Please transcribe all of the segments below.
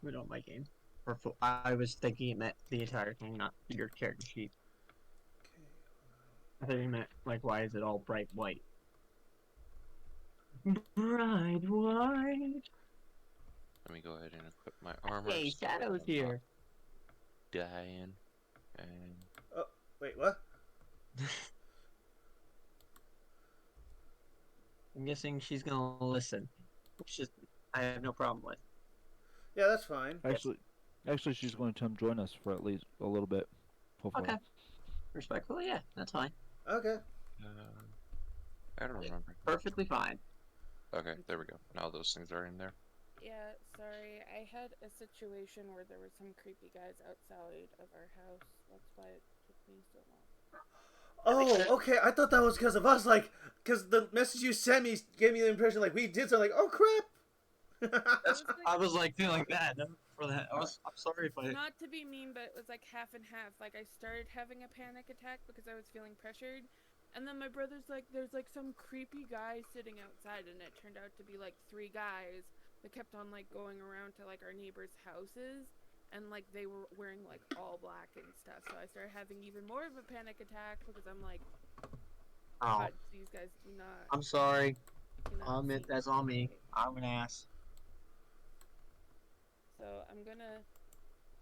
We don't like games. I was thinking it meant the entire thing, not your character sheet. I think it meant, like, why is it all bright white? Bright white. Let me go ahead and equip my armor. Hey, so Shadow's I'm not here. dying. And Oh, wait, what? I'm guessing she's gonna listen. Which is, I have no problem with. Yeah, that's fine. Actually, she's going to come join us for at least a little bit. Hopefully. Okay. Respectfully, yeah, that's fine. Okay. I don't remember. Perfectly fine. Okay, there we go. Now those things are in there. Yeah, sorry. I had a situation where there were some creepy guys outside of our house. That's why it took me so long. Oh, okay. I thought that was because of us. Like, because the message you sent me gave me the impression like we did something. Like, oh crap. I was like feeling bad for that. I'm sorry if I. Not to be mean, but it was like half and half. Like I started having a panic attack because I was feeling pressured, and then my brother's like, "There's like some creepy guy sitting outside," and it turned out to be like 3 guys that kept on like going around to like our neighbors' houses, and like they were wearing like all black and stuff. So I started having even more of a panic attack because I'm like, Oh, God, these guys do not. I'm sorry. do not I'll admit seem that's on me. okay. I'm an ass. So I'm gonna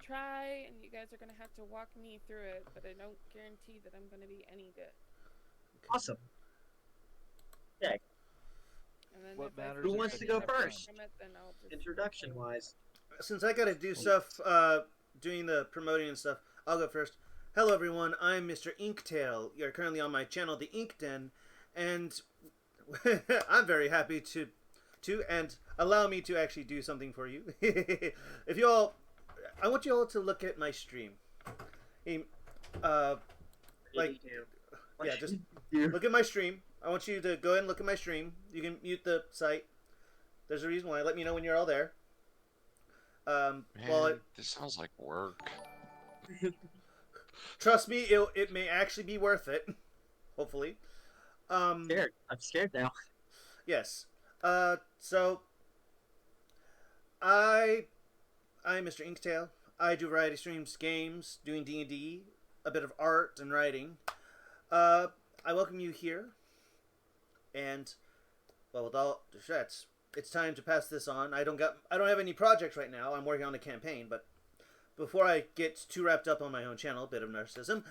try, and you guys are gonna have to walk me through it, but I don't guarantee that I'm gonna be any good. Awesome. Yeah. And then What if I matters Who feel wants like to go I'm suffering first? from it, then I'll just Introduction wise. Since I gotta do stuff, doing the promoting and stuff, I'll go first. Hello everyone, I'm Mr. Inktail. You're currently on my channel, The Ink Den, and I'm very happy to and allow me to actually do something for you. If you all, I want you all to look at my stream. Like, yeah, just look at my stream. I want you to go ahead and look at my stream. You can mute the site. There's a reason why. Let me know when you're all there. Man, Well, this sounds like work. trust me, it may actually be worth it. Hopefully. Scared. I'm scared now. Yes. So I'm Mr. Inktail. I do variety streams, games, doing D&D, a bit of art and writing. I welcome you here. And well, with all due respect, it's time to pass this on. I don't have any projects right now. I'm working on a campaign, but before I get too wrapped up on my own channel, a bit of narcissism,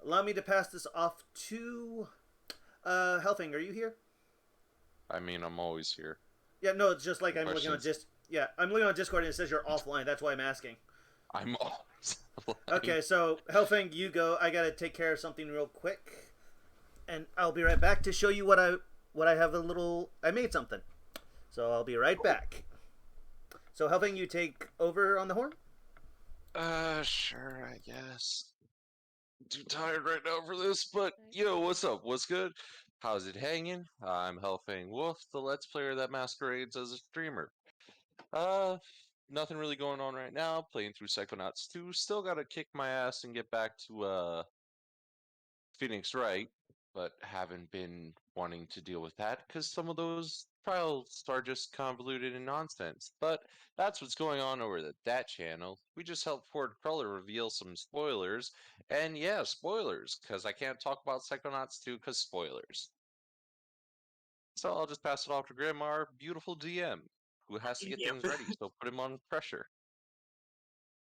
allow me to pass this off to Hellfang. Are you here? I mean, I'm always here. Yeah, no, it's just like I'm Questions? looking on I'm looking on Discord and it says you're offline. That's why I'm asking. I'm always Okay, so Hellfang, you go. I gotta take care of something real quick, and I'll be right back to show you what I have I made something. So I'll be right back. So Hellfang, you take over on the horn. Sure, I guess. Too tired right now for this, but yo, what's up? What's good? How's it hanging? I'm Hellfang Wolf, the Let's Player that masquerades as a streamer. Nothing really going on right now. Playing through Psychonauts 2. Still gotta kick my ass and get back to Phoenix Wright, but haven't been wanting to deal with that because some of those trials are just convoluted and nonsense. But that's what's going on over at that channel. We just helped Ford Cruller reveal some spoilers, and yeah, spoilers, because I can't talk about Psychonauts 2 because spoilers. So I'll just pass it off to Grim, our beautiful DM, who has to get Yep. things ready, so put him on pressure.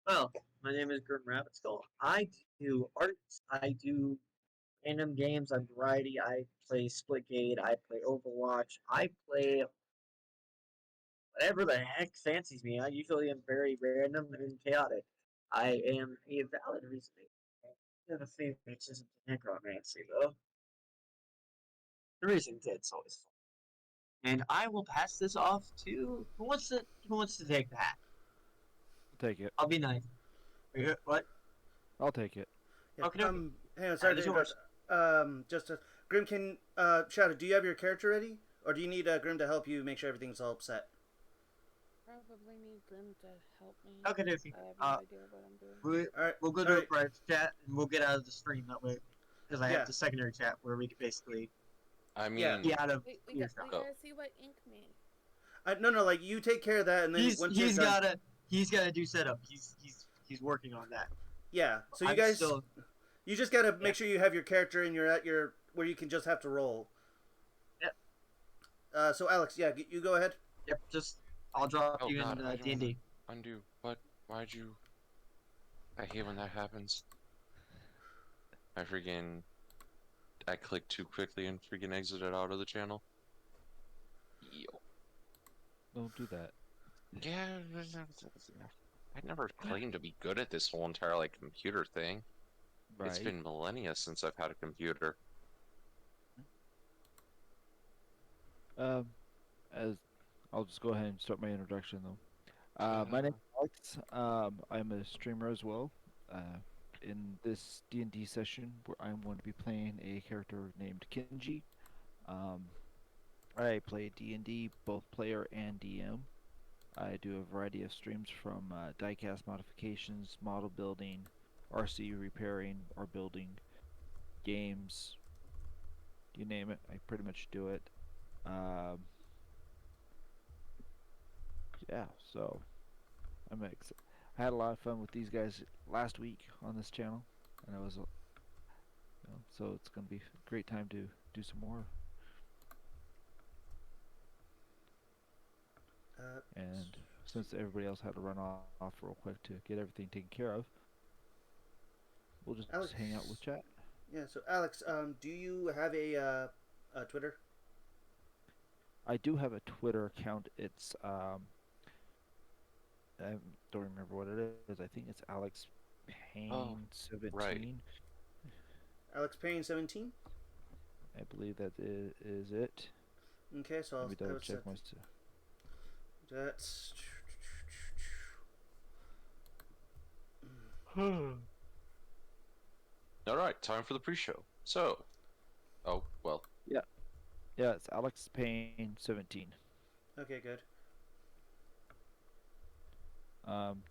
Well, my name is Grim Rabbit Skull. I do art. I do random games. I variety. I play Splitgate. I play Overwatch. I play whatever the heck fancies me. I usually am very random and chaotic. I am a valid reasoning. One of the favorites isn't necromancy though. The reason kit's always fun. And I will pass this off to who wants to take that? Take it. I'll be nice. What? I'll take it. Yeah, Okay, okay. Hang on, sorry to It's interrupt. Grim, can Shadow, do you have your character ready, or do you need Grim to help you make sure everything's all set? Probably need Grim to help me. Okay, okay. I have no idea what I'm doing. All right, We'll go to a private chat and we'll get out of the stream that way. Because I Yeah. have the secondary chat where we can basically I mean, Yeah. get out of We earshot. gotta see what ink means. no, like you take care of that, and then He's once you're done, he's got to do setup. He's working on that. Yeah. So you I'm guys, still you just gotta Yeah. make sure you have your character and you're at your where you can just have to roll. Yep. So Alex, yeah, you go ahead. Yep. Just I'll drop Oh you god, in I don't D&D. undo. What? Why'd you? I hate when that happens. I clicked too quickly and freaking exited out of the channel. Yo. Don't do that. Yeah, I never claimed to be good at this whole entire like computer thing. It's Right. been millennia since I've had a computer. Um, as I'll just go ahead and start my introduction though. My Yeah. name's Alex. I'm a streamer as well. In this D&D session, where I'm going to be playing a character named Kinji. Um, I play D&D, both player and DM. I do a variety of streams from diecast modifications, model building, RC repairing or building, games, you name it. I pretty much do it. Um, yeah, so I had a lot of fun with these guys last week on this channel, and so it's gonna be a great time to do some more. And since everybody else had to run off real quick to get everything taken care of, we'll just Alex, hang out with chat. Yeah. So Alex, do you have a Twitter? I do have a Twitter account. It's I don't remember what it is. I think it's Alex Oh, Payne 17. right. Alex Payne 17. I believe that is it. Okay, so Let me I double would check set my. that's. All right, time for the pre-show. So, oh well. Yeah, it's Alex Payne 17. Okay, good. Um,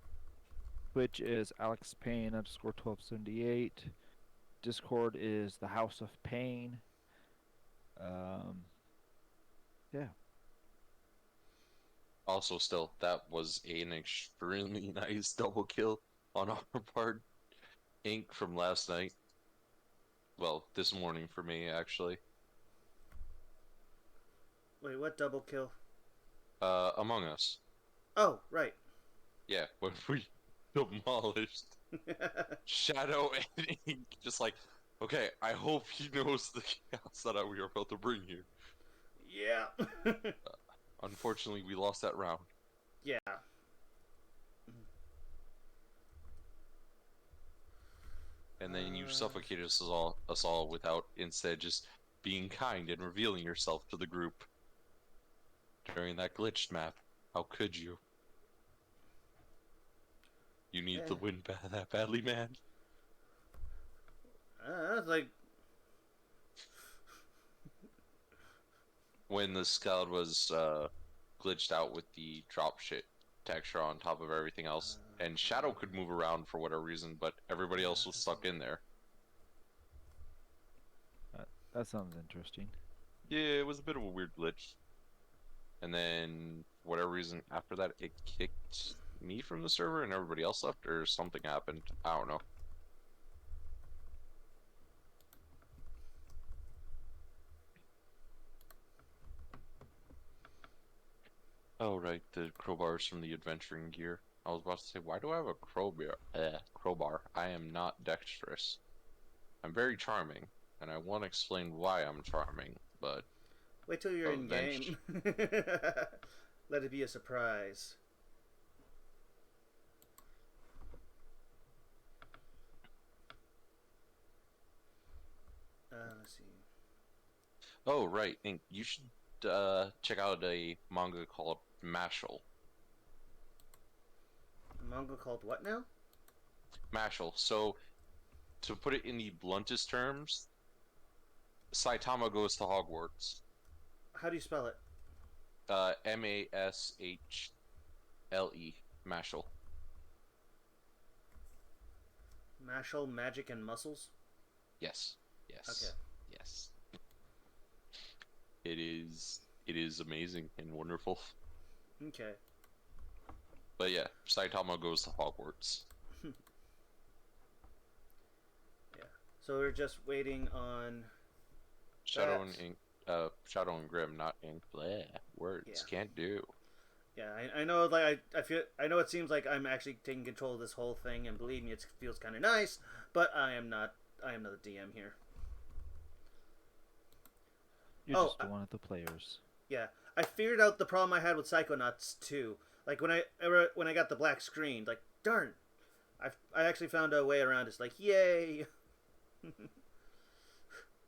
Twitch is Alex Payne _ 1278. Discord is the House of Pain. Yeah. Also, still, that was an extremely nice double kill on our part. Ink from last night. Well, this morning for me, actually. Wait, what double kill? Among Us. Oh, right. Yeah, when we demolished Shadow and Ink. Just like, okay, I hope he knows the chaos that we are about to bring here. Yeah. Unfortunately, we lost that round. Yeah. And then you suffocated us all without instead just being kind and revealing yourself to the group during that glitched map. How could you? You need to win that badly, man. That's like. When the scout was glitched out with the drop shit texture on top of everything else, and Shadow could move around for whatever reason, but everybody else was stuck in there. That sounds interesting. Yeah, it was a bit of a weird glitch. And then, for whatever reason, after that, it kicked me from the server and everybody else left, or something happened. I don't know. Oh, right, the crowbars from the adventuring gear. I was about to say, why do I have a crowbar? I am not dexterous. I'm very charming, and I want to explain why I'm charming, but... Wait till you're in game. Let it be a surprise. Let's see. Oh, right, and you should check out a manga called Mashal. A manga called what now? Mashal. So, to put it in the bluntest terms, Saitama goes to Hogwarts. How do you spell it? Mashle. Mashal. Mashal, Magic, and Muscles? Yes. Yes. Okay. Yes. It is amazing and wonderful. Okay. But yeah, Saitama goes to Hogwarts. So we're just waiting on Shadow that. and Ink, Shadow and Grim, not Ink. Bleh, words Yeah. can't do. Yeah, I know. Like I feel. I know it seems like I'm actually taking control of this whole thing, and believe me, it feels kind of nice. But I am not. I am not the DM here. You're Oh, just one of the players. Yeah, I figured out the problem I had with Psychonauts too. Like when I got the black screen, like darn, I actually found a way around. It's like yay.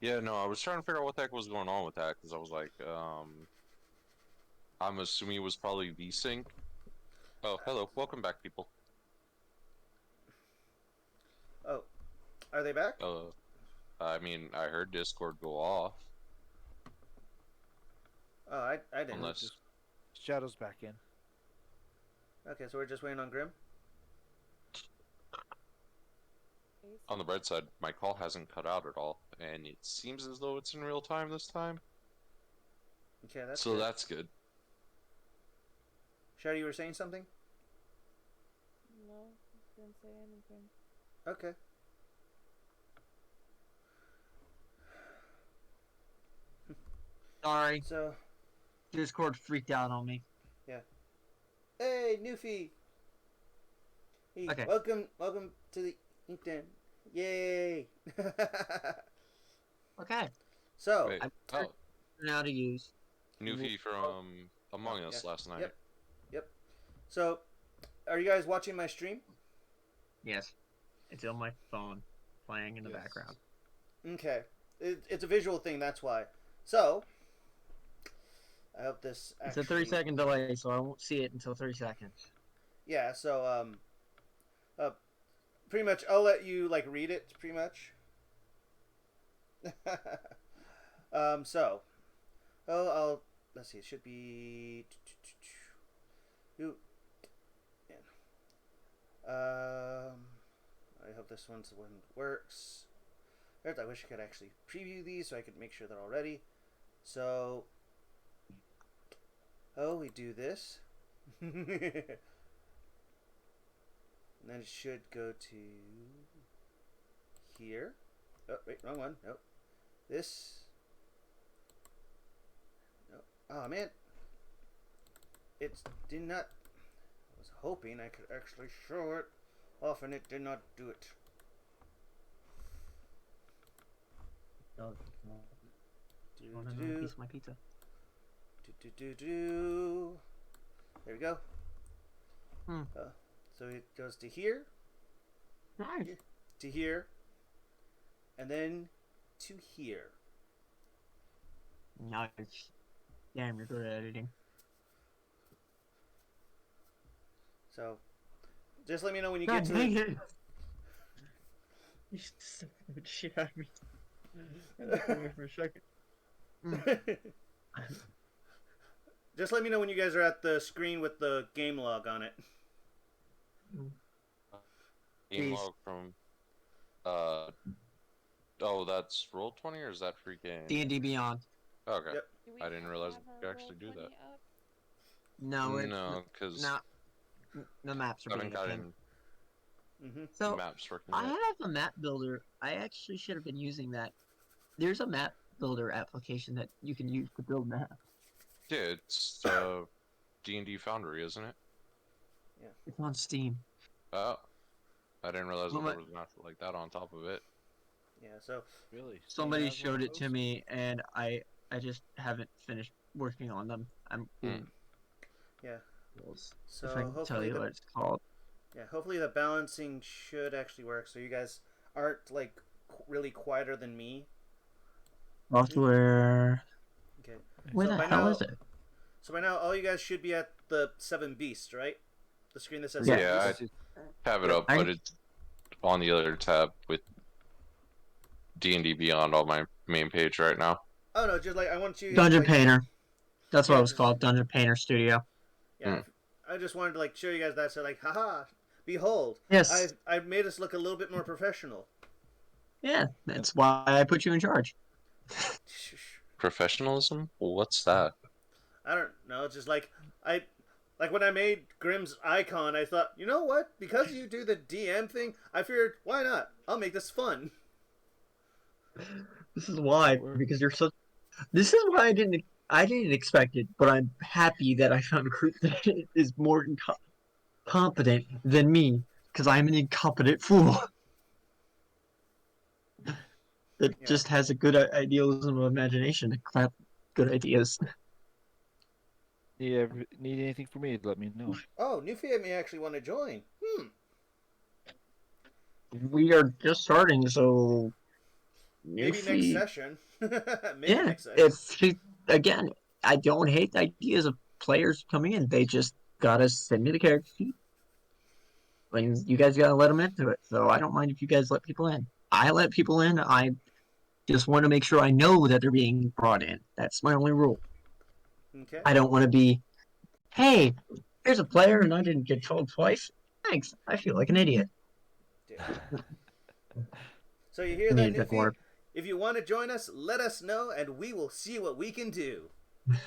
Yeah, no, I was trying to figure out what the heck was going on with that because I was like, I'm assuming it was probably VSync. Oh, hello, welcome back, people. Oh, are they back? I mean, I heard Discord go off. Oh, I didn't. Unless Shadow's back in. Okay, so we're just waiting on Grim. on the bright side, my call hasn't cut out at all, and it seems as though it's in real time this time. Okay, that's So good. that's good. Shadow, you were saying something? No, didn't say anything. Okay. Sorry, So, Discord freaked out on me. hey, Newfie. Hey, Okay. welcome to the Inkden. Yay! Okay. So, Wait, I oh, learned how to use. Newfie from Among Us yeah. last night. Yep. So, are you guys watching my stream? Yes, it's on my phone, playing in the Yes. background. Okay. It's a visual thing, that's why. So, I hope this It's actually... a 30-second delay, so I won't see it until 30 seconds. Yeah, so, pretty much, I'll let you, like, read it, pretty much. So, let's see, it should be... I hope this one's the one that works. I wish I could actually preview these so I could make sure they're all ready. So, we do this. And then it should go to here. Oh, wait, wrong one. Nope. This. Nope. Oh, man. It did not... I was hoping I could actually show it off, and it did not do it. You want another piece of my pizza? There we go. So it goes to here, Nice. to here, and then to here. Nice. Damn, you're good at editing. So, just let me know when you God get to dang the... it! You just put shit out of me. For a second. Just let me know when you guys are at the screen with the game log on it. Game Please. log from oh, that's Roll20 or is that free game? D&D Beyond. Okay. Yep. Do we I didn't realize have you our could actually do Roll20 that. up? No, it's No, because not. The maps are I haven't being a pain. gotten So maps working I yet. have a map builder. I actually should have been using that. There's a map builder application that you can use to build maps. Yeah, it's D&D Foundry, isn't it? It's on Steam. Oh, I didn't realize Well, that there was an app like that on top of it. Yeah, so... Really? Somebody showed it to me, and I just haven't finished working on them. I'm in. Yeah. So, If I can tell hopefully you what it's called. Yeah, hopefully the balancing should actually work, so you guys aren't, like, really quieter than me. Software. Okay. Where So the by hell now- is it? So by now, all you guys should be at the 7 Beasts, right? The screen that says Yeah. 7 Yeah, Beasts. Have it up, I- but it's on the other tab with D&D Beyond on my main page right now. Oh, no, just, like, I want you... Dungeon like, Painter. That's what Yeah, it was just- called. Dungeon Painter Studio. Yeah, I just wanted to, like, show you guys that, so, like, haha, behold, Yes. I've made us look a little bit more professional. Yeah, that's why I put you in charge. Professionalism? What's that? I don't know, it's just, like, I Like when I made Grimm's icon, I thought, you know what? Because you do the DM thing, I figured, why not? I'll make this fun. This is why, because you're such. This is why I didn't expect it, but I'm happy that I found a group that is more competent than me, because I'm an incompetent fool that Yeah. just has a good idealism of imagination to clap good ideas. Need anything from me? Let me know. Oh, New Fiat may actually want to join. We are just starting, so Maybe next session. Maybe yeah. next session. Again, I don't hate the ideas of players coming in. They just gotta send me the character sheet. And you guys gotta let them into it. So I don't mind if you guys let people in. I let people in. I just want to make sure I know that they're being brought in. That's my only rule. Okay. I don't want to be, hey, here's a player and I didn't get told twice. Thanks. I feel like an idiot. So you hear I that, need a bit Newfie? more. If you want to join us, let us know, and we will see what we can do.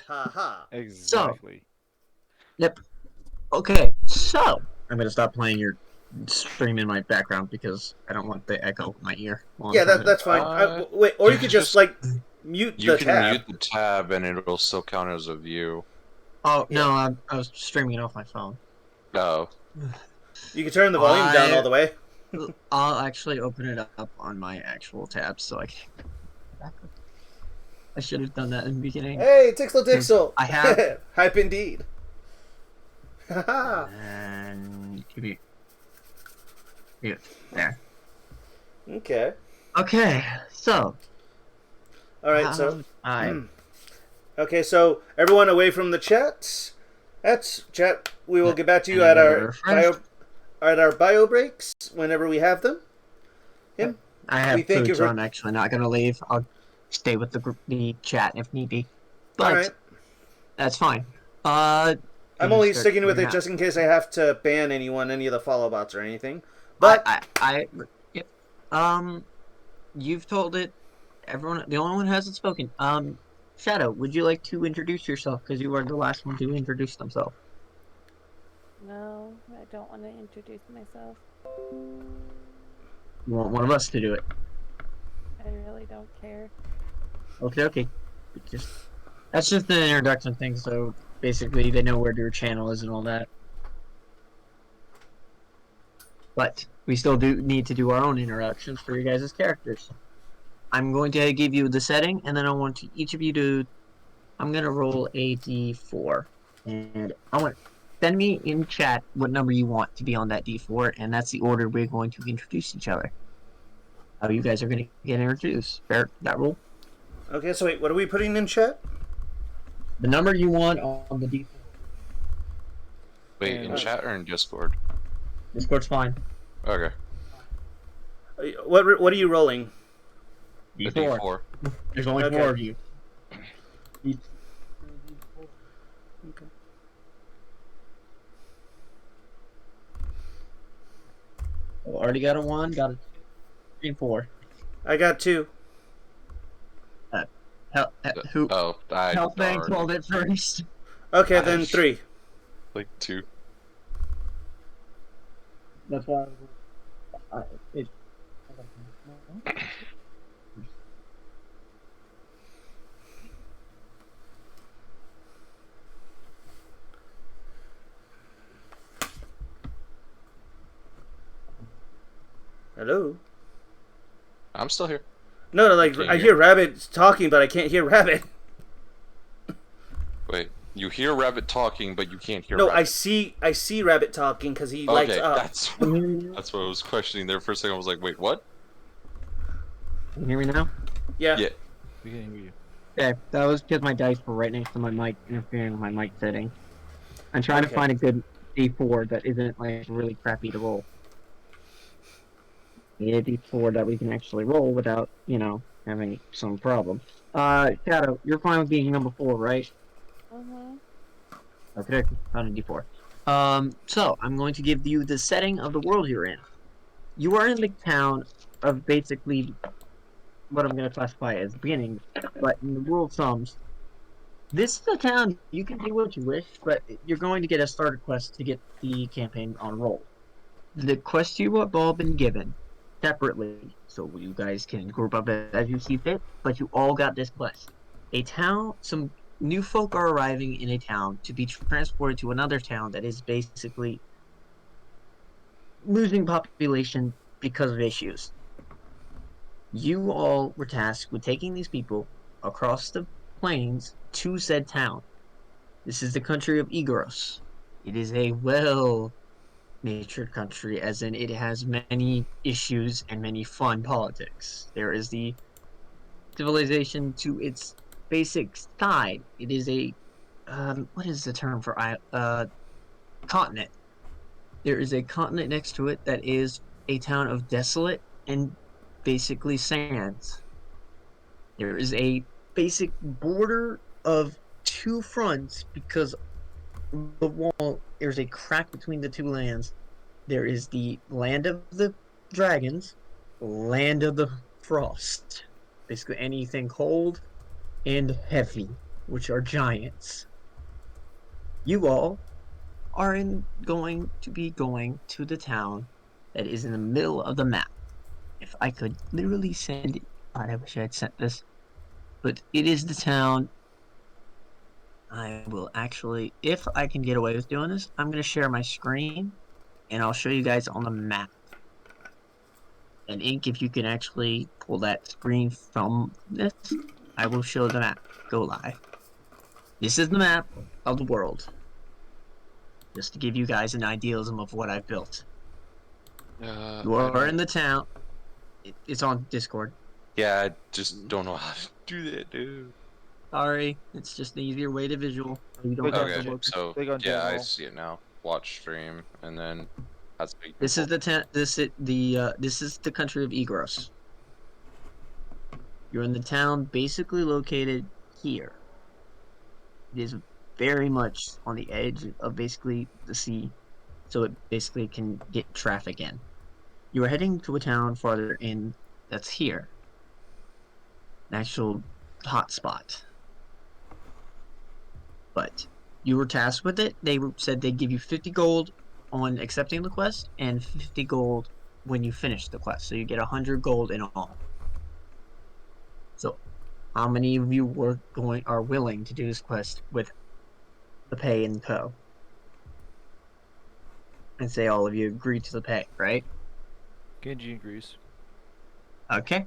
Ha ha. Exactly. Yep. Okay, so I'm gonna stop playing your stream in my background because I don't want the echo in my ear. while I'm Yeah, trying to- that's fine. Wait, or you could just like mute You the can tab. mute the tab and it'll still count as a view. Oh Yeah. no, I was streaming it off my phone. Oh. You can turn the volume down all the way. I'll actually open it up on my actual tab so I can. I should have done that in the beginning. Hey, Tixel Tixel! I have- Hype indeed. Haha. And mute. There. Okay. Okay, so. Alright, so. I Okay, so everyone away from the chat. That's chat. We will get back to you And at refresh. our bio breaks whenever we have them. Him. I have We thank you food, so for- I'm actually not gonna leave. I'll stay with the chat if need be. But Alright. that's fine. I'm gonna only start sticking with it figuring just in case I have to ban anyone, any of the follow bots or anything. But yep. You've told it. Everyone, the only one who hasn't spoken. Shadow, would you like to introduce yourself? Because you were the last one to introduce themselves. No, I don't want to introduce myself. You want one of us to do it? I really don't care. Okay. That's just an introduction thing. So basically, they know where your channel is and all that. But we still do need to do our own introductions for you guys' characters. I'm going to give you the setting, and then I want each of you to. I'm gonna roll a d4, and I want send me in chat what number you want to be on that d4, and that's the order we're going to introduce each other. How you guys are gonna get introduced? Fair that rule. okay, so wait, what are we putting in chat? The number you want on the d4. Wait, in chat or in Discord? Discord's fine. Okay. What are you rolling? A D4. There's only Okay. 4 of you. Okay. Oh, already got a 1, got a 3 and 4. I got 2. Who? Oh, I Health Bank darn. told it first. Okay, then 3. Like 2. That's why. It, Hello? I'm still here. No, like, Can't I hear. hear Rabbit talking, but I can't hear Rabbit. Wait, you hear Rabbit talking, but you can't hear No, Rabbit. I see Rabbit talking because he lights Okay, up. that's what I was questioning there for a second. I was like, wait, what? Can you hear me now? Yeah. Yeah. We can hear you. Okay, that was because my dice were right next to my mic, interfering with my mic setting. I'm trying to Okay. find a good D4 that isn't like really crappy to roll. Need a D4 that we can actually roll without, having some problem. Shadow, you're fine with being number 4, right? Okay, found a D4. So I'm going to give you the setting of the world you're in. You are in the town of basically what I'm going to classify as beginning, but in the rule of thumbs, This is a town. You can do what you wish, but you're going to get a starter quest to get the campaign on roll. The quest you have all been given separately, so you guys can group up as you see fit, but you all got this quest. A town, some new folk are arriving in a town to be transported to another town that is basically losing population because of issues. You all were tasked with taking these people across the plains to said town. This is the country of Igros. It is a well-natured country, as in it has many issues and many fun politics. There is the civilization to its basic side. It is a what is the term for continent? There is a continent next to it that is a town of desolate and basically sands. There is a basic border of two fronts because the wall, there's a crack between the two lands. There is the land of the dragons, land of the frost. Basically anything cold and heavy, which are giants. You all are going to be going to the town that is in the middle of the map. If I could literally send it, I wish I had sent this, but it is the town. I will actually, if I can get away with doing this, I'm going to share my screen and I'll show you guys on the map. And Ink, if you can actually pull that screen from this, I will show the map. Go live. This is the map of the world. Just to give you guys an idealism of what I've built. You are in the town. It's on Discord. Yeah, I just don't know how to do that, dude. Sorry, it's just an easier way to visual. You don't have Okay, to look. so Click on yeah, I general. see it now. Watch stream, and then that's how you can This is pull- the this is the country of Igros. You're in the town basically located here. It is very much on the edge of basically the sea, so it basically can get traffic in. You are heading to a town farther in that's here. An actual hotspot. But you were tasked with it. They said they'd give you 50 gold on accepting the quest and 50 gold when you finish the quest. So you get 100 gold in all. So how many of you are willing to do this quest with the pay and co? And say all of you agree to the pay, right? Genji agrees. Okay.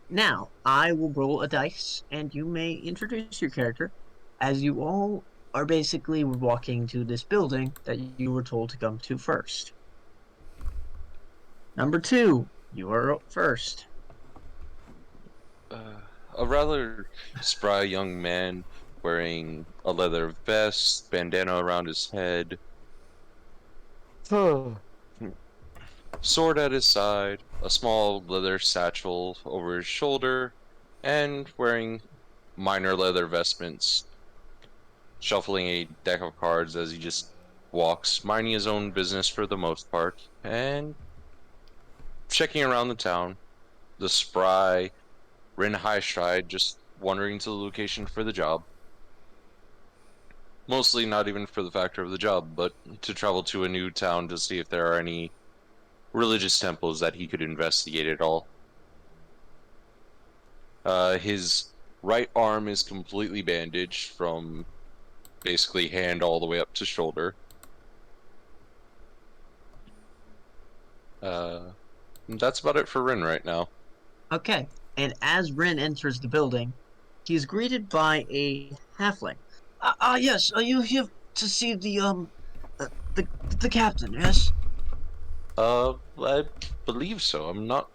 Now, I will roll a dice, and you may introduce your character, as you all are basically walking to this building that you were told to come to first. Number 2, you are up first. A rather spry young man wearing a leather vest, bandana around his head, sword at his side, a small leather satchel over his shoulder, and wearing minor leather vestments, shuffling a deck of cards as he just walks, minding his own business for the most part, and checking around the town. The spry Rin High Stride just wandering to the location for the job. Mostly not even for the factor of the job, but to travel to a new town to see if there are any religious temples that he could investigate at all. His right arm is completely bandaged from basically hand all the way up to shoulder. That's about it for Rin right now. Okay, and as Ren enters the building, he is greeted by a halfling. Yes, are you here to see the captain, yes? I believe so. I'm not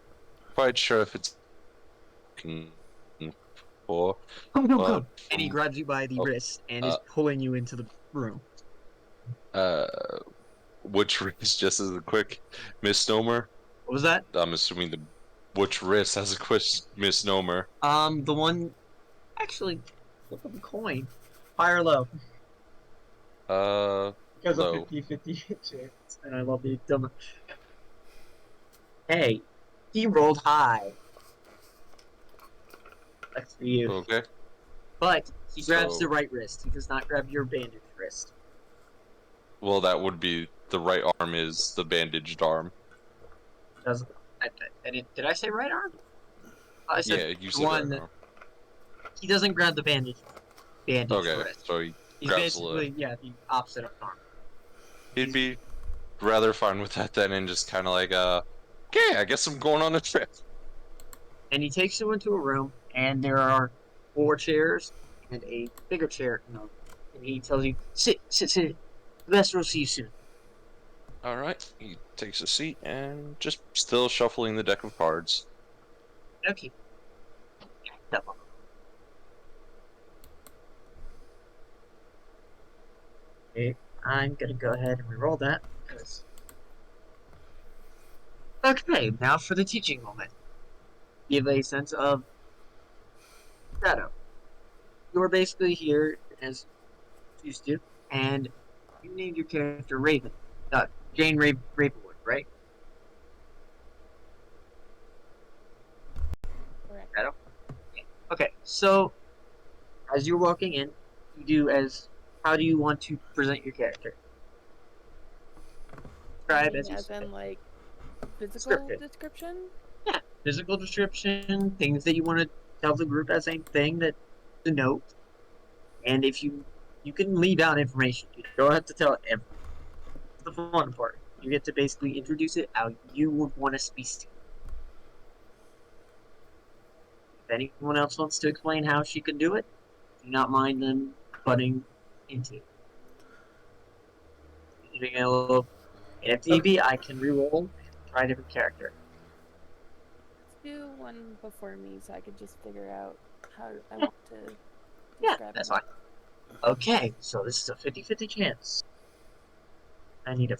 quite sure if it's for. Come, come, But come. And he grabs you by the wrist and is pulling you into the room. Which wrist just as a quick misnomer? What was that? I'm assuming the which wrist has a quick misnomer. The one, actually, flip of a coin. High or low? Because low. a 50-50 chance, and I love the dumb. Hey, he rolled high. That's for you. Okay. but he grabs So- the right wrist. He does not grab your bandaged wrist. Well, that would be the right arm is the bandaged arm. Does did I say right arm? I said Yeah, you the said one right that arm. he doesn't grab the bandaged Okay, wrist. so he He's grabs the left. basically the opposite of arm. He'd be rather fine with that then, and just kind of like, okay, I guess I'm going on a trip. And he takes you into a room, and there are 4 chairs and a bigger chair. And he tells you, sit. The best will see you soon. All right, he takes a seat and just still shuffling the deck of cards. Okay. Okay, I'm gonna go ahead and reroll that. Okay, now for the teaching moment. Give a sense of shadow. You're basically here as you used to, and you named your character Raven. Jane Ravenwood, right? Correct. Shadow? Okay, so as you're walking in, how do you want to present your character? Describe as you As say. in, like, physical Descriptive. description? Yeah, physical description, things that you want to tell the group as a thing that to note, and if you can leave out information, you don't have to tell everything. That's the fun part. You get to basically introduce it how you would want to speak. If anyone else wants to explain how she can do it, do not mind them butting into. Giving a little. And if need be, I can reroll and try a different character. Let's do one before me so I could just figure out how I want to Yeah, describe that's him. fine. Okay, so this is a 50-50 chance. I need a.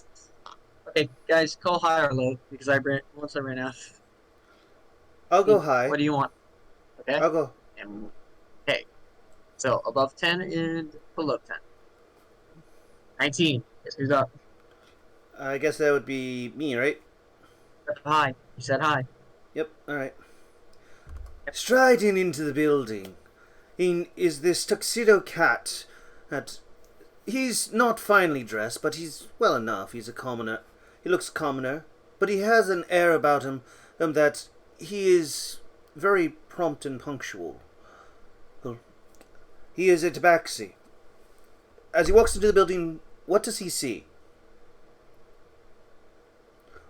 Okay, guys, call high or low because once I ran out. I'll go high. What do you want? Okay. I'll go. And, okay. So above 10 and below 10. 19. Guess who's up? I guess that would be me, right? Hi. You said hi. Yep. All right. Striding into the building, is this tuxedo cat. That he's not finely dressed, but he's well enough. He's a commoner. He looks commoner, but he has an air about him that he is very prompt and punctual. He is a tabaxi. As he walks into the building, what does he see?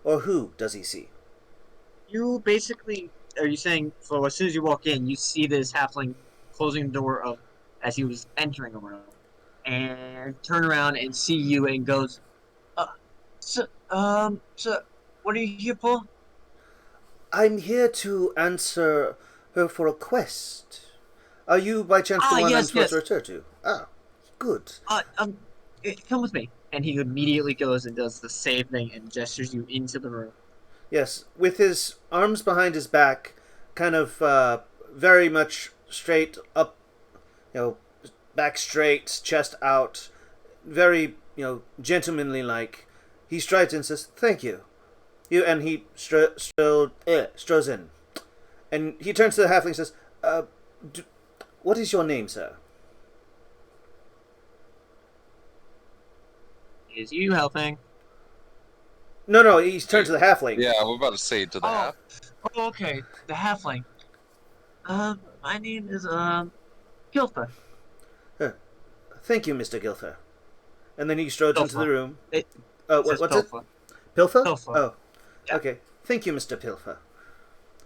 Or who does he see? You basically are you saying so as soon as you walk in, you see this halfling closing the door of as he was entering a room and turn around and see you and goes, so, what are you here for? I'm here to answer her for a quest. Are you by chance the one I'm Yes, supposed to yes. return to? Ah, good. Come with me. And he immediately goes and does the same thing and gestures you into the room. Yes, with his arms behind his back, kind of very much straight up, back straight, chest out, very, gentlemanly like. He strides in and says, "Thank you." And he strolls in. And he turns to the halfling and says, what is your name, sir? Is you helping? No, he turns to the halfling. Yeah, we're about to say it to the half. Oh, okay. The halfling. My name is, Gilfa. Thank you, Mr. Gilfer. And then he strodes into the room. What's What's Pilfa. it? Pilfer? Pilfer. Oh, Yeah. okay. Thank you, Mr. Pilfer.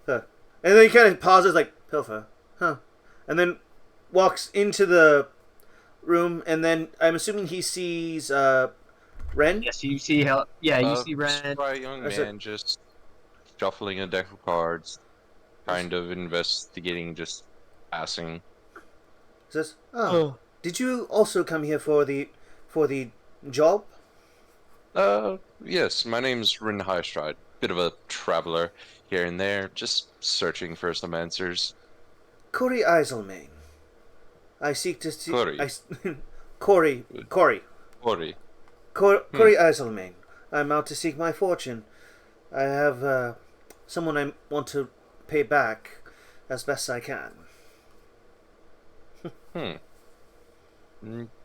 And then he kind of pauses, like, Pilfer, huh? And then walks into the room, and then I'm assuming he sees Ren? Yes, you see how. Yeah, you see Ren. Right, young Or is it- man, just shuffling a deck of cards, kind of investigating, just passing. Says, did you also come here for the job? Yes, my name's Rin Highstride. Bit of a traveler here and there, just searching for some answers. Corey Eiselmane. I seek to see... Corey. Corey. Ori. Corey Eiselmane. I'm out to seek my fortune. I have someone I want to pay back as best I can.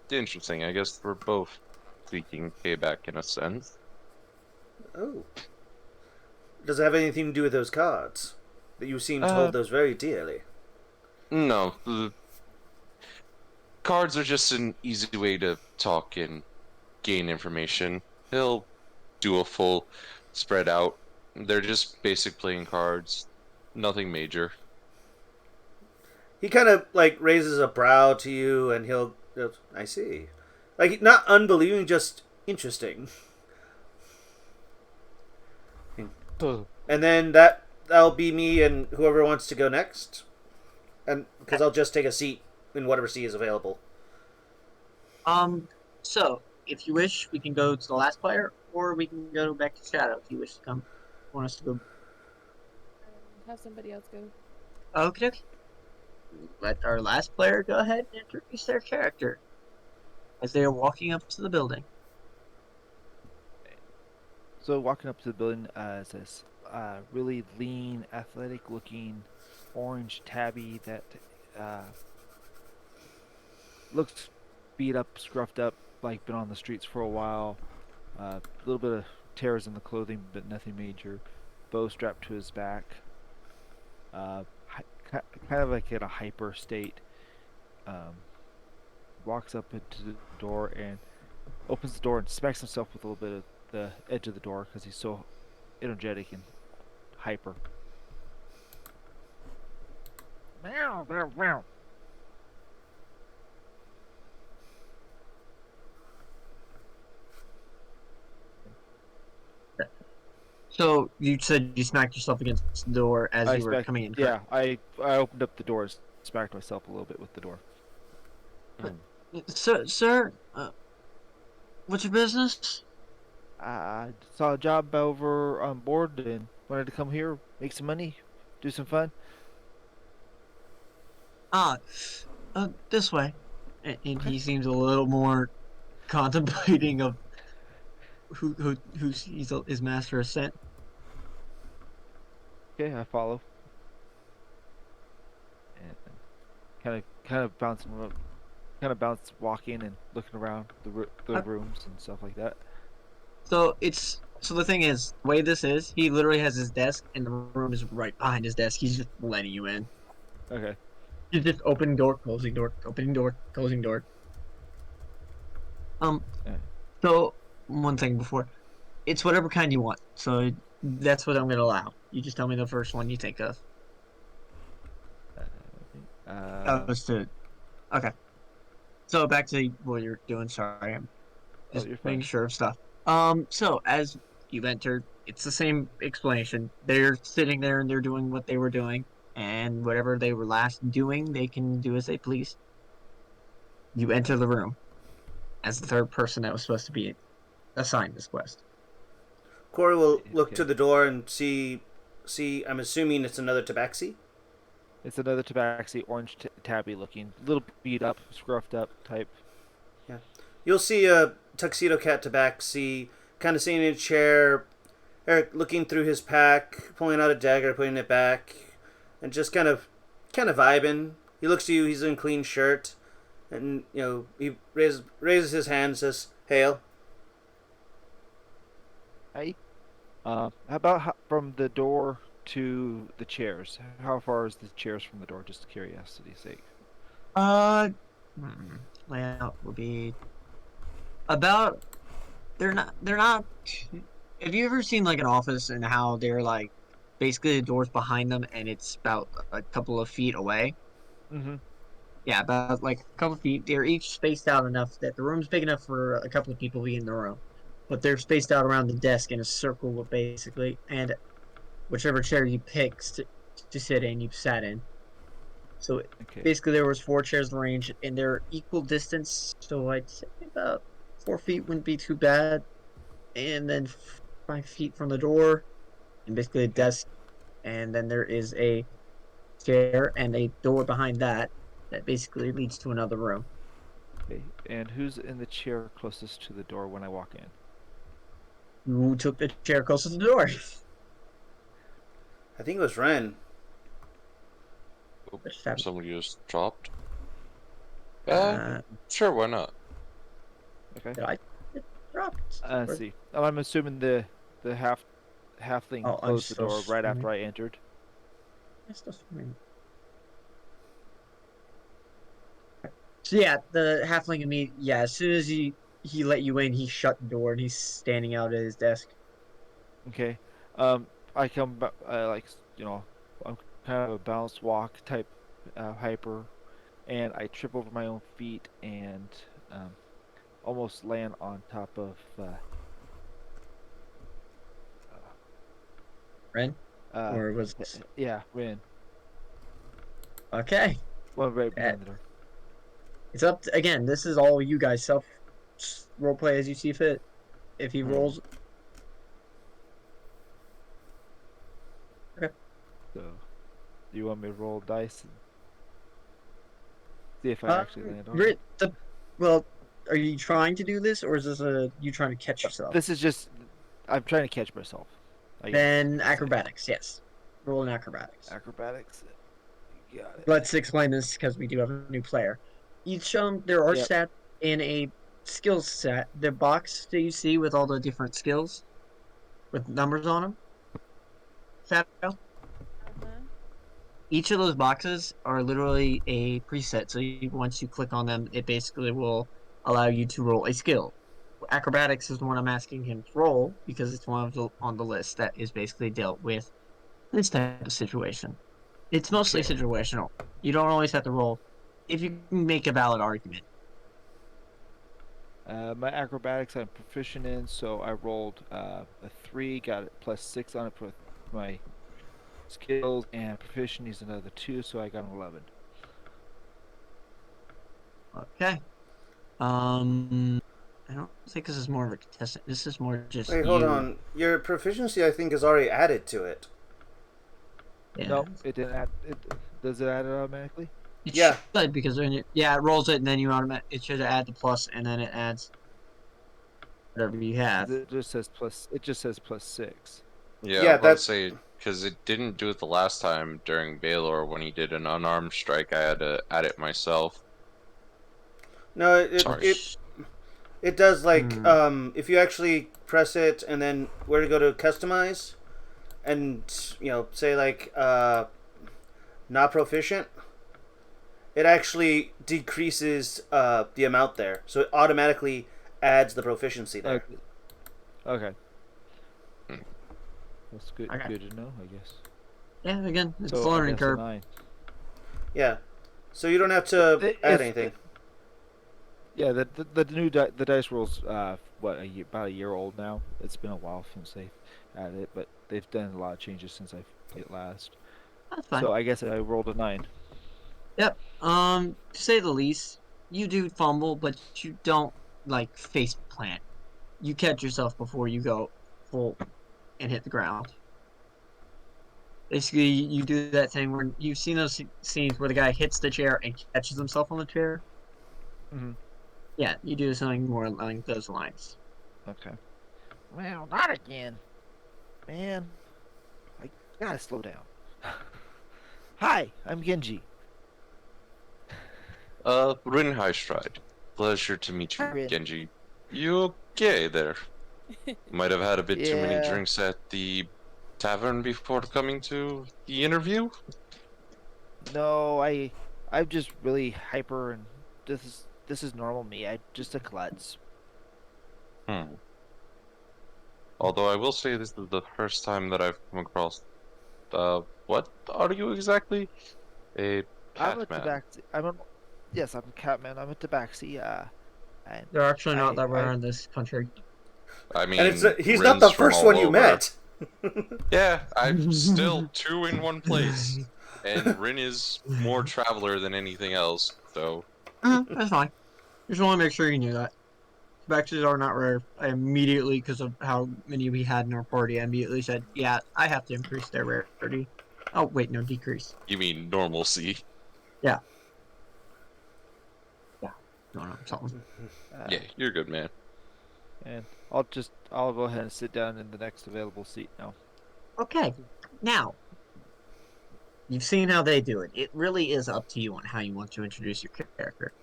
Interesting. I guess we're both seeking payback in a sense. Oh. Does it have anything to do with those cards? That you seem to Uh, hold those very dearly. no, the cards are just an easy way to talk and gain information. He'll do a full spread out. They're just basic playing cards, nothing major. He kind of like raises a brow to you, and he'll I see, like not unbelieving, just interesting. And then that'll be me and whoever wants to go next, and because I'll just take a seat in whatever seat is available. So if you wish, we can go to the last player, or we can go back to Shadow if you wish to come. Want us to go? Have somebody else go. Okay. Let our last player go ahead and introduce their character as they are walking up to the building. So walking up to the building is this really lean, athletic-looking orange tabby that looks beat up, scruffed up, like been on the streets for a while. A little bit of tears in the clothing, but nothing major. Bow strapped to his back. Kind of like in a hyper state. Walks up into the door and opens the door and smacks himself with a little bit of the edge of the door because he's so energetic and hyper. Meow, meow, meow. So you said you smacked yourself against the door as you were coming in. Yeah, I opened up the doors, smacked myself a little bit with the door. Sir, what's your business? I saw a job over on board and wanted to come here, make some money, do some fun. Ah, this way. And Okay. he seems a little more contemplating of his master has sent. Okay, I follow. And kind of bounce, walking and looking around the rooms and stuff like that. So the thing is, the way this is, he literally has his desk, and the room is right behind his desk. He's just letting you in. Okay. He's just opening door, closing door, opening door, closing door. Yeah. So one thing before, it's whatever kind you want. So that's what I'm gonna allow. You just tell me the first one you think of. Okay. So back to what you're doing. Sorry, I'm just you're making fine. sure of stuff. So as you've entered, it's the same explanation. They're sitting there and they're doing what they were doing, and whatever they were last doing, they can do as they please. You enter the room as the third person that was supposed to be assigned this quest. Corey will look Okay. to the door and see. I'm assuming it's another tabaxi. It's another tabaxi, orange tabby looking, little beat up, scruffed up type. Yeah. You'll see a tuxedo cat tabaxi kind of sitting in a chair, Eric looking through his pack, pulling out a dagger, putting it back, and just kind of vibing. He looks to you. He's in clean shirt, and he raises his hand and says, "Hail." Hey. How about from the door to the chairs? How far is the chairs from the door? Just curiosity's sake. Layout will be about. They're not. Have you ever seen like an office and how they're like basically the doors behind them and it's about a couple of feet away? Mm-hmm. Yeah, about like a couple of feet. They're each spaced out enough that the room's big enough for a couple of people to be in the room, but they're spaced out around the desk in a circle basically, and whichever chair you pick to sit in, you sat in. So Okay. basically, there was 4 chairs arranged, and they're equal distance. So I'd say about 4 feet wouldn't be too bad, and then 5 feet from the door, and basically a desk, and then there is a chair and a door behind that basically leads to another room. Okay. And who's in the chair closest to the door when I walk in? Who took the chair closest to the door? I think it was Ren. Somebody just dropped. Sure, why not? Okay. Did I get dropped? Let's see. I'm assuming the halfling Oh, I'm closed the still door right streaming. after I entered. I'm still streaming. So yeah, the halfling as soon as he let you in, he shut the door and he's standing out at his desk. Okay. I come back. I'm kind of a balanced walk type hyper, and I trip over my own feet and um, almost land on top of. Ren? Or was Yeah, Rin. okay. Well, right Uh, behind the door. It's up to, again, this is all you guys self role play as you see fit. If he rolls okay. So, do you want me to roll dice and see if I actually land on it? Well, are you trying to do this or is this you trying to catch yourself? This is just I'm trying to catch myself. Then acrobatics, yes. Roll in acrobatics. Acrobatics. Got it. Let's explain this because we do have a new player. Each there are Yep. stats in a skill set. The box that you see with all the different skills with numbers on them. Shadow. Each of those boxes are literally a preset. So once you click on them, it basically will allow you to roll a skill. Acrobatics is the one I'm asking him to roll because it's one of the on the list that is basically dealt with this type of situation. It's mostly Okay. situational. You don't always have to roll if you can make a valid argument. My acrobatics I'm proficient in, so I rolled a 3, got it +6 on it for my skills, and proficient is another 2, so I got an 11. Okay. I don't think this is more of a contestant. This is more just Wait, hold on. Your proficiency, I think, is already added to it. Yeah. No, it didn't add. Does it add it automatically? It Yeah. should because when it rolls it and then you it should add the plus and then it adds whatever you have. It just says plus. It just says +6. Yeah, Yeah, I was about to that's- say, because it didn't do it the last time during Baylor when he did an unarmed strike, I had to add it myself. No, it Sorry. it does if you actually press it and then where to go to customize, and say not proficient, it actually decreases the amount there, so it automatically adds the proficiency there. Okay. Hmm. That's good. Okay. Good to know, I guess. Yeah, again, it's a So I learning guess a curve. 9. Yeah, so you don't have to add If- anything. Yeah, the new the dice rolls about a year old now. It's been a while since they added it, but they've done a lot of changes since I played it last. That's fine. So I guess I rolled a 9. Yep. To say the least, you do fumble, but you don't like face plant. You catch yourself before you go full and hit the ground. Basically, you do that thing where you've seen those scenes where the guy hits the chair and catches himself on the chair. Mm-hmm. Yeah, you do something more along those lines. Okay. Well, not again, man. I gotta slow down. Hi, I'm Genji. Rin High Stride. Pleasure to meet you, Hi, Rin. Genji. You okay there? Might have had a bit too many Yeah. drinks at the tavern before coming to the interview? No, I'm just really hyper, and this is normal me. I just a klutz. Although I will say this is the first time that I've come across. What are you exactly? A I'm a catman. tabaxi. Yes, I'm a catman. I'm a tabaxi. And They're actually not that rare I in this country. I mean, And he's not Rin's the from first all one you over. met. Yeah, I'm still 2 in one place, and Rin is more traveler than anything else. So That's fine. Just want to make sure you knew that. Tabaxis are not rare. I immediately, because of how many we had in our party, I immediately said, yeah, I have to increase their rarity. Oh, wait, no, decrease. you mean normalcy? Yeah. No, something. Yeah, you're good, man. And I'll go ahead and sit down in the next available seat now. Okay, now, you've seen how they do it. It really is up to you on how you want to introduce your character.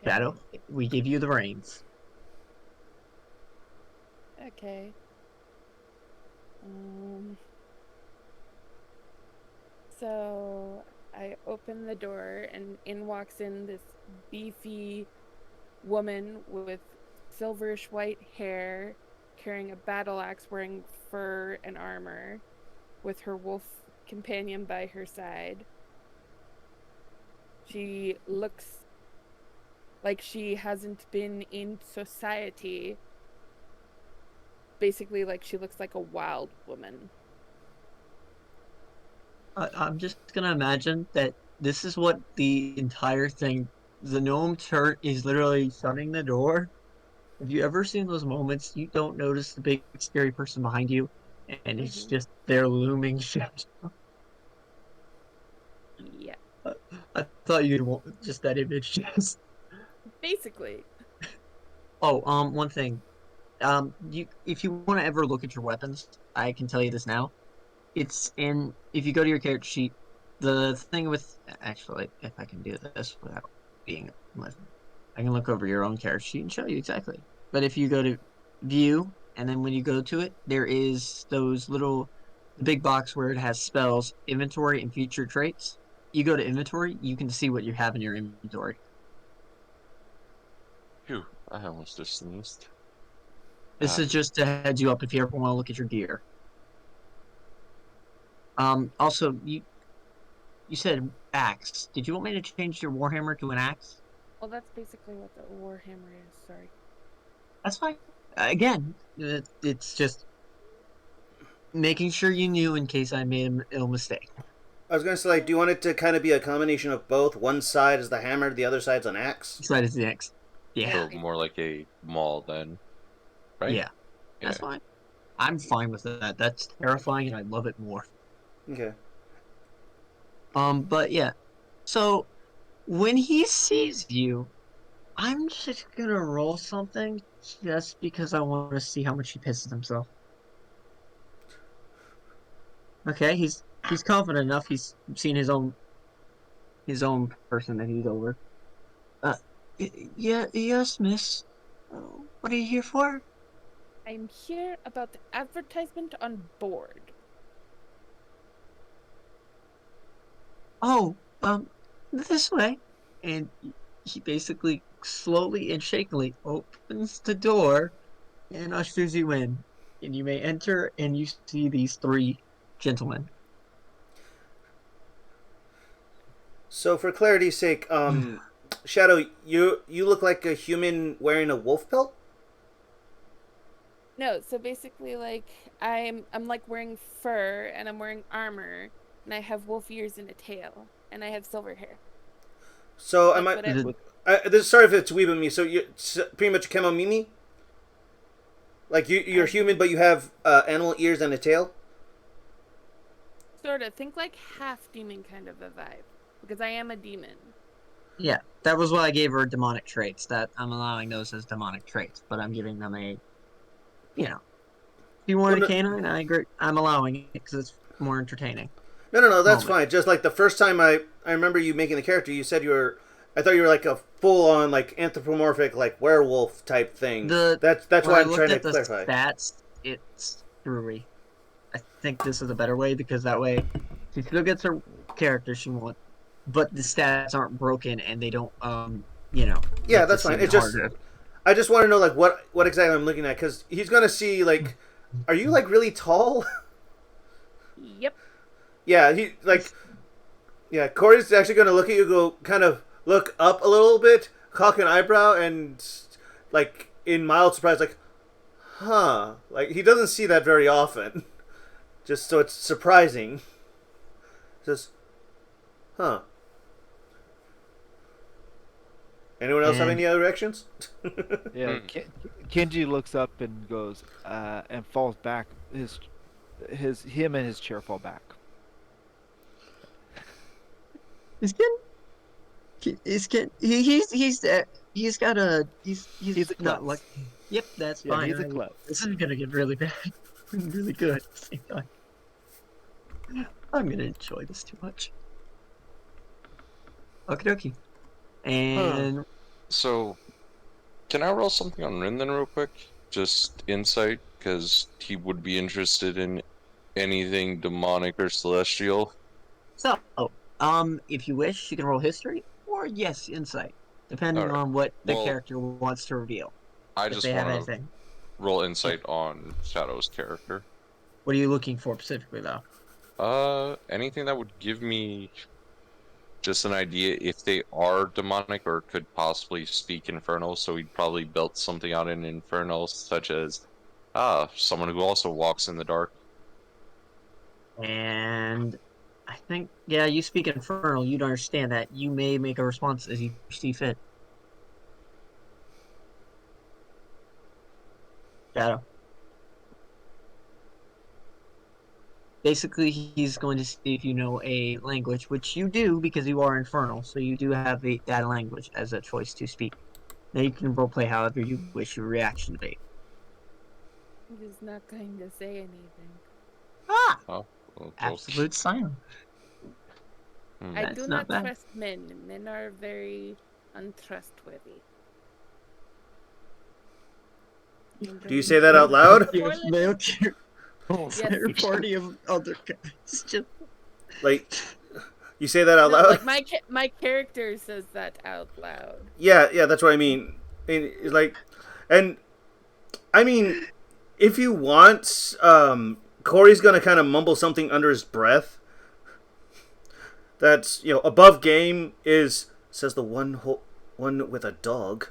Shadow, we give you the reins. Okay. So I open the door and in walks in this beefy woman with silverish white hair, carrying a battle axe, wearing fur and armor, with her wolf companion by her side. She looks like she hasn't been in society. Basically, like she looks like a wild woman. I'm just gonna imagine that this is what the entire thing. The gnome turret is literally shutting the door. Have you ever seen those moments you don't notice the big scary person behind you, and it's just their looming shadow? Yeah, I thought you'd want just that image. Just basically. oh, one thing. You if you want to ever look at your weapons, I can tell you this now. It's in if you go to your character sheet, the thing with actually, if I can do this without being I can look over your own character sheet and show you exactly. But if you go to view and then when you go to it, there is those little the big box where it has spells, inventory, and future traits. You go to inventory, you can see what you have in your inventory. Phew, I almost just sneezed. This is just to head you up if you ever want to look at your gear. Also, you said axe. Did you want me to change your warhammer to an axe? Well, that's basically what the warhammer is. Sorry. That's fine. Again, it's just making sure you knew in case I made an ill mistake. I was going to say, like, do you want it to kind of be a combination of both? One side is the hammer, the other side's an axe? Side is the axe. Yeah. So more like a maul then, right? Yeah. That's fine. I'm fine with that. That's terrifying, and I love it more. Okay. But yeah. So when he sees you, I'm just gonna roll something just because I want to see how much he pisses himself. Okay, he's confident enough. He's seen his own person that he's over. Yeah, yes, miss. What are you here for? I'm here about the advertisement on board. Oh, this way. And he basically slowly and shakily opens the door and ushers you in. And you may enter and you see these three gentlemen. So, for clarity's sake, Shadow, you look like a human wearing a wolf pelt? No, so basically, like I'm like wearing fur and I'm wearing armor and I have wolf ears and a tail and I have silver hair. So, sorry if it's weeb of me. So, you're pretty much Kemo Mimi? Like, you're human, but you have animal ears and a tail? Sort of. Think like half demon kind of a vibe. Because I am a demon. Yeah, that was why I gave her demonic traits. That I'm allowing those as demonic traits, but I'm giving them a, if you want a canine, I agree. I'm allowing it because it's more entertaining. No, that's fine. Just like the first time I remember you making the character, you said I thought you were like a full-on like anthropomorphic like werewolf type thing. That's why I'm trying to clarify. Stats, it's screwy. I think this is a better way because that way she still gets her character she wants, but the stats aren't broken and they don't Yeah, that's fine. It's just I just want to know like what exactly I'm looking at because he's gonna see like, are you like really tall? Yep. Yeah, Corey's actually gonna look at you, go kind of look up a little bit, cock an eyebrow, and like in mild surprise, like, huh? Like he doesn't see that very often. Just so it's surprising. Says, huh? Anyone else have any other reactions? Yeah, Kenji looks up and goes, and falls back. Him and his chair fall back. He's not like. Yep, that's fine. He's a club. This is gonna get really bad, really good at the same time. I'm gonna enjoy this too much. Okie dokie. And So, can I roll something on Rin then, real quick? Just insight, because he would be interested in anything demonic or celestial. So, if you wish, you can roll history or yes, insight, depending Alright. on what the Well, character wants to reveal. I If just they have want to anything. roll Yeah. insight on Shadow's character. What are you looking for specifically, though? Anything that would give me just an idea if they are demonic or could possibly speak Infernal. So he'd probably built something out in Infernal, such as someone who also walks in the dark. And I think, yeah, you speak Infernal, you'd understand that. You may make a response as you see fit. Shadow. Basically, he's going to see if you know a language, which you do because you are Infernal, so you do have that language as a choice to speak. Now you can roleplay however you wish your reaction to be. He's not going to say anything. Ah! Oh, okay. Absolute silence. Hmm. I That's do not not bad. trust men. Men are very untrustworthy. Do you say that out loud? Yes, male Yes. entire party of other guys. Just Like, you say that out No, loud? like my character says that out loud. Yeah, that's what I mean. It's like, and I mean, if you want, Corey's gonna kind of mumble something under his breath. That's above game is says the one with a dog.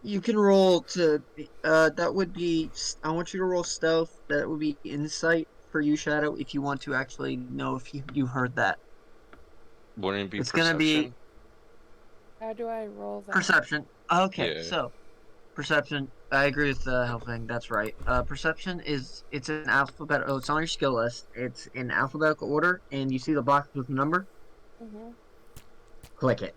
you can roll to that would be I want you to roll stealth. That would be insight for you, Shadow, if you want to actually know if you heard that. Wouldn't it be It's perception? gonna be How do I roll that? perception. Okay, Yeah. so perception. I agree with the health thing. That's right. Perception it's an alphabet. Oh, it's on your skill list. It's in alphabetical order, and you see the box with the number. Mm-hmm. Click it.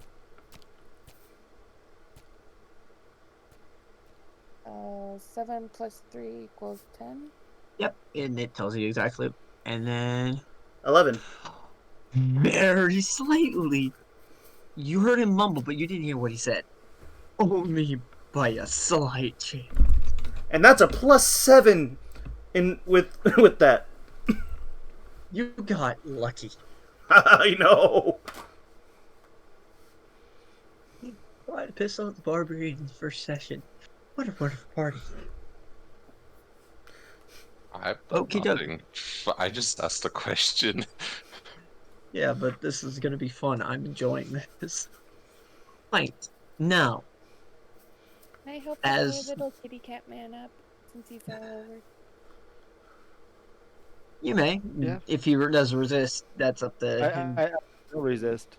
7 plus 3 equals 10. Yep, and it tells you exactly. And then 11. very slightly, you heard him mumble, but you didn't hear what he said. Only by a slight chance. And that's a +7 in with with that. You got lucky. I know. Why to piss off the barbarian in the first session? What a wonderful party. I've Okie doke. nothing. I just asked a question. Yeah, but this is gonna be fun. I'm enjoying this. Right. Now, Can I help As- the little kitty cat man up since he fell over? you may. Yeah. If he does resist, that's up to him. I will resist.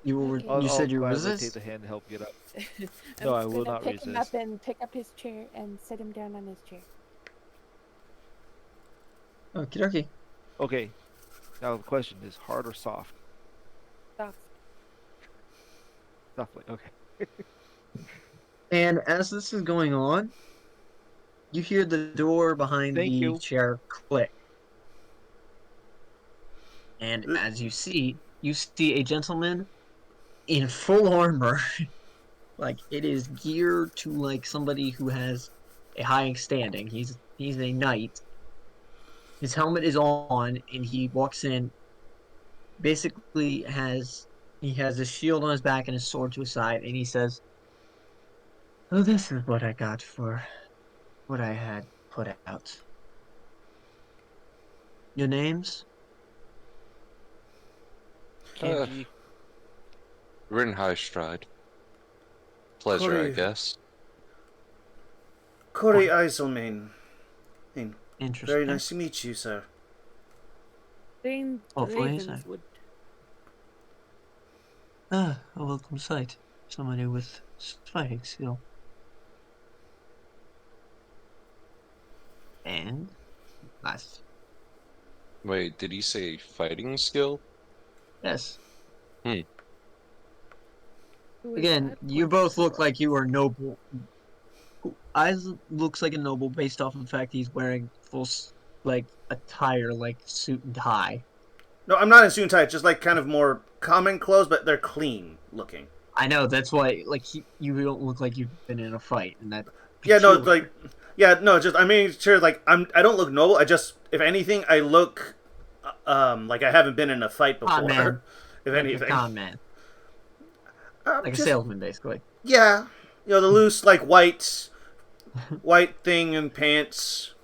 You will, Okay. you said you I'll gladly resist? take the hand to help get up. I'm No, I just will gonna not pick him up resist. and pick up his chair and sit him down on his chair. Okie dokie. Okay. Now the question is hard or soft? Soft. Softly. Okay. And as this is going on, you hear the door behind Thank the you. chair click. And as you see a gentleman in full armor. Like, it is geared to, like, somebody who has a high standing. He's a knight. His helmet is on, and he walks in, basically he has a shield on his back and his sword to his side, and he says, "Oh, this is what I got for what I had put out. Your names?" Kenji. Rin High Stride. Pleasure, I Corey. guess. Corey Eiselman. Interesting. Very nice to meet you, sir. Hopefully, so. Ravenswood. Ah, a welcome sight. Somebody with fighting skill. And last. Wait, did he say fighting skill? Yes. Who is Again, that you one? both look like you are noble. Eyes looks like a noble based off of the fact he's wearing full like attire, like suit and tie. No, I'm not in suit and tie. Just like kind of more common clothes, but they're clean looking. I know that's why. Like you don't look like you've been in a fight, and that. Yeah, no, peculiar. like, yeah, no, just I mean, sure, like I don't look noble. I just, if anything, I look, like I haven't been in a fight before. Con man. If Like anything, a con man, like a just, salesman, basically. yeah, you know, the loose like white thing and pants.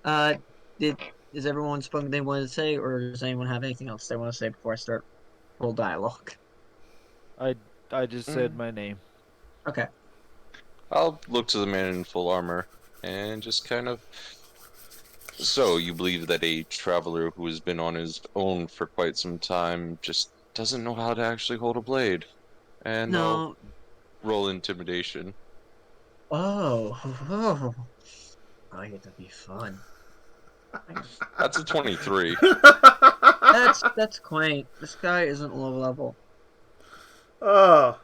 Uh, did is everyone spoken they wanted to say, or does anyone have anything else they want to say before I start full dialogue? I just said my name. Okay. I'll look to the man in full armor and just kind of. So, you believe that a traveler who has been on his own for quite some time just doesn't know how to actually hold a blade? And I'll No. roll intimidation. Oh. Oh. I get to be fun. That's a 23. That's quaint. This guy isn't low level. Oh,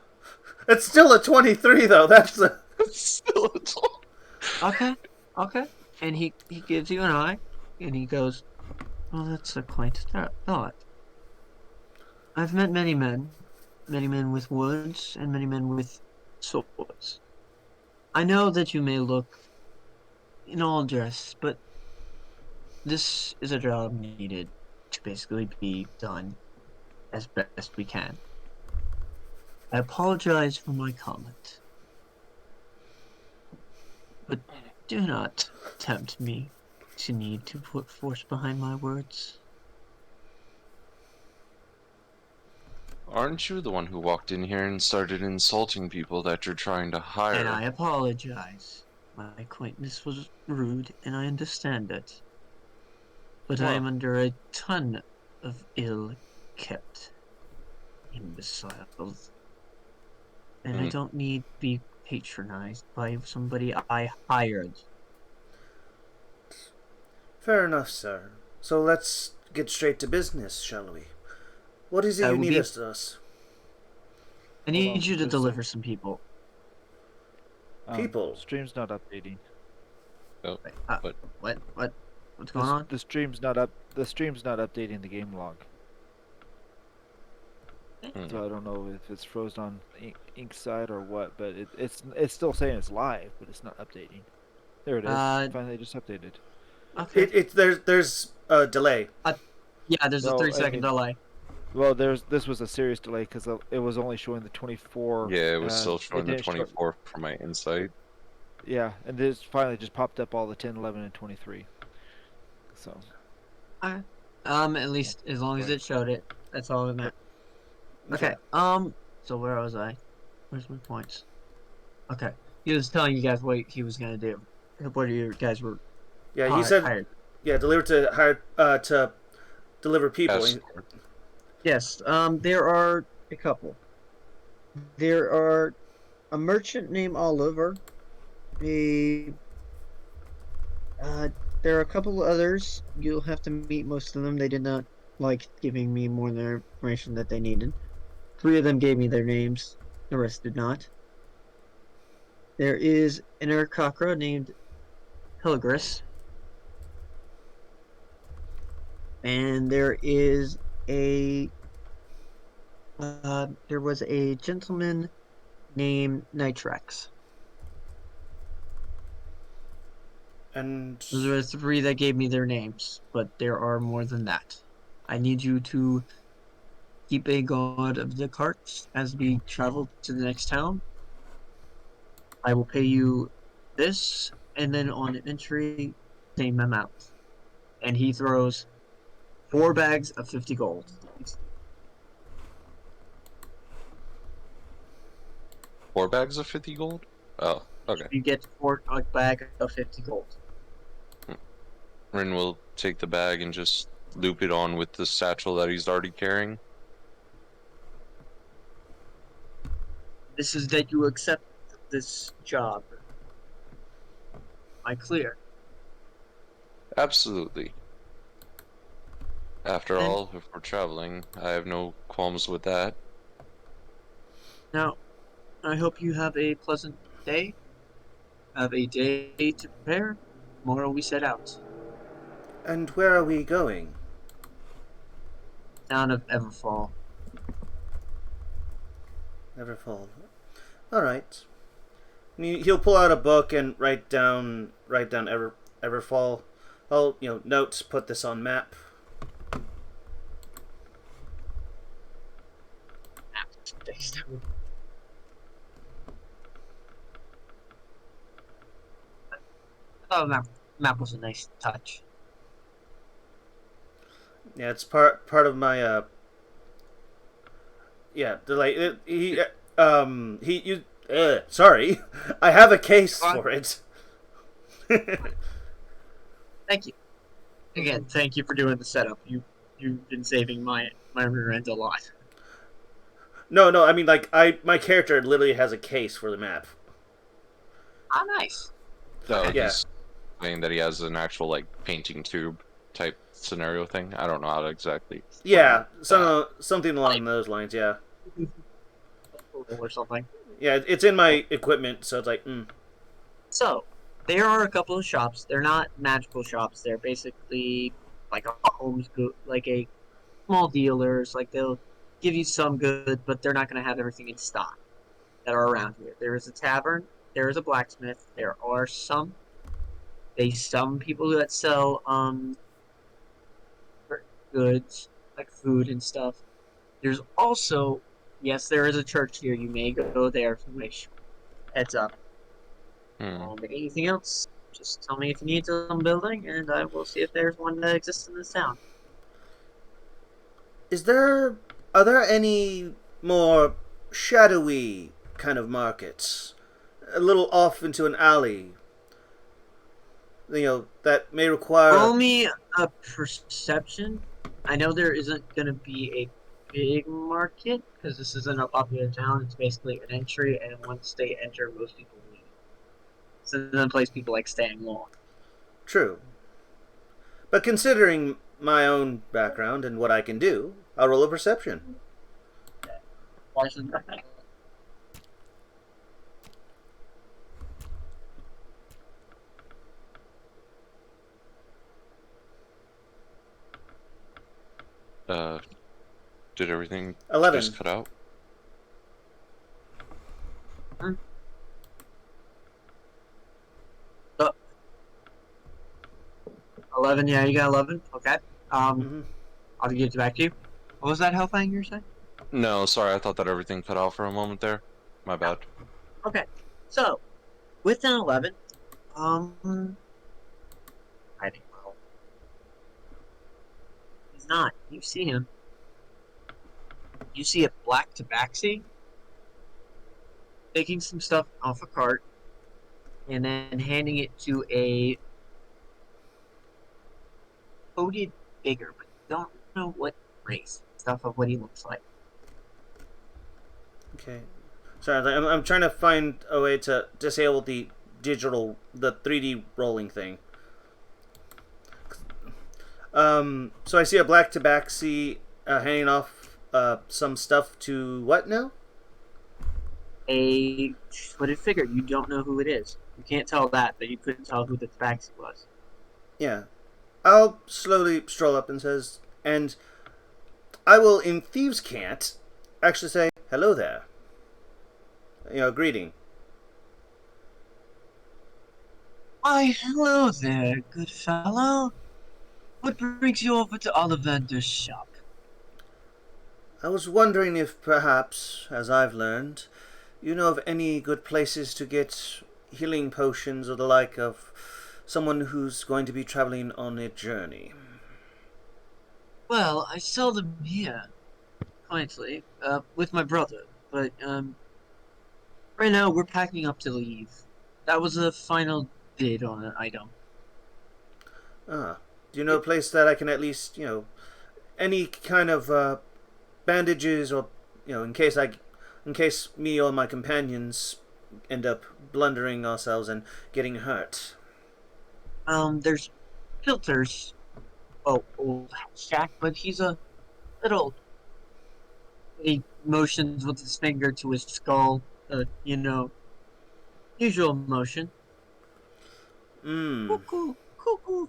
it's still a 23 though. That's the. Still a 20. Okay. Okay. And he gives you an eye, and he goes, "Well, that's a quaint thought. I've met many men with words, and many men with swords. I know that you may look in all dress, but this is a job needed to basically be done as best we can. I apologize for my comment, but do not tempt me to need to put force behind my words." Aren't you the one who walked in here and started insulting people that you're trying to hire? And I apologize. My acquaintance was rude, and I understand it. But I am under a ton of ill-kept imbeciles. And I don't need to be patronized by somebody I hired. Fair enough, sir. So let's get straight to business, shall we? What is it you need us? I need you to just deliver some people. People. Stream's not updating. Oh, Wait, what's going on? The stream's not up. The stream's not updating the game log. So I don't know if it's frozen on Ink side or what, but it's still saying it's live, but it's not updating. There it is. Finally, just updated. Okay. There's a delay. Yeah, there's a 3-second delay. Well, this was a serious delay because it was only showing the 24. Yeah, it was still showing the 24 for my insight. Yeah, and this finally just popped up all the 10, 11, and 23. So. At least as long as it showed it, that's all that matters. Okay. So where was I? Where's my points? Okay. He was telling you guys what he was gonna do. What you guys were. Yeah, he said. Hired. Yeah, deliver to deliver people. Yes. There are a couple. There are a merchant named Oliver. There are a couple others. You'll have to meet most of them. They did not like giving me more information that they needed. 3 of them gave me their names. The rest did not. There is an Urakakra named Hilgris. And there is there was a gentleman named Nitrex. And those are the 3 that gave me their names, but there are more than that. I need you to keep a guard of the carts as we travel to the next town. I will pay you this, and then on entry, same amount. And he throws 4 bags of 50 gold. 4 bags of 50 gold? Oh, okay. You get 4 bag of 50 gold. Rin will take the bag and just loop it on with the satchel that he's already carrying. This is that you accept this job. Am I clear? Absolutely. After all, if we're traveling, I have no qualms with that. Now, I hope you have a pleasant day. Have a day to prepare. Tomorrow we set out. where are we going? Town of Everfall. Everfall. All right. He'll pull out a book and write down Everfall. I'll notes. Put this on map. Oh, map was a nice touch. Yeah, it's part of my yeah, sorry. I have a case for it. Thank you. Again, thank you for doing the setup. You've been saving my rear end a lot. No, I mean my character literally has a case for the map. Ah, nice. So Yeah. he's saying that he has an actual like painting tube type scenario thing. I don't know how to exactly. Yeah, that. something along those lines. Yeah. Or something. Yeah, it's in my equipment, so it's like. So, there are a couple of shops. They're not magical shops. They're basically like a small dealers. Like they'll give you some good, but they're not going to have everything in stock that are around here. There is a tavern. There is a blacksmith. There are some people that sell goods like food and stuff. There's also yes, there is a church here. You may go there if you wish. Heads up. Anything else? Just tell me if you need some building, and I will see if there's one that exists in this town. Are there any more shadowy kind of markets? A little off into an alley. That may require. Roll me a perception. I know there isn't going to be a big market, because this isn't a popular town. It's basically an entry, and once they enter, most people leave. So it's a place people like staying long. True. But considering my own background and what I can do, I'll roll a perception. Why shouldn't I? Did everything 11. just cut out? Oh. 11, yeah, you got 11. Okay. I'll give it back to you. What was that hellfang you were saying? No, sorry, I thought that everything cut out for a moment there. My bad. Okay. So, with an 11, I think well, he's not. You see him. You see a black tabaxi taking some stuff off a cart and then handing it to a coated bigger, but don't know what race. Stuff of what he looks like. Okay. Sorry, I'm trying to find a way to disable the 3D rolling thing. So I see a black tabaxi handing off some stuff to what now? A hooded figure. You don't know who it is. You can't tell that, but you couldn't tell who the tabaxi was. Yeah. I'll slowly stroll up and says, and I will, in Thieves' Cant, actually say, hello there. Greeting. Why, hello there, good fellow. What brings you over to Ollivander's shop? I was wondering if perhaps, as I've learned, you know of any good places to get healing potions or the like of someone who's going to be traveling on a journey. Well, I sell them here, quietly, with my brother, but, right now we're packing up to leave. That was a final bid on an item. Ah. Do you know a place that I can at least, any kind of bandages or, in case me or my companions end up blundering ourselves and getting hurt? There's Filter's old shack, but he's a little. He motions with his finger to his skull, usual motion. Cuckoo, cuckoo.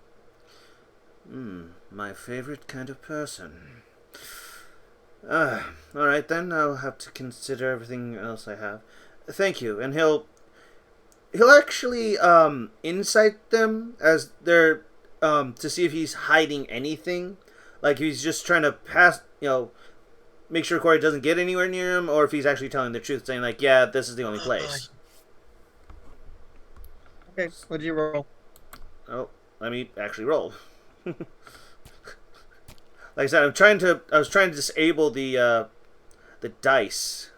My favorite kind of person. All right, then I'll have to consider everything else I have. Thank you, and he'll actually insight them as they're to see if he's hiding anything, like he's just trying to make sure Corey doesn't get anywhere near him, or if he's actually telling the truth, saying like, yeah, this is the only place. Okay, what'd you roll? Oh, let me actually roll. Like I said, I was trying to disable the dice.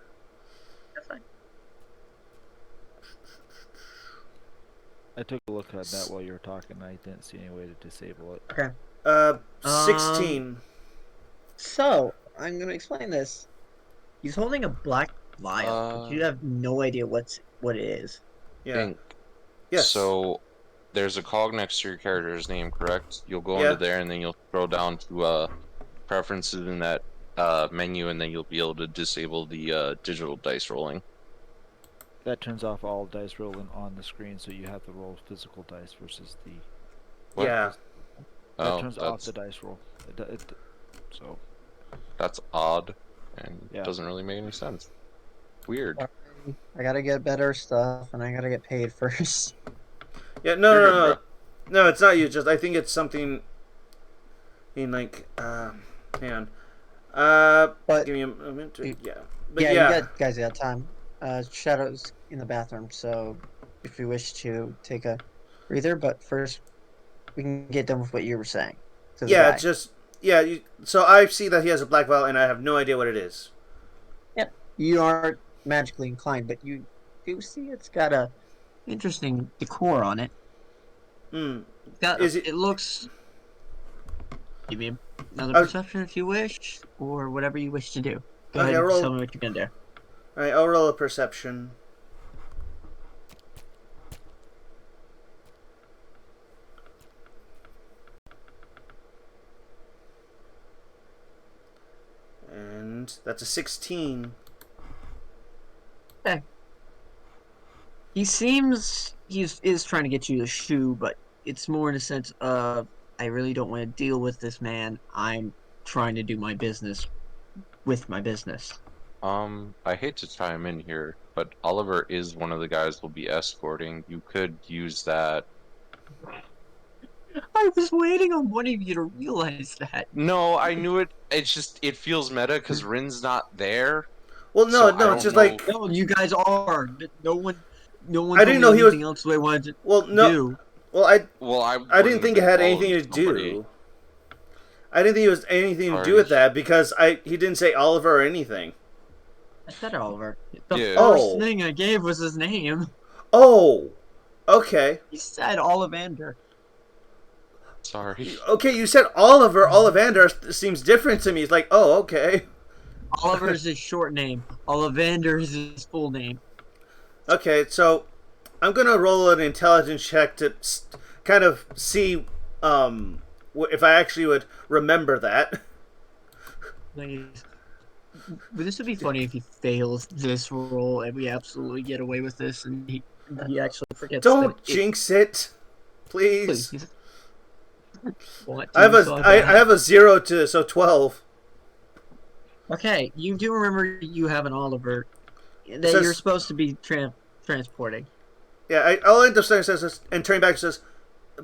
That's fine. I took a look at that while you were talking. I didn't see any way to disable it. Okay. 16. So, I'm gonna explain this. He's holding a black vial, but you have no idea what it is. Yeah. Ink. Yes. So there's a cog next to your character's name, correct? You'll go Yeah. into there and then you'll scroll down to preferences in that menu, and then you'll be able to disable the digital dice rolling. That turns off all dice rolling on the screen, so you have to roll physical dice versus the. What? Yeah. That Oh, turns off the dice roll. So. That's odd, and Yeah. doesn't really make any sense. Weird. I gotta get better stuff, and I gotta get paid first. Yeah. No. You're No. good, No. bro. No. It's not you. Just I think it's something. In like, hang on. But Give me a moment. you- Yeah. But yeah, yeah. you guys got time. Shadow's in the bathroom, so if you wish to take a breather, but first we can get done with what you were saying. To the Yeah. guy. Just yeah. So I see that he has a black vial, and I have no idea what it is. You aren't magically inclined, but you do see it's got a interesting decor on it. Hmm. Is it- it looks. Give me another Oh. perception if you wish, or whatever you wish to do. Go Okay, ahead and roll. tell me what you're gonna do. All right. I'll roll a perception. And that's a 16. He seems is trying to get you to shoe, but it's more in a sense of I really don't want to deal with this man. I'm trying to do my business with my business. I hate to chime in here, but Oliver is one of the guys we'll be escorting. You could use that. I was waiting on one of you to realize that. No, I knew it. It's just it feels meta because Rin's not there. Well, no, So I no, don't it's just know. like No, you guys are. No one I didn't know he was. anything else they wanted to Well, no, do. well, I Well, I didn't wouldn't think have it had been anything to following somebody. do. I didn't think it was anything to do Sorry. with that because he didn't say Oliver or anything. I said Oliver. The Yeah. first Oh. thing I gave was his name. Oh, okay, He said Ollivander. Sorry. okay. You said Oliver. Ollivander seems different to me. It's like, oh, okay, Oliver is his short name. Ollivander is his full name. okay. So I'm gonna roll an intelligence check to kind of see if I actually would remember that. Please. But this would be funny if he fails this roll and we absolutely get away with this and he actually forgets. Don't that jinx it, please. Please. What? I have You a saw I that? have a 0 to 12. Okay, you do remember you have an Oliver that says- you're supposed to be transporting. Yeah, I'll end up saying says this and turning back and says,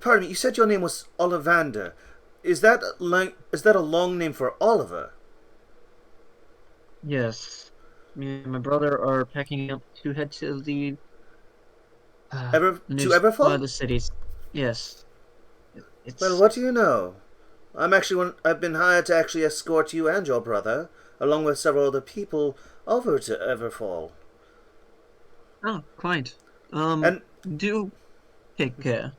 "Pardon me, you said your name was Ollivander. Is that a long name for Oliver?" Yes. Me and my brother are packing up to head to the To one of Everfall? the cities. Yes. It's Well, what do you know? I've been hired to actually escort you and your brother, along with several other people, over to Everfall. oh, quite. And Do take care.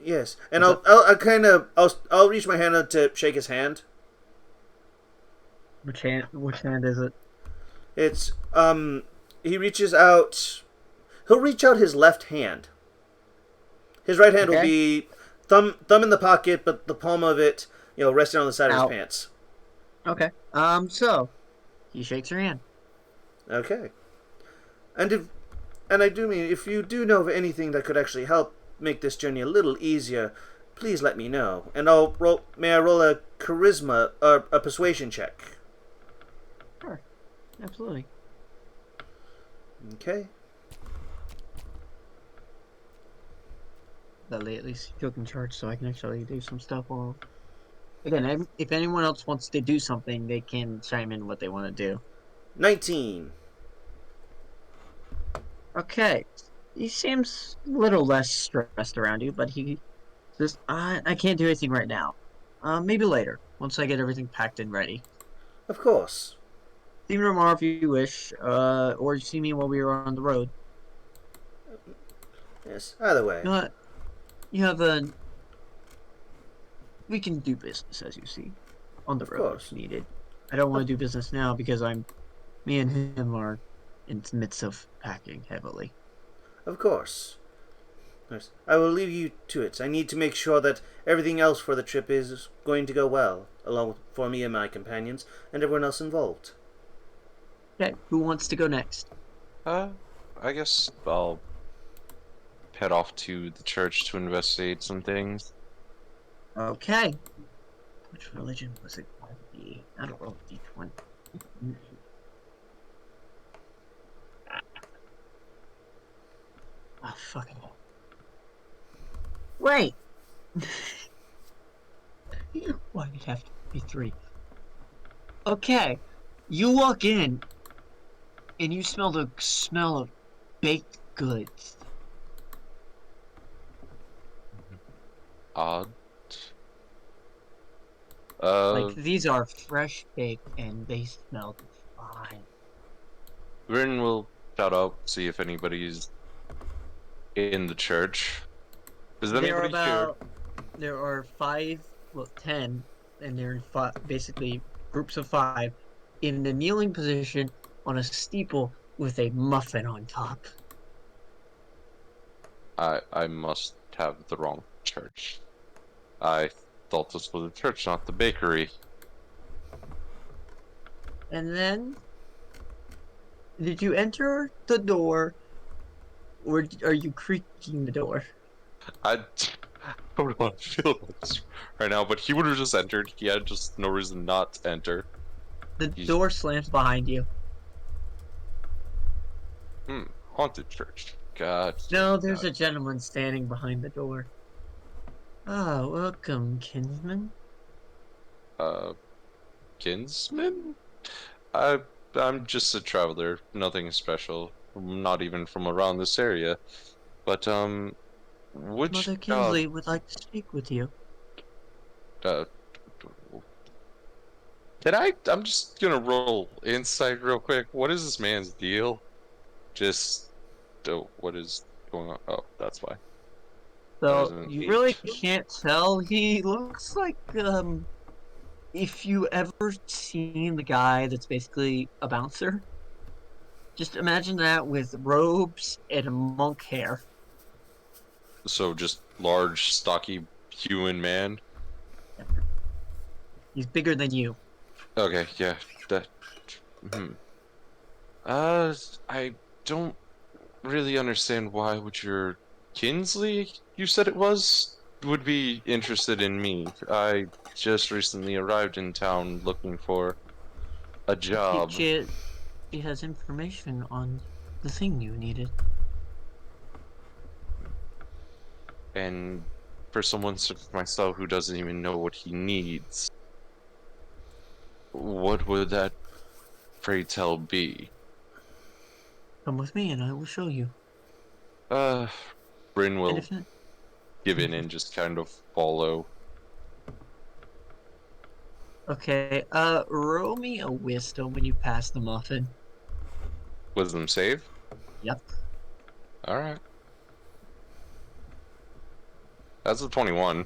yes, and What's I'll reach my hand out to shake his hand. Which hand is it? It's he reaches out. He'll reach out his left hand. His right hand will Okay. be thumb in the pocket, but the palm of it, resting on the side of Out. his pants. Okay. So he shakes your hand. Okay. And I do mean, if you do know of anything that could actually help make this journey a little easier, please let me know, and I'll roll. May I roll a charisma or a persuasion check? Sure. Absolutely. Okay. That at least you took in charge so I can actually do some stuff. While again, if anyone else wants to do something, they can chime in what they want to do. 19. Okay. He seems a little less stressed around you, but he says, I can't do anything right now. Maybe later, once I get everything packed and ready. Of course. See me tomorrow if you wish, or see me while we are on the road. Yes. Either way. You know what? You have a... We can do business, as you see, on the Of road course. if needed. I don't want to do business now because me and him are in the midst of packing heavily. Of course. Yes. I will leave you to it. I need to make sure that everything else for the trip is going to go well, along with for me and my companions and everyone else involved. Okay, who wants to go next? I guess I'll head off to the church to investigate some things. Okay. Which religion was it going to be? I don't roll D20. Ah, fuck it. Wait! Why did it have to be 3? Okay. You walk in and you smell the smell of baked goods. Odd. Like, these are fresh baked and they smell fine. Grin will shout out, see if anybody's in the church. Is anybody here? There are 10, and they're in basically groups of 5 in the kneeling position on a steeple with a muffin on top. I must have the wrong church. I thought this was a church, not the bakery. And then, did you enter the door, or are you creaking the door? I don't want to feel this right now, but he would have just entered. He had just no reason not to enter. The door slams behind you. Haunted church. God. No, there's a gentleman standing behind the door. Ah, welcome, kinsman. Kinsman? I'm just a traveler, nothing special. Not even from around this area. But which Mother Kinsley would like to speak with you. uh I'm just gonna roll insight real quick. What is this man's deal? Just what is going on? Oh, that's why. That is So, an you 8. really can't tell. He looks like, if you ever seen the guy that's basically a bouncer, just imagine that with robes and monk hair. So just large, stocky human man. He's bigger than you. Okay, yeah. That hmm. Uh I don't really understand why would your Kinsley, you said it was, would be interested in me. I just recently arrived in town looking for a job. She has information on the thing you needed. And for someone such as myself who doesn't even know what he needs, what would that, pray tell, be? Come with me and I will show you. Bryn And will if not, give in and just kind of follow. okay, roll me a wisdom when you pass the muffin. Wisdom save? Yep. Alright. That's a 21.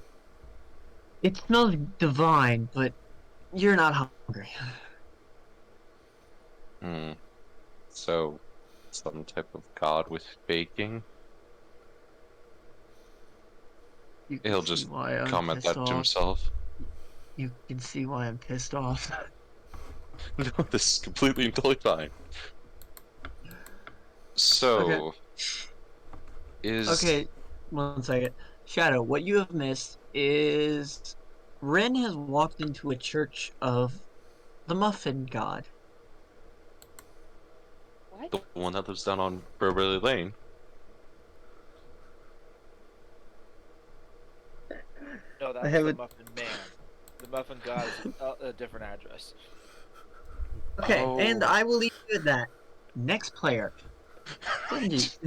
It smells divine, but you're not hungry. So, some type of god with baking? You can He'll see just why I'm comment pissed that to off. himself. You can see why I'm pissed off. No, this is completely and totally fine. So, Okay, 1 second. Shadow, what you have missed is Ren has walked into a church of the Muffin God. What? The one that lives down on Burberry Lane. No, I that was the haven't. Muffin Man. The Muffin God is a different address. Okay, and Oh. I will leave you at that. Next player, Kenji.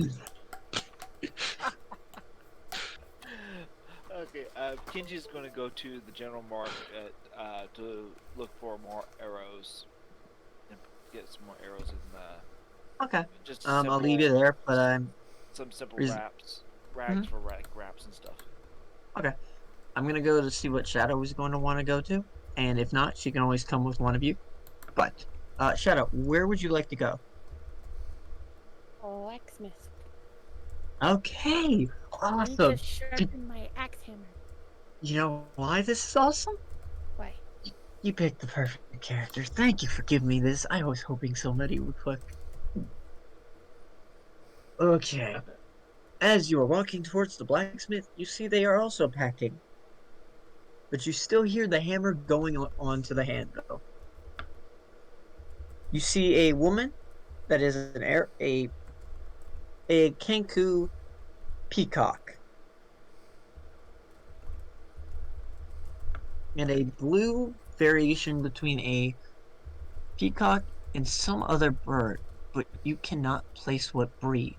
Okay, Kinji's going to go to the general market to look for more arrows and get some more arrows and Okay, just I'll leave you there, but some simple reason- rags for wraps and stuff. okay. I'm gonna go to see what Shadow is going to want to go to, and if not, she can always come with one of you. But, Shadow, where would you like to go? Blacksmith. Okay, I need awesome. to sharpen my axe hammer. You know why this is awesome? Why? You picked the perfect character. Thank you for giving me this. I was hoping somebody would click. Okay. As you are walking towards the blacksmith, you see they are also packing. But you still hear the hammer going onto the handle. You see a woman that is a Kenku peacock. And a blue variation between a peacock and some other bird, but you cannot place what breed.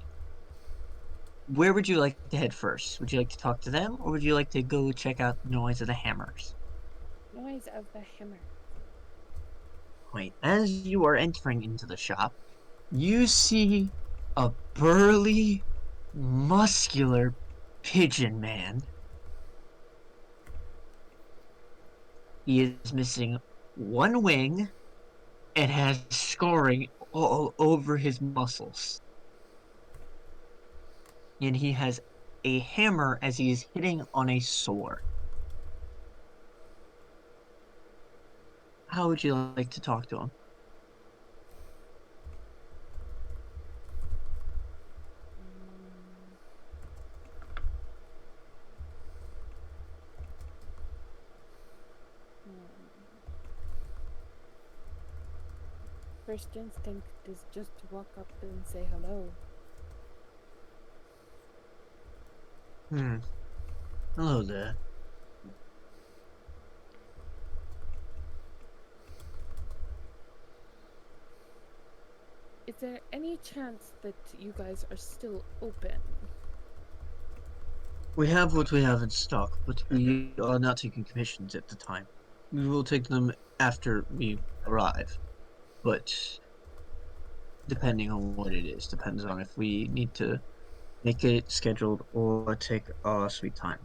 Where would you like to head first? Would you like to talk to them, or would you like to go check out the noise of the hammers? Noise of the hammer. Wait, as you are entering into the shop, you see a burly, muscular pigeon man. He is missing one wing and has scarring all over his muscles. And he has a hammer as he is hitting on a sword. How would you like to talk to him? First instinct is just to walk up and say hello. Hello there. Is there any chance that you guys are still open? We have what we have in stock, but we are not taking commissions at the time. We will take them after we arrive, but depending on what it is, depends on if we need to make it scheduled or take our sweet time.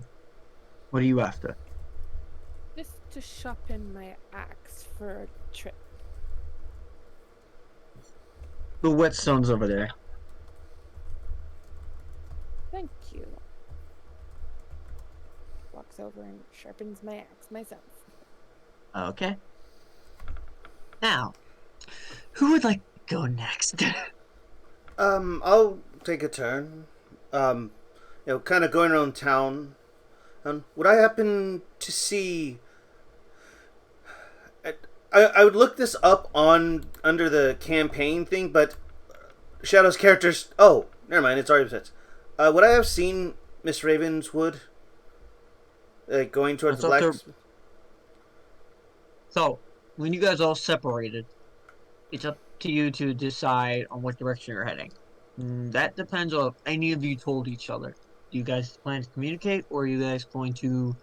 What are you after? Just to sharpen my axe for a trip. The whetstone's over there. Thank you. Walks over and sharpens my axe myself. Okay. Now, who would like to go next? I'll take a turn. Kind of going around town. Would I happen to see? I would look this up on under the campaign thing, but Shadow's characters. Oh, never mind. It's already set. Would I have seen Miss Ravenswood? Going towards That's the up to- blacksmith. So, when you guys all separated, it's up to you to decide on what direction you're heading. That depends on if any of you told each other. Do you guys plan to communicate, or are you guys going to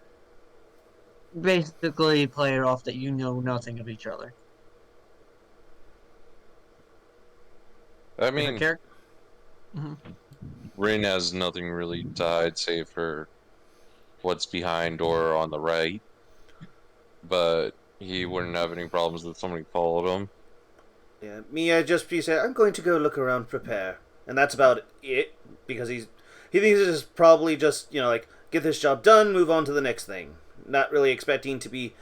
basically play it off that you know nothing of each other? I Different mean, character? Rin has nothing really to hide save for what's behind or on the right, but he wouldn't have any problems if somebody followed him. Yeah, me. I just be said I'm going to go look around, prepare, and that's about it. Because he thinks this is probably just like get this job done, move on to the next thing. Not really expecting to be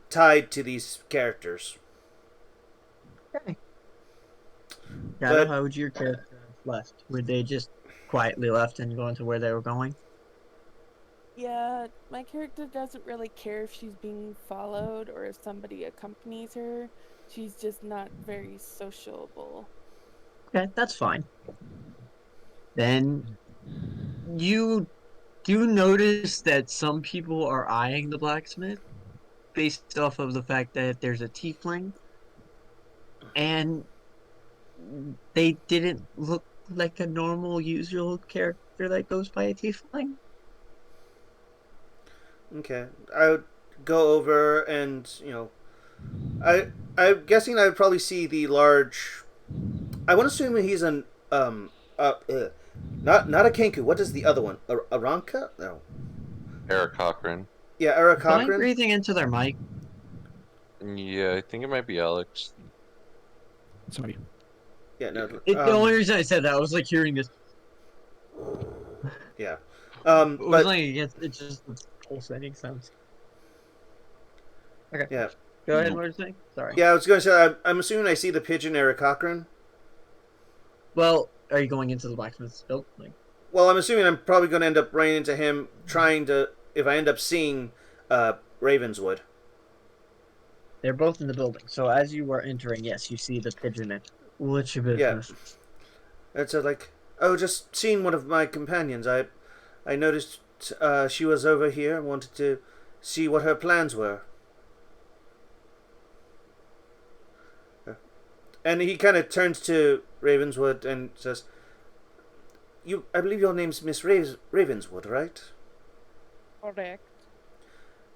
tied to these characters. Okay. Shadow, But how would your character have left? Would they just quietly left and go into where they were going? Yeah, my character doesn't really care if she's being followed or if somebody accompanies her. She's just not very sociable. Okay, that's fine. Then you do notice that some people are eyeing the blacksmith based off of the fact that there's a tiefling, and they didn't look like a normal, usual character that goes by a tiefling. Okay, I would go over and I'm guessing I would probably see the large. I want to assume he's an not a Kenku. What is the other one? A Ranka? No. Eric Cochran. Yeah, Eric Am I Cochran. breathing into their mic? Yeah, I think it might be Alex. Sorry. Yeah, no. The only reason I said that I was like hearing this. Yeah. It was But like against it just pulsating sounds. Okay, yeah, go ahead. What you're saying? Sorry. yeah. I was going to say I'm assuming I see the pigeon Eric Cochran. Well, are you going into the blacksmith's building? Well, I'm assuming I'm probably going to end up running into him trying to. If I end up seeing Ravenswood. They're both in the building. So as you are entering, yes, you see the pigeon. What's your business? It's like, oh, just seeing one of my companions. I noticed she was over here and wanted to see what her plans were. And he kind of turns to Ravenswood and says, I believe your name's Miss Ravenswood, right? Correct.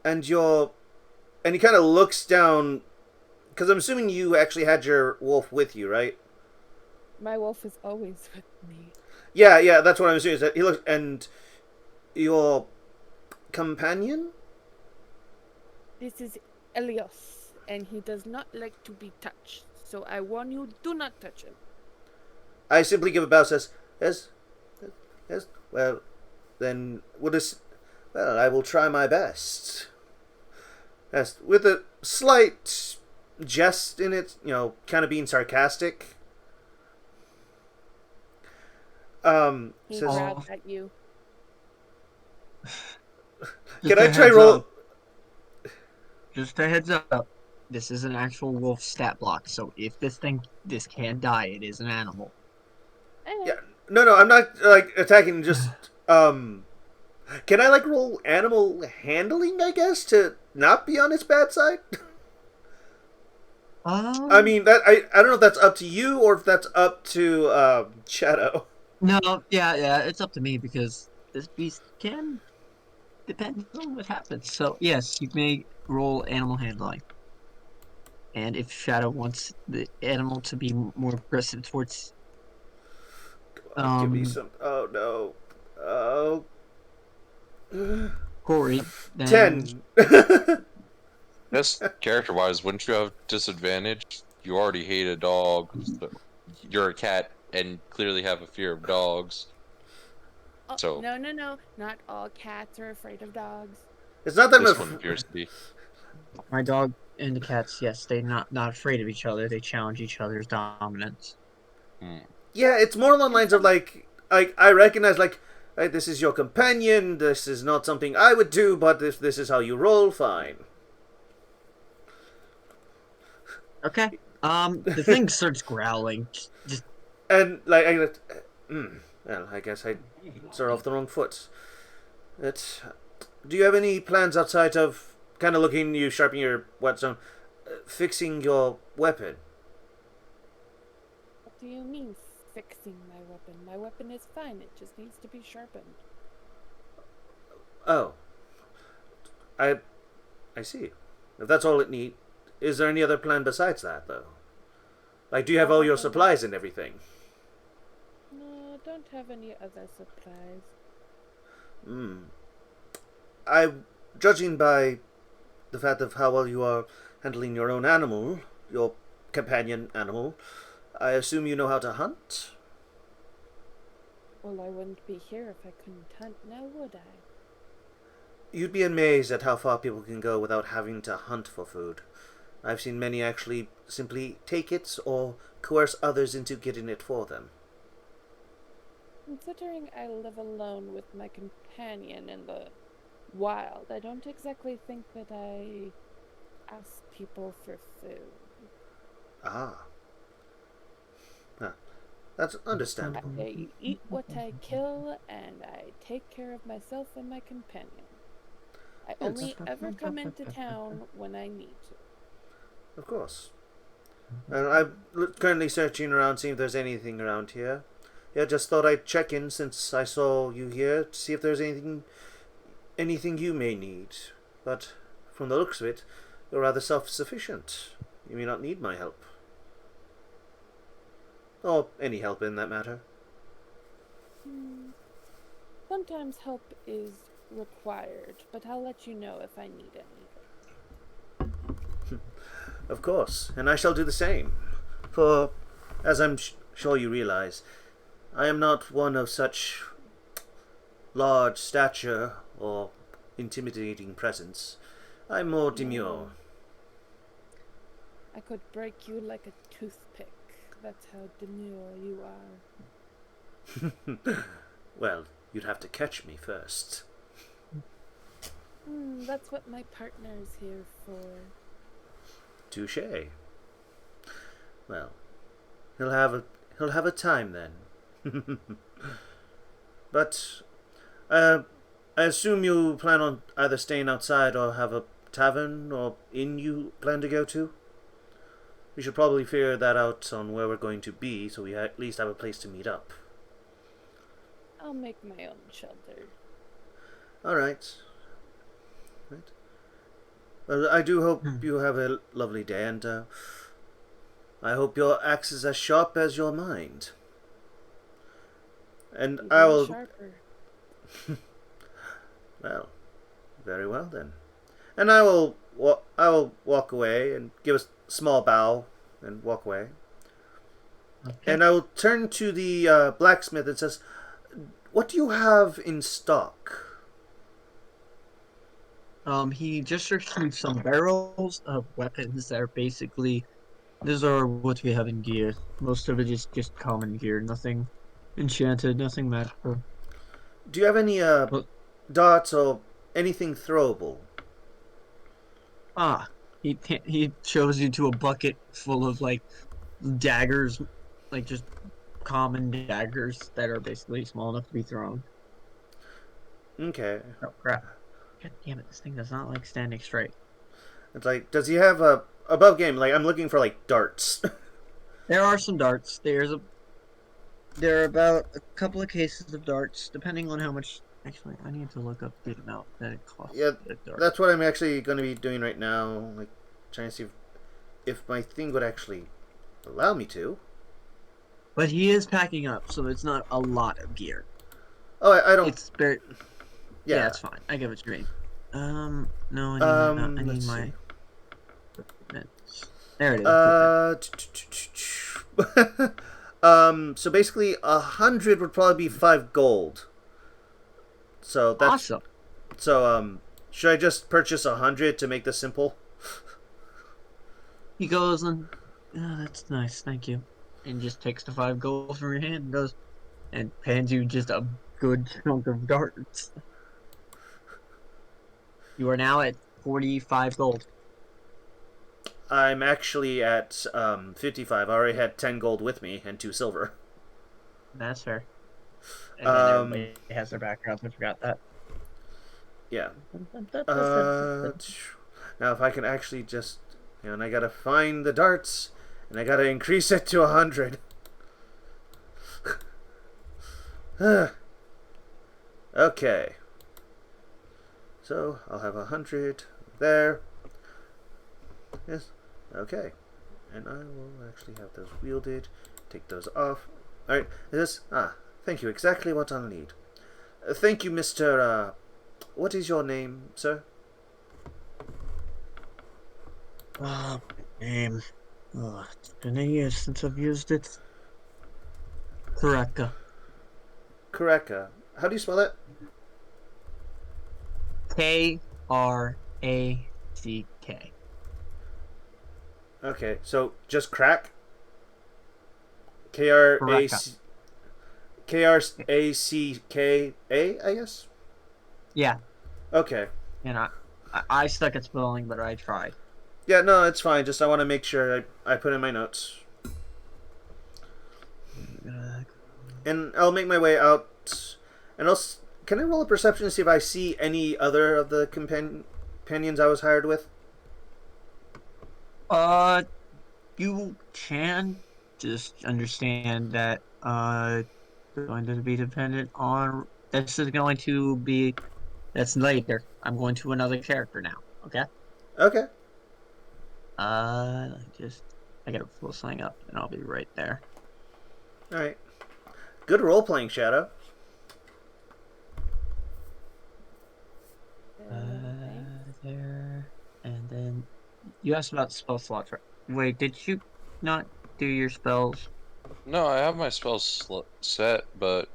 And and he kind of looks down, because I'm assuming you actually had your wolf with you, right? My wolf is always with me. Yeah, that's what I'm assuming. Is that he looks, and your companion? This is Elios, and he does not like to be touched. So I warn you, do not touch him. I simply give a bow. Says, yes. Well, then well, I will try my best. Yes, with a slight jest in it, kind of being sarcastic. He Says, growls at you. can I try roll? Just a heads up. This is an actual wolf stat block, so if this can die, it is an animal. I know. Yeah, no, I'm not like attacking. Just can I like roll animal handling? I guess to not be on its bad side. I mean that I don't know if that's up to you or if that's up to Shadow. No, yeah, it's up to me because this beast can depend on what happens. So yes, you may roll animal handling. And if Shadow wants the animal to be more aggressive towards, Give me some. Oh no. Oh. Corey, then 10. Just character-wise, wouldn't you have disadvantage? You already hate a dog. So you're a cat and clearly have a fear of dogs. Oh, So no. Not all cats are afraid of dogs. It's not that this I'm one appears to be. my dog and the cats, yes, they're not afraid of each other. They challenge each other's dominance. Yeah, it's more along the lines of like I recognize like hey, this is your companion. This is not something I would do, but if this is how you roll, fine. Okay. The thing starts growling. Just And like well, I guess I started off the wrong foot. Do you have any plans outside of kind of looking you sharpening your whetstone, fixing your weapon? What do you mean, fixing my weapon? My weapon is fine. It just needs to be sharpened. Oh, I see. If that's all it needs, is there any other plan besides that, though? Like, do you have all your supplies and everything? No, don't have any other supplies. Judging by the fact of how well you are handling your own animal, your companion animal, I assume you know how to hunt? Well, I wouldn't be here if I couldn't hunt, now would I? You'd be amazed at how far people can go without having to hunt for food. I've seen many actually simply take it or coerce others into getting it for them. Considering I live alone with my companion in the wild. I don't exactly think that I ask people for food. Ah. Huh. That's understandable. I eat what I kill, and I take care of myself and my companion. I Yes. only ever come into town when I need to. Of course. And I'm currently searching around, seeing if there's anything around here. Yeah, just thought I'd check in since I saw you here to see if there's anything you may need. But from the looks of it, you're rather self-sufficient. You may not need my help. Or any help in that matter. Sometimes help is required, but I'll let you know if I need any. Of course, and I shall do the same. For, as I'm sure you realize, I am not one of such large stature or intimidating presence. I'm more demure. I could break you like a toothpick. That's how demure you are. Well, you'd have to catch me first. That's what my partner's here for. Touché. Well, he'll have a time then. But I assume you plan on either staying outside or have a tavern or inn you plan to go to? We should probably figure that out on where we're going to be, so we at least have a place to meet up. I'll make my own shelter. All right. Well, I do hope you have a lovely day, and I hope your axe is as sharp as your mind. And Even I will. sharper. Well, very well then. And I will walk away and give a small bow and walk away. Okay. And I will turn to the blacksmith and says, "What do you have in stock?" He just retrieved some barrels of weapons that are basically, these are what we have in gear. Most of it is just common gear, nothing enchanted, nothing magical. Do you have any But, darts or anything throwable? he shows you to a bucket full of like daggers, like just common daggers that are basically small enough to be thrown. Okay. Oh crap! God damn it! This thing does not like standing straight. It's like, does he have a above game? Like, I'm looking for like darts. There are some darts. There are about a couple of cases of darts, depending on how much. Actually, I need to look up the amount that it costs. Yeah, to get a dart. That's what I'm actually going to be doing right now. Like, trying to see if my thing would actually allow me to. But he is packing up, so it's not a lot of gear. Oh, I don't. It's very. Yeah. Yeah, it's fine. I get what you mean. No, I need let's my. see. Equipment. There it is. So basically, 100 would probably be 5 gold. So that's Awesome. so. Should I just purchase 100 to make this simple? He goes and, oh, that's nice, thank you. And just takes the 5 gold from your hand and goes and hands you just a good chunk of darts. You are now at 45 gold. I'm actually at 55. I already had 10 gold with me and 2 silver. That's fair. And then everybody has their backgrounds. I forgot that. Yeah. Now if I can actually just, and I gotta find the darts, and I gotta increase it to 100. Okay. So I'll have 100 there. Yes. Okay. And I will actually have those wielded. Take those off. All right. Thank you. Exactly what I'll need. Thank you, Mr. What is your name, sir? Name. It's been a year since I've used it. Kureka. Kureka. How do you spell that? K-R-A-C-K. Okay, so just crack. K-R-A-C-K-A, I guess? Yeah. Okay. And I suck at spelling, but I try. Yeah, no, it's fine. Just I want to make sure I put in my notes. And I'll make my way out. And can I roll a perception to see if I see any other of the companions I was hired with? You can just understand that going to be dependent on this is going to be that's later. I'm going to another character now. Okay. Okay. Just I gotta pull something up and I'll be right there. All right. Good role playing, Shadow. There and then you asked about spell slots, right? Wait, did you not do your spells? No, I have my spells set, but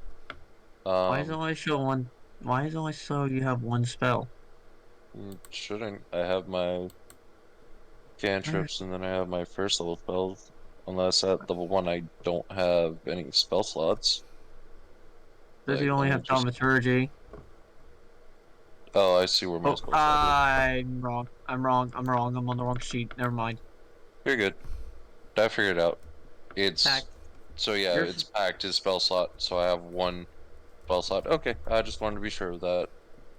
Why does it only show one? Why is it only so you have one spell? shouldn't I have my cantrips and then I have my first level spells? Unless at level 1 I don't have any spell slots. Does Like, you only let me have just. thaumaturgy? Oh, I see where my Oh, spell slot is. I'm wrong. I'm wrong. I'm wrong. I'm on the wrong sheet. Never mind. You're good. I figured it out. It's Pact. so yeah, You're it's packed his spell slot, so I have one spell slot. Okay, I just wanted to be sure of that.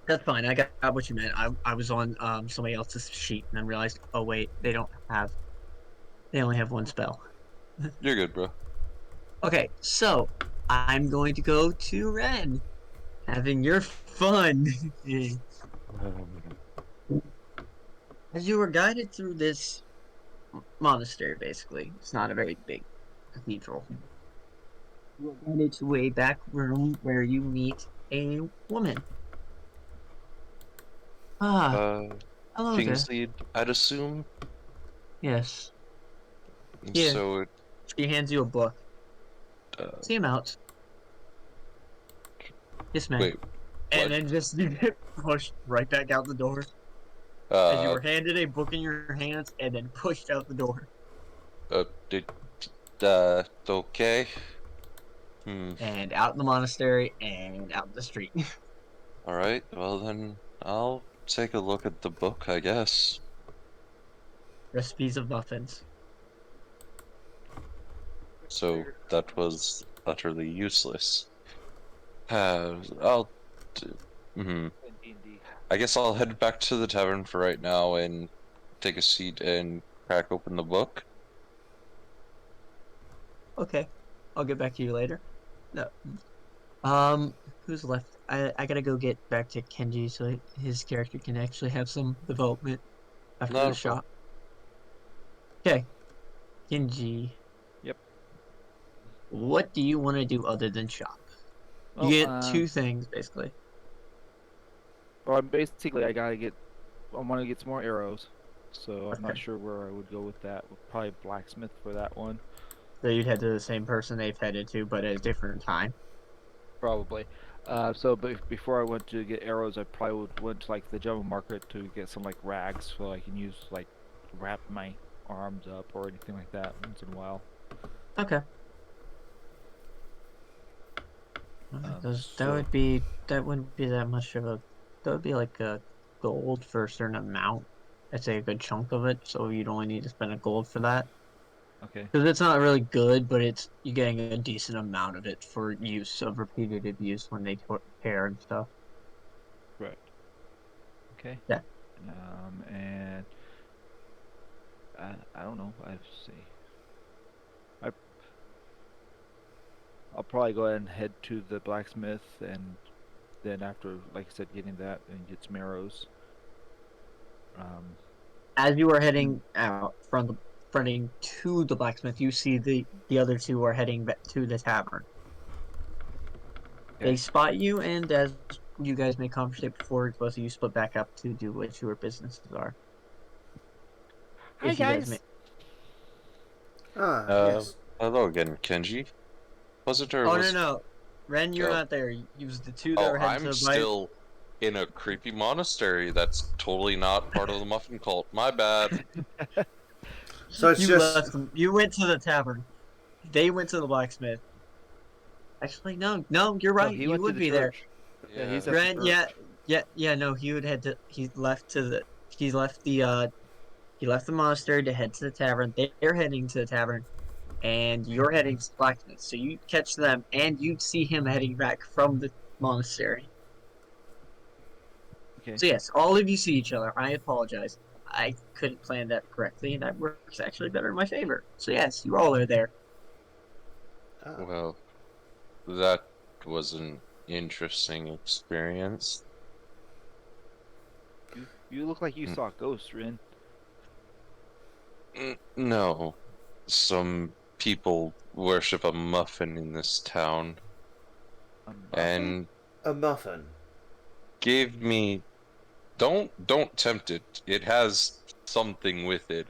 That's fine. I got what you meant. I was on somebody else's sheet and then realized, oh wait, they only have one spell. You're good, bro. Okay, so I'm going to go to Ren, having your fun. As you were guided through this monastery, basically, it's not a very big cathedral. You are guided to a back room where you meet a woman. Ah, hello there. Kingseed, I'd assume. Yes. Here, So, she hands you a book. uh, See him out. Yes, ma'am. wait, And what? then just you get pushed right back out the door as you were handed a book in your hands and then pushed out the door. Did, okay. And out in the monastery and out in the street. Alright, well then, I'll take a look at the book, I guess. Recipes of muffins. So, that was utterly useless. I'll. D&D. I guess I'll head back to the tavern for right now and take a seat and crack open the book. Okay. I'll get back to you later. No. Who's left? I gotta go get back to Kenji so his character can actually have some development after Not the a problem. shop. Okay. Kenji. Yep. What do you want to do other than shop? You Well, get two things basically. Well, basically, I want to get some more arrows. So I'm not Okay. sure where I would go with that. Probably blacksmith for that one. So you'd head to the same person they've headed to, but at a different time. Probably. Before I went to get arrows, I probably would went to like the general market to get some like rags so I can use like wrap my arms up or anything like that once in a while. Okay. That wouldn't be that much of a that would be like a gold for a certain amount. I'd say a good chunk of it, so you'd only need to spend a gold for that. Okay. Because it's not really good, but you're getting a decent amount of it for use of repeated use when they tear and stuff. Right. Okay. Yeah. And I don't know. I see. I'll probably go ahead and head to the blacksmith, and then after, like I said, getting that and get some arrows. As you are heading out fronting to the blacksmith, you see the other two are heading back to the tavern. Okay. They spot you, and as you guys may conversate before, both of you split back up to do what your businesses are. Hi, guys. Yes. Hello again, Kenji. Was it or Oh was? no, Ren, you're Oh. not there. You was the two that Oh, were heading I'm to the still in a creepy monastery that's totally not part of the muffin cult. My bad. So it's you just left them. You went to the tavern. They went to the blacksmith. Actually, no, you're right. he You went would to the be there. church. Yeah, he's Yeah. at Ren, the yeah, church. Yeah, no, he would head to. He left the monastery to head to the tavern. They're heading to the tavern, and you're heading to the blacksmith. So you catch them, and you'd see him heading back from the monastery. Okay. So yes, all of you see each other. I apologize. I couldn't plan that correctly, and that works actually better in my favor. So yes, you all are there. Ah. Well, that was an interesting experience. You look like you Mm. saw ghosts, Rin. No, some people worship a muffin in this town A muffin? and A muffin. gave me. Don't tempt it. It has something with it.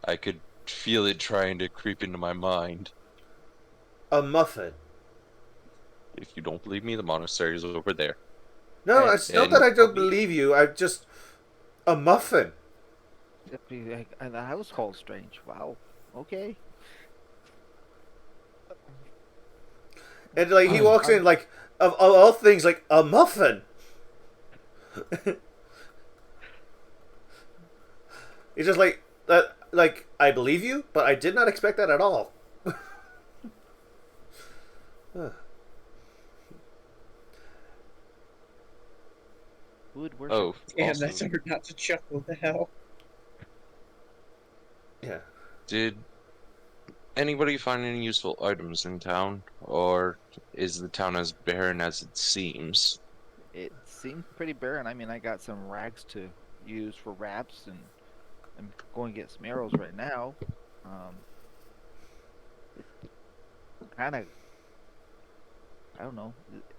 I could feel it trying to creep into my mind. A muffin. If you don't believe me, the monastery is over there. No, Hey, it's not and that I don't I'll be- believe you. I just a muffin. And that was called strange. Wow. Okay. And like he walks I'm- in like of all things like a muffin. He's just like that. Like I believe you, but I did not expect that at all. Who would worship? oh, Damn, also, that's hard not to chuckle. The hell. Yeah. did anybody find any useful items in town, or is the town as barren as it seems? It seemed pretty barren. I mean, I got some rags to use for wraps, and I'm going to get some arrows right now. Kind of, I don't know.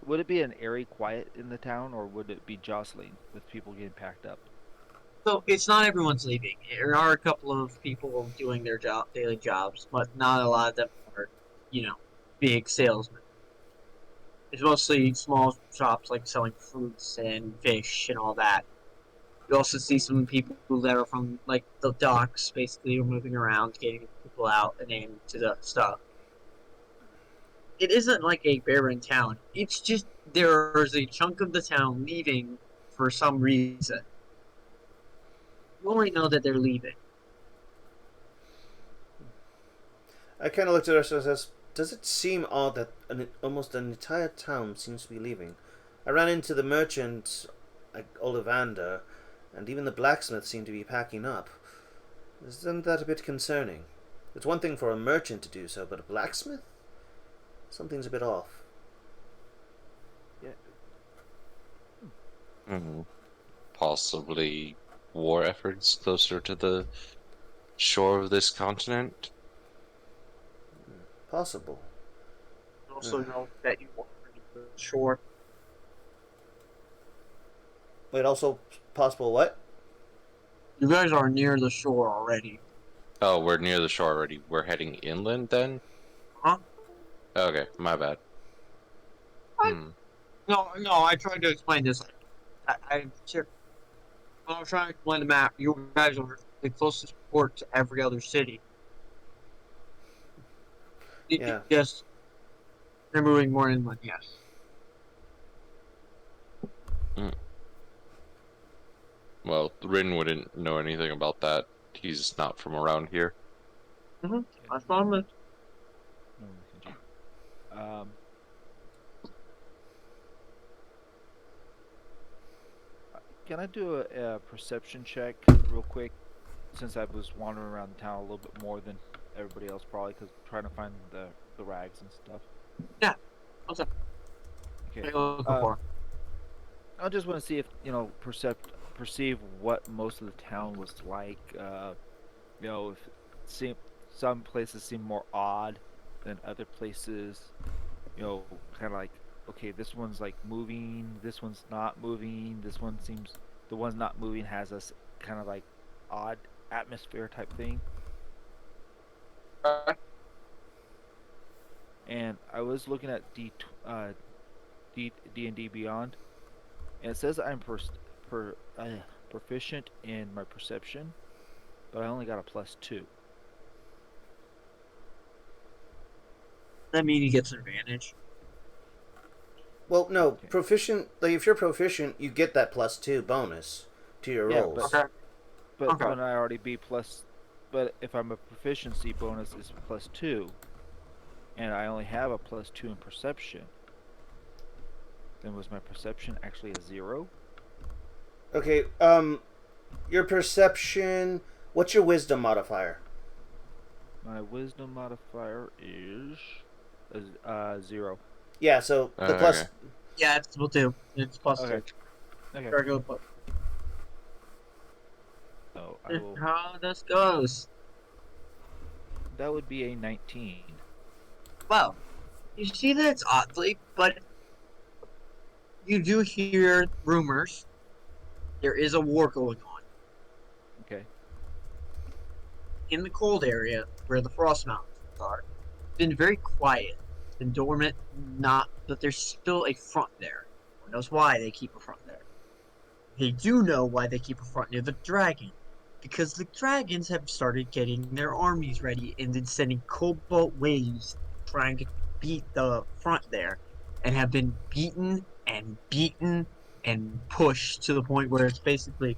Would it be an airy quiet in the town, or would it be jostling with people getting packed up? So it's not everyone's leaving. There are a couple of people doing their daily jobs, but not a lot of them are, big salesmen. It's mostly small shops like selling fruits and fish and all that. You also see some people that are from like the docks, basically, are moving around, getting people out and into the stuff. It isn't like a barren town. It's just there's a chunk of the town leaving for some reason. You only know that they're leaving. I kind of looked at her and says, "Does it seem odd that almost an entire town seems to be leaving? I ran into the merchant, Ollivander, and even the blacksmith seemed to be packing up. Isn't that a bit concerning? It's one thing for a merchant to do so, but a blacksmith? Something's a bit off." Possibly war efforts closer to the shore of this continent? Possible. You also know that you are near the shore. Wait, also possible what? You guys are near the shore already. Oh, we're near the shore already. We're heading inland then? Huh? Okay, my bad. What? No, I tried to explain this. Sure. When I was trying to explain the map, you guys are the closest port to every other city. Yeah. Yes, they're moving more inland, yes. Well, Rin wouldn't know anything about that. He's not from around here. I promise. No, Kenji. Can I do a perception check real quick? Since I was wandering around the town a little bit more than everybody else, probably, because trying to find the rags and stuff. Yeah. What's up? Okay. What are you looking for? I just want to see if perceive what most of the town was like. If some places seem more odd than other places. Kind of like, okay, this one's like moving, this one's not moving. The one's not moving has this kind of like odd atmosphere type thing. And I was looking at D&D Beyond, and it says I'm proficient in my perception, but I only got a +2. That mean he gets an advantage. Well, no, Okay. proficient. Like if you're proficient, you get that +2 bonus to your Yeah, rolls. Okay. But Okay. wouldn't I already be plus? But if I'm a proficiency bonus is +2, and I only have a +2 in perception, then was my perception actually a 0? Okay. Your perception. What's your wisdom modifier? My wisdom modifier is 0. Yeah. So the plus. Okay. Yeah, it's will do. It's +2. Okay. Okay. Regular plus. So I will. How this goes. That would be a 19. Well, you see that it's oddly, but you do hear rumors. There is a war going on Okay. in the cold area where the Frost Mountains are. It's been very quiet. It's been dormant, not, but there's still a front there. No one knows why they keep a front there. They do know why they keep a front near the dragon. Because the dragons have started getting their armies ready and then sending cobalt waves trying to beat the front there and have been beaten and pushed to the point where it's basically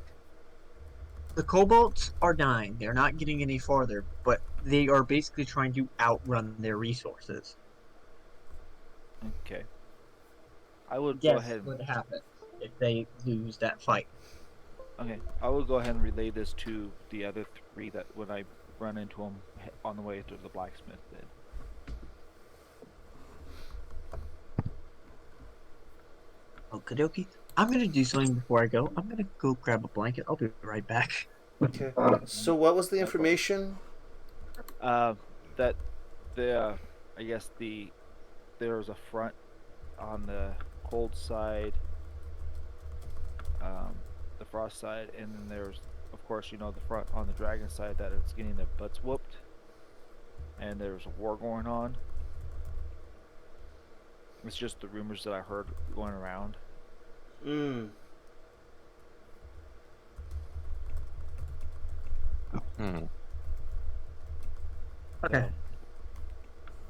the kobolds are dying. They're not getting any farther, but they are basically trying to outrun their resources. Okay. I would go Guess ahead. what happens if they lose that fight. Okay. I will go ahead and relay this to the other 3 that when I run into them on the way to the blacksmith. Then. Okie dokie. I'm gonna do something before I go. I'm gonna go grab a blanket. I'll be right back. Okay. So what was the information? That the I guess there's a front on the cold side, the frost side, and then there's of course the front on the dragon side that it's getting their butts whooped, and there's a war going on. It's just the rumors that I heard going around. Mm. Hmm. Okay.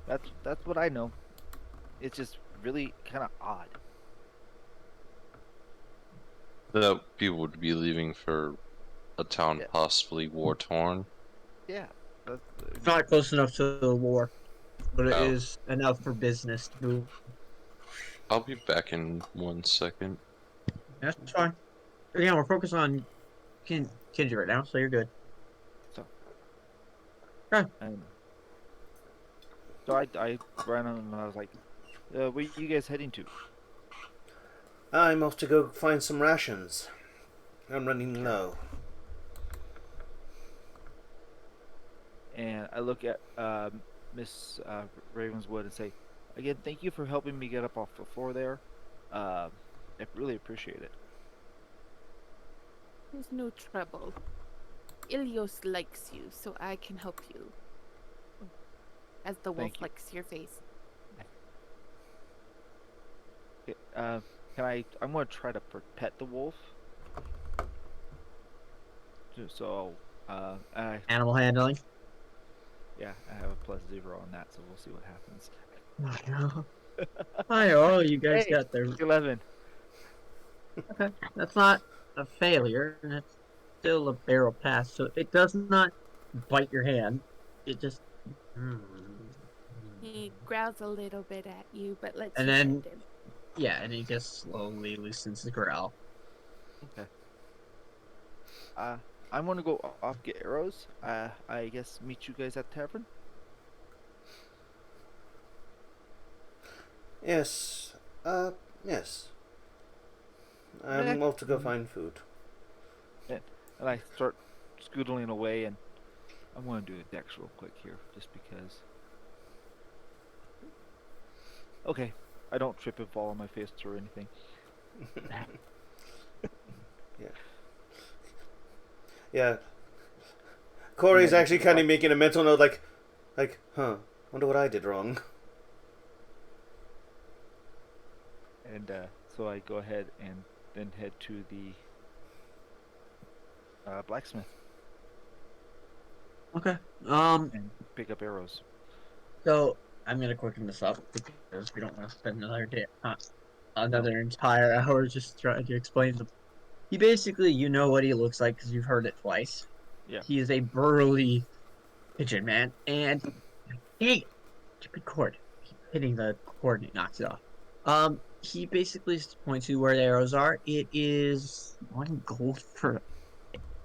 So, that's what I know. It's just really kind of odd. That people would be leaving for a town Yeah. possibly war torn. Yeah. That's, It's not close enough to the war, but it Oh. is enough for business to move. I'll be back in 1 second. That's fine. Yeah, we're focused on Kenji right now, so you're good. So. Okay. So I ran on and I was like, where you guys heading to? I'm off to go find some rations. I'm running low. And I look at Miss Ravenswood and say, again, thank you for helping me get up off the floor there. I really appreciate it. There's no trouble. Ilios likes you, so I can help you. As the wolf Thank you. likes your face. Okay, I'm going to try to pet the wolf. So, Animal handling. yeah, I have a +0 on that, so we'll see what happens. Hi, all you guys Hey, got there. 11. Okay, that's not a failure. That's still a barrel pass, so it does not bite your hand. It just. He growls a little bit at you, but lets And you then- pet him. Yeah, and he just slowly loosens the growl. Okay. I'm going to go off get arrows. I guess meet you guys at the tavern. Yes. Yes. I'm Yeah. off to go find food. And I start scootling away, and I'm going to do a dex real quick here, just because. Okay, I don't trip and fall on my face or anything. Yeah. Corey's Yeah, actually kind of making a mental note, like, wonder what I did wrong. And so I go ahead and then head to the blacksmith Okay. and pick up arrows. So I'm gonna quicken this up because we don't want to spend another day. another entire hour just trying to explain the. He basically, you know what he looks like because you've heard it twice. Yeah. He is a burly pigeon man, and dang, stupid cord. Keep hitting the cord and it knocks it off. He basically points to where the arrows are. It is 1 gold for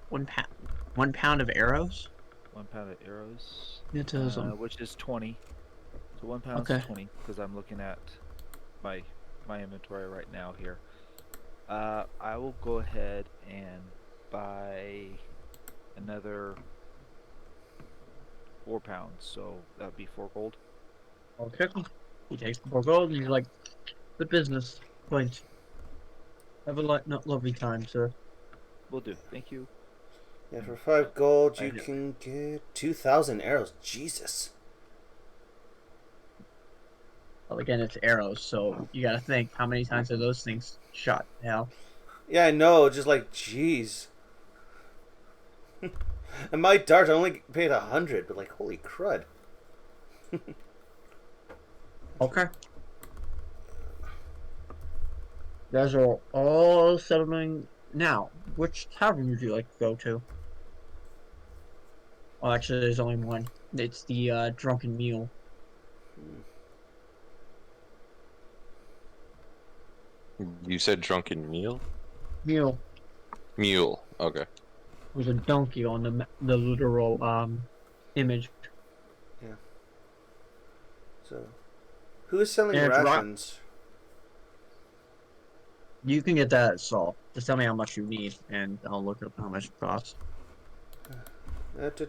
1 pound. 1 pound of arrows. 1 pound of arrows, It tells him. which is 20. So 1 pound's Okay. 20 because I'm looking at my inventory right now here. I will go ahead and buy another 4 pounds. So that'd be 4 gold. Okay. He takes 4 gold and you're like, good business. Point. Have a lovely time, sir. Will do. Thank you. Yeah, for 5 gold, you I know. can get 2,000 arrows. Jesus. Well, again, it's arrows, so you gotta think how many times are those things shot? Hell, Yeah, I know. Just like, jeez. And my dart, I only paid 100, but like, holy crud. okay. You guys are all settling now. Which tavern would you like to go to? Oh, actually, there's only one. It's the Drunken Mule. You said drunken meal? Mule Mule. Okay. was a donkey on the literal image. So, who is selling Yeah, it's rock. rations? You can get that at Saul. Just tell me how much you need, and I'll look up how much it costs. Let's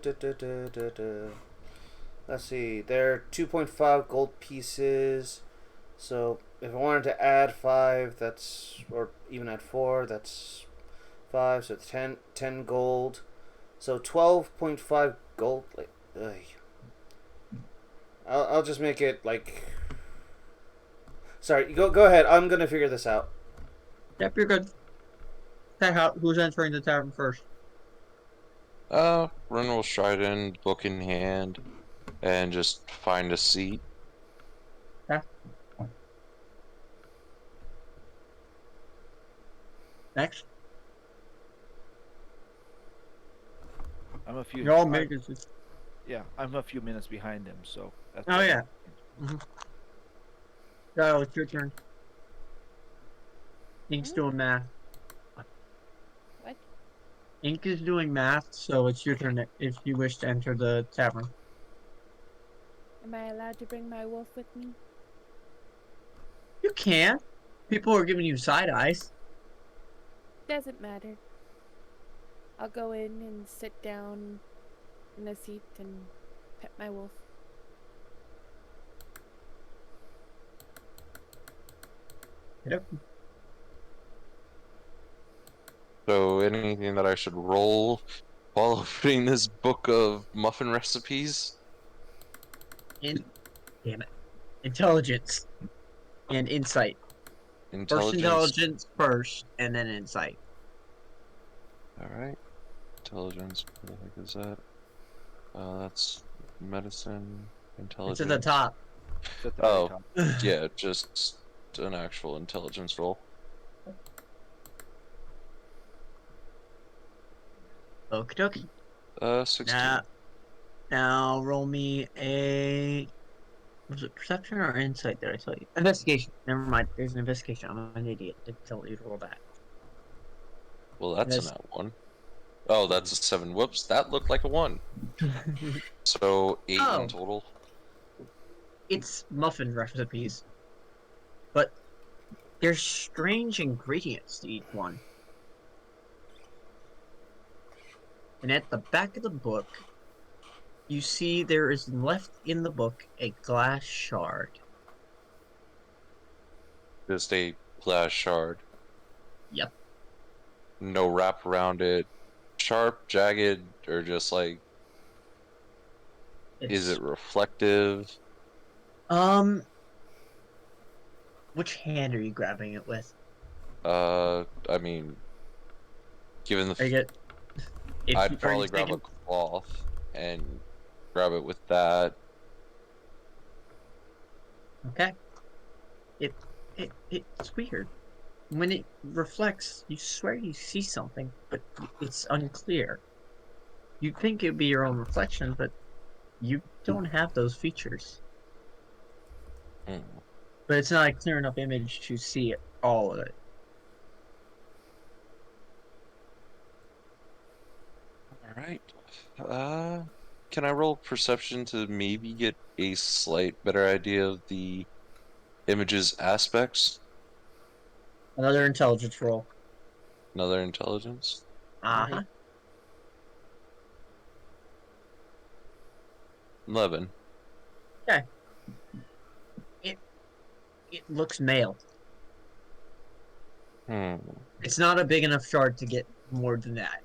see. They're 2.5 gold pieces. So if I wanted to add 5, that's, or even add 4, that's 5. So it's 10 gold. So 12.5 gold. Like, ugh. I'll just make it like. Sorry, go ahead. I'm gonna figure this out. Yep, you're good. Okay, who's entering the tavern first? Run will stride in, book in hand, and just find a seat. Next. I'm a few. You're all I- making. yeah, I'm a few minutes behind him, so. That's Oh, okay. yeah. Kyle, it's your turn. Ink's doing math. What? Ink is doing math, so it's your turn if you wish to enter the tavern. Am I allowed to bring my wolf with me? You can. People are giving you side eyes. Doesn't matter. I'll go in and sit down in a seat and pet my wolf. Yep. So anything that I should roll while opening this book of muffin recipes? Damn it. Intelligence and insight. First intelligence first, and then insight. Alright. Intelligence. What the heck is that? That's medicine. Intelligence. It's at the top. It's at the very Oh, top. yeah, just an actual intelligence roll. Okie dokie. 16. Now roll me a. Was it perception or insight? Did I tell you? Investigation. Never mind. There's an investigation. I'm an idiot. Didn't tell you to roll that. Well, that's Yes. a nat 1. Oh, that's a 7. Whoops, that looked like a 1. So 8 Oh. in total. It's muffin recipes, but there's strange ingredients to each one. And at the back of the book, you see there is left in the book a glass shard. Just a glass shard. Yep. No wrap around it. Sharp, jagged, or just like, is it reflective? Which hand are you grabbing it with? I mean, given Are you the, get, I'd probably grab a cloth and grab it with that. Okay. It's weird. When it reflects, you swear you see something, but it's unclear. You'd think it'd be your own reflection, but you don't have those features. Hmm. But it's not a clear enough image to see all of it. All right. Can I roll perception to maybe get a slight better idea of the image's aspects? Another intelligence roll. Another intelligence? Uh-huh. 11. Okay. It looks male. Hmm. It's not a big enough shard to get more than that.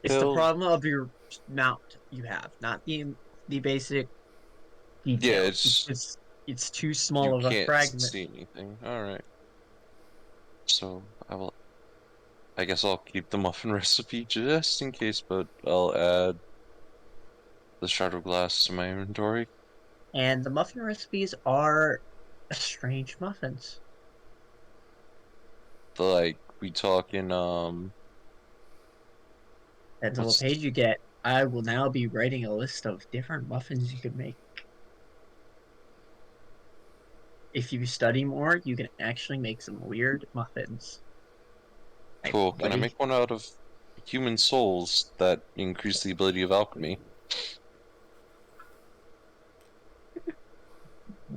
It's the Well, problem of your mount you have, not the basic yeah, details. it's It's too you small of a can't fragment. see anything. All right. So I guess I'll keep the muffin recipe just in case, but I'll add the shard of glass to my inventory. And the muffin recipes are strange muffins. Like we talking Depends on what what's page you get. I will now be writing a list of different muffins you can make. If you study more, you can actually make some weird muffins. Hey, cool. Can I buddy. make one out of human souls that increase the ability of alchemy?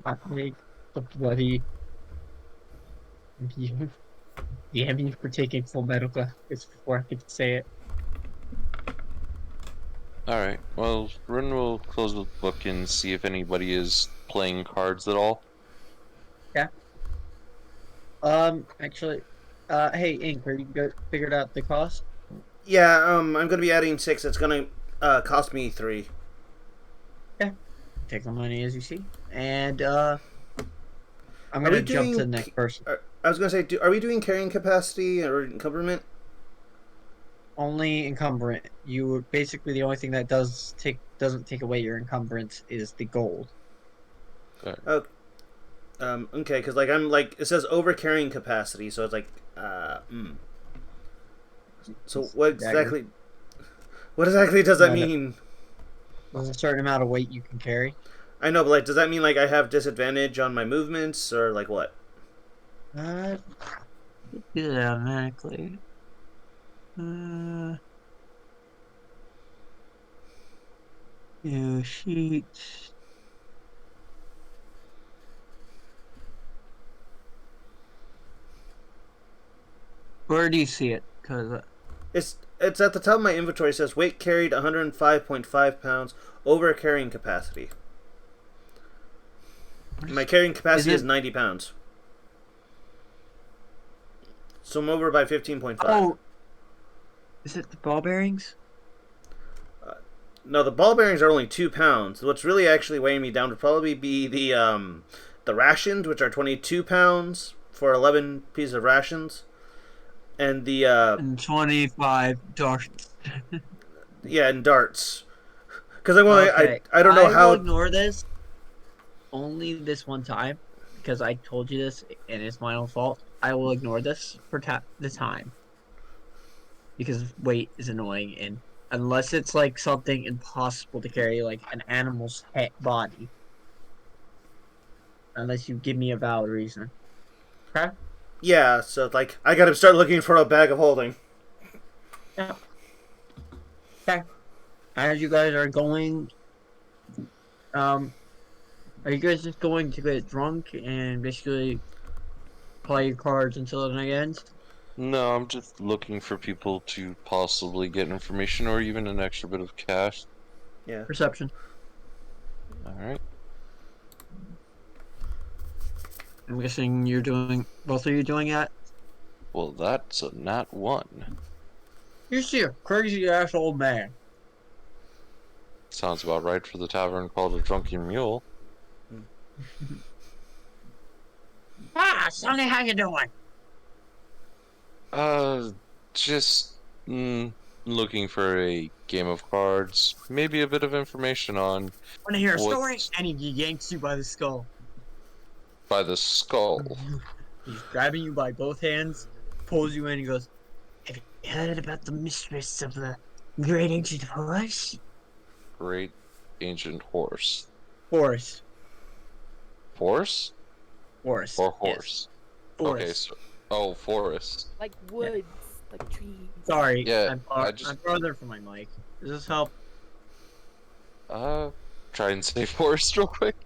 I make the bloody. Damn you for taking full medical ethics before I could say it. Alright, well, Run will close the book and see if anybody is playing cards at all. Yeah. Actually, hey, Ink, are you figured out the cost? Yeah, I'm gonna be adding 6. It's gonna cost me 3. Take the money as you see, and I'm Are we gonna jump to the doing? next person. I was gonna say, are we doing carrying capacity or encumberment? Only encumbrant. You basically the only thing that doesn't take away your encumbrance is the gold. Oh, okay, because like I'm like it says over carrying capacity, so it's like So Dagger. what exactly does that No, no. mean? There's a certain amount of weight you can carry. I know, but like, does that mean like I have disadvantage on my movements or like what? Uh, do that automatically. Sheets. Where do you see it? Cause It's at the top of my inventory. It says weight carried 105.5 pounds over carrying capacity. My carrying capacity is 90 pounds. So I'm over by 15.5. Oh, is it the ball bearings? No, the ball bearings are only 2 pounds. What's really actually weighing me down would probably be the rations, which are 22 pounds for 11 pieces of rations, and the And 25 darts. yeah, and darts. Because Okay, I don't know I will how. ignore this only this one time because I told you this and it's my own fault. I will ignore this for the time because weight is annoying and unless it's like something impossible to carry, like an animal's body, unless you give me a valid reason. Okay. Yeah, so like I gotta start looking for a bag of holding. Yeah. Okay. As you guys are going, are you guys just going to get drunk and basically play your cards until the night ends? No, I'm just looking for people to possibly get information or even an extra bit of cash. Yeah. Perception. Alright. I'm guessing both of you doing that? Well, that's a nat 1. You see a crazy ass old man. Sounds about right for the tavern called a Drunken Mule. Ah, Sonny, how you doing? Just looking for a game of cards, maybe a bit of information on Want to hear a story? what's... And he yanks you by the skull. By the skull. He's grabbing you by both hands, pulls you in, and goes, "Have you heard about the mistress of the great ancient Great ancient horse. Forest? Force? Forest. Or Yes. horse? Okay, Forest. so forest. Like woods, like trees. Sorry, Yeah, I'm I just I'm farther from my mic. Does this help? try and say forest real quick.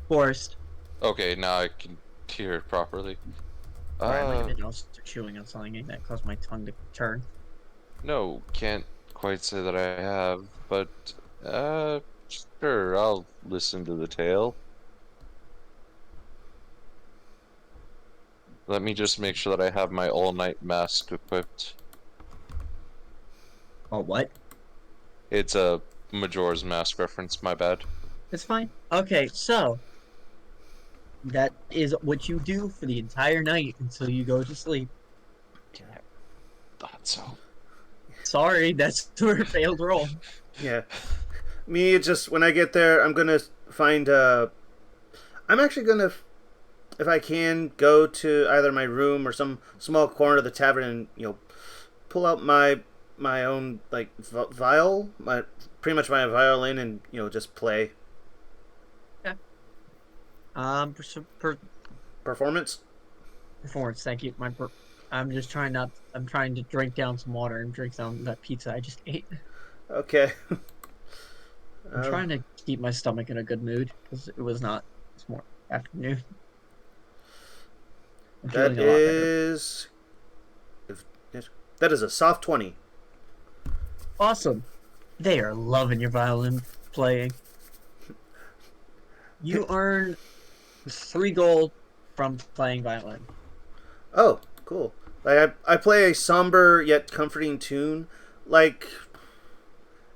Forest. Okay, now I can hear it properly. Sorry, I might have been also chewing on something that caused my tongue to turn. No, can't quite say that I have, but sure, I'll listen to the tale. Let me just make sure that I have my all-night mask equipped. Oh, what? It's a Majora's Mask reference, my bad. It's fine. Okay, so that is what you do for the entire night until you go to sleep. Thought so. Sorry, that's your failed roll. Yeah. Me, it's just when I get there, I'm gonna find. I'm actually gonna, if I can, go to either my room or some small corner of the tavern and pull out my own like viol, pretty much my violin, and just play. Performance. Performance. Thank you. I'm just trying not. I'm trying to drink down some water and drink down that pizza I just ate. Okay. I'm trying to keep my stomach in a good mood because it was not this morning, afternoon. I'm feeling a lot better. That is a soft 20. Awesome. They are loving your violin playing. You earn 3 gold from playing violin. Oh, cool. Like I play a somber yet comforting tune, like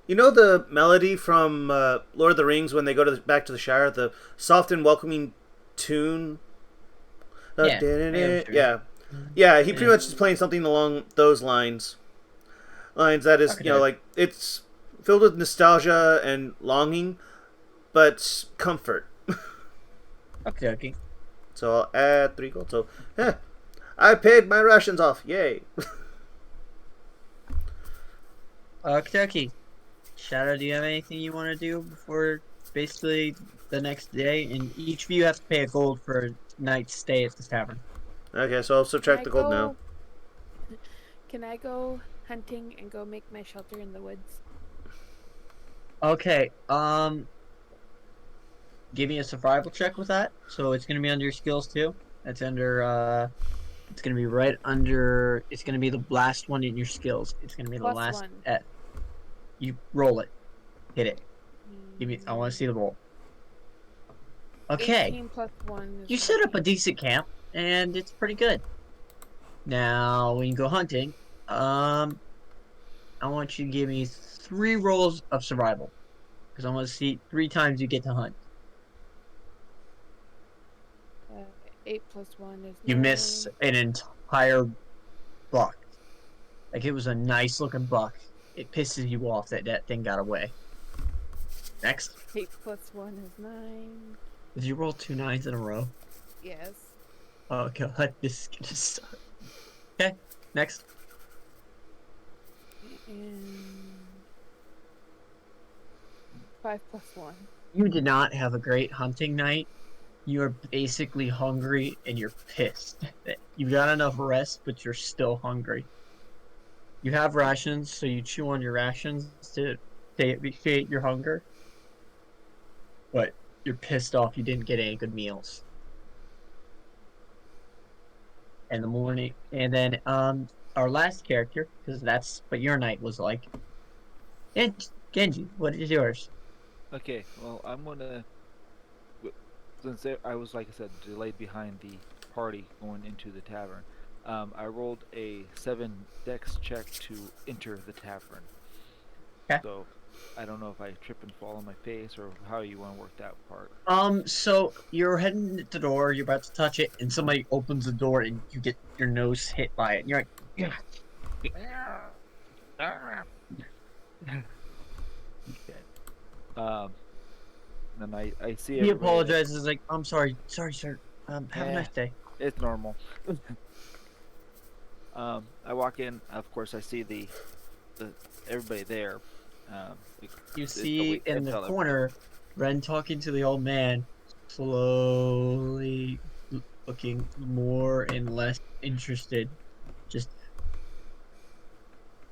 the melody from Lord of the Rings when they go back to the Shire, the soft and welcoming tune. Yeah. He pretty much is playing something along those lines. Lines that is, Okay. like it's filled with nostalgia and longing, but comfort. Okay. So I'll add 3 gold. So, I paid my rations off. Yay. Kentucky. Shadow, do you have anything you want to do before basically the next day? And each of you have to pay a gold for a night's stay at the tavern. Okay, so I'll subtract the gold now. Can I go hunting and go make my shelter in the woods? Okay, give me a survival check with that. So it's gonna be under your skills too. That's under it's gonna be right under. It's gonna be the last one in your skills. It's gonna be the last. +1. You roll it, hit it. Give me. I want to see the roll. Okay. 18 + 1 is You set up a decent camp, and it's pretty good. Now, when you go hunting, I want you to give me 3 rolls of survival, because I want to see 3 times you get to hunt. 8 + 1 is. You 9. miss an entire buck. Like, it was a nice looking buck. It pisses you off that that thing got away. Next. 8 + 1 is 9. Did you roll 2 9s in a row? Yes. Oh god, this is gonna suck. Okay, next. And 5 + 1. You did not have a great hunting night. You are basically hungry and you're pissed. You got enough rest, but you're still hungry. You have rations, so you chew on your rations to satiate your hunger. But you're pissed off you didn't get any good meals. In the morning, and then our last character, because that's what your night was like. And Genji, what is yours? Okay, well, I'm gonna. Since I was, like I said, delayed behind the party going into the tavern, I rolled a 7 dex check to enter the tavern. Okay. So, I don't know if I trip and fall on my face or how you want to work that part. So you're heading to the door, you're about to touch it, and somebody opens the door and you get your nose hit by it. And you're like, yeah. Okay. Then I see He everybody. apologizes, like, I'm sorry, sir. Have a Eh, nice day. It's normal. I walk in. Of course, I see the everybody there. Like, You it's a see in the tell them- corner, Ren talking to the old man, slowly looking more and less interested. Just.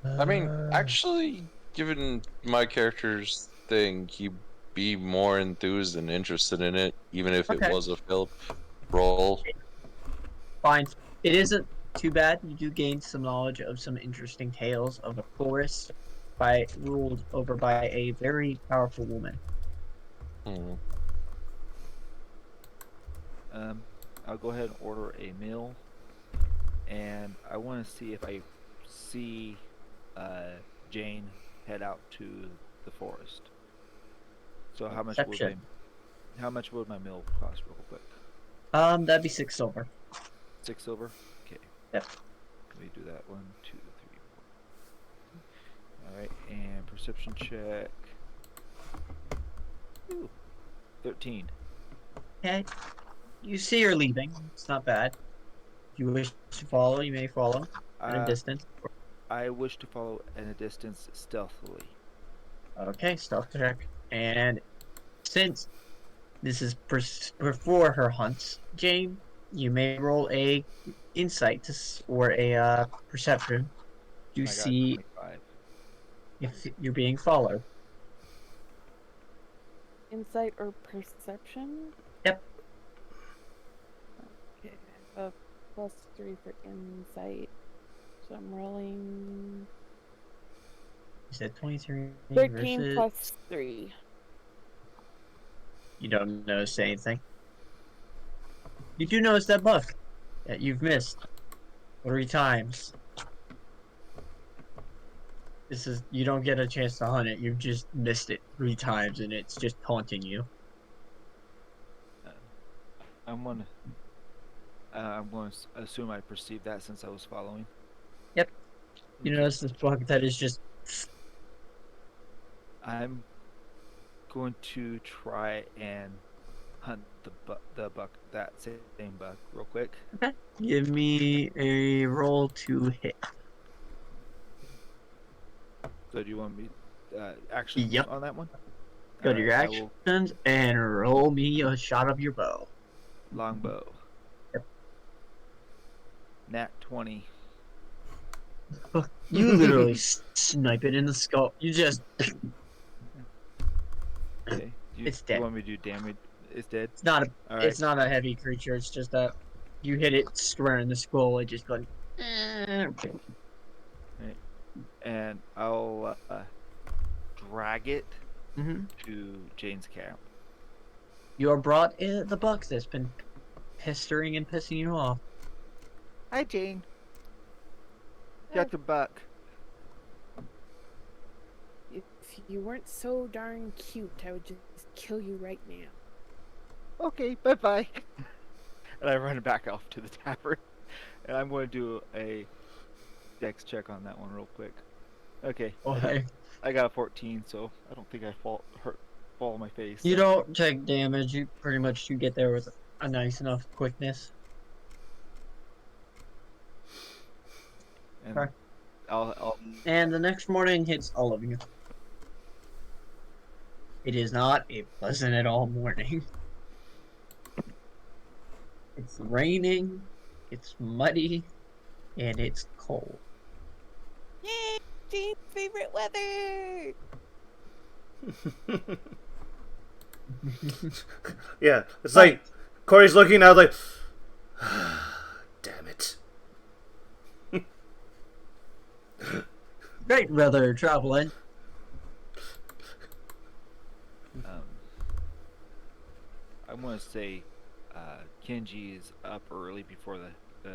I mean, uh, actually, given my character's thing, he'd be more enthused and interested in it, even if it Okay. was a failed roll. Fine. It isn't too bad. You do gain some knowledge of some interesting tales of a forest ruled over by a very powerful woman. Hmm. I'll go ahead and order a meal, and I want to see if I see Jane head out to the forest. So Perception. how much would my meal cost, real quick? That'd be 6 silver. 6 silver. Okay. Yep. Let me do that. 1, 2, 3, 4. All right, and perception check. Ooh, 13. Okay. You see her leaving. It's not bad. If you wish to follow, you may follow at a Uh, distance. I wish to follow at a distance stealthily. Okay, stealth check. And since this is before her hunts, Jane, you may roll a insight or a perception to I got see 25. if you're being followed. Insight or perception? Yep. Okay, I have a +3 for insight. So I'm rolling You said 23 13 versus. plus 3. You don't notice anything. You do notice that buck that you've missed 3 times. You don't get a chance to hunt it. You've just missed it 3 times, and it's just taunting you. I'm going to assume I perceived that since I was following. Yep. You Okay. notice this buck that is just. I'm going to try and hunt that same buck, real quick. Okay. Give me a roll to hit. So do you want me actions Yep. on that one? Go to your Alright, I will actions and roll me a shot of your bow. longbow. Yep. Nat 20. You literally snipe it in the skull. You just. Okay. It's You dead. want me to do damage? It's dead. It's not a. All It's right. not a heavy creature. It's just that you hit it square in the skull. It just goes. Okay. And I'll drag it Mm-hmm. to Jane's camp. You are brought in the buck that's been pestering and pissing you off. Hi, Jane. Got the buck. If you weren't so darn cute, I would just kill you right now. Okay, bye bye. And I run back off to the tavern. And I'm going to do a dex check on that one real quick. Okay. Okay. I got a 14, so I don't think I fall on my face. You don't take damage. You pretty much get there with a nice enough quickness. And Okay. I'll And the next morning hits all of you. It is not a pleasant at all morning. It's raining, it's muddy, and it's cold. Yay! Jane's favorite weather! Yeah, it's like Corey's looking. I was like, damn it. Great weather traveling. I want to say Kenji is up early before the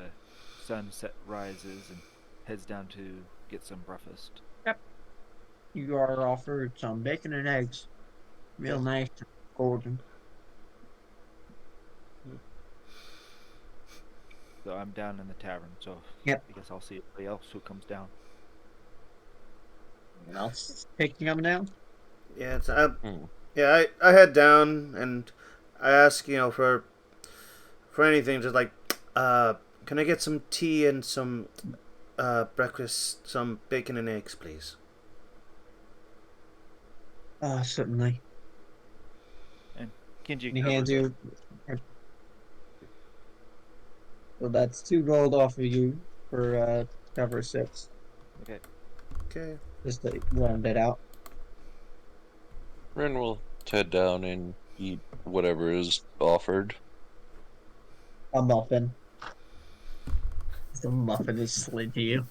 sunset rises and heads down to get some breakfast. Yep. You are offered some bacon and eggs. Real nice and golden. So I'm down in the tavern, so Yep. I guess I'll see everybody else who comes down. Anyone else picking up now? Yeah, Hmm. I head down and I ask, for for anything, just like, can I get some tea and some breakfast, some bacon and eggs, please? Certainly. Kenji And he covers hands it. you. So that's 2 gold off of you for cover 6. Okay. Okay. Just to round it out. Ren will head down and eat whatever is offered. A muffin. The muffin is slid to you.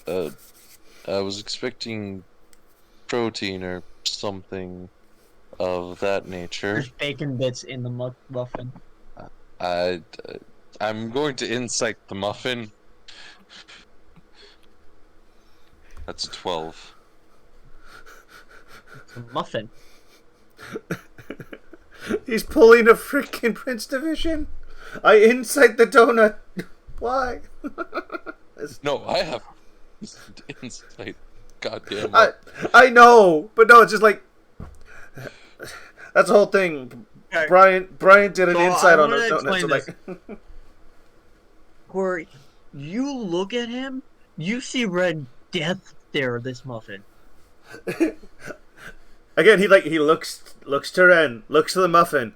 I was expecting protein or something of that nature. There's bacon bits in the muffin. I, I'm going to insight the muffin. That's a 12. It's a muffin. He's pulling a freaking Prince Division. I insight the donut. Why? No, I have insight. Goddamn. I know, but no, it's just like that's the whole thing. Okay. Brian did an So insight I on wanna the donut. So explain like, Corey, you look at him, you see red death stare at this muffin. again, he looks to Ren, looks to the muffin,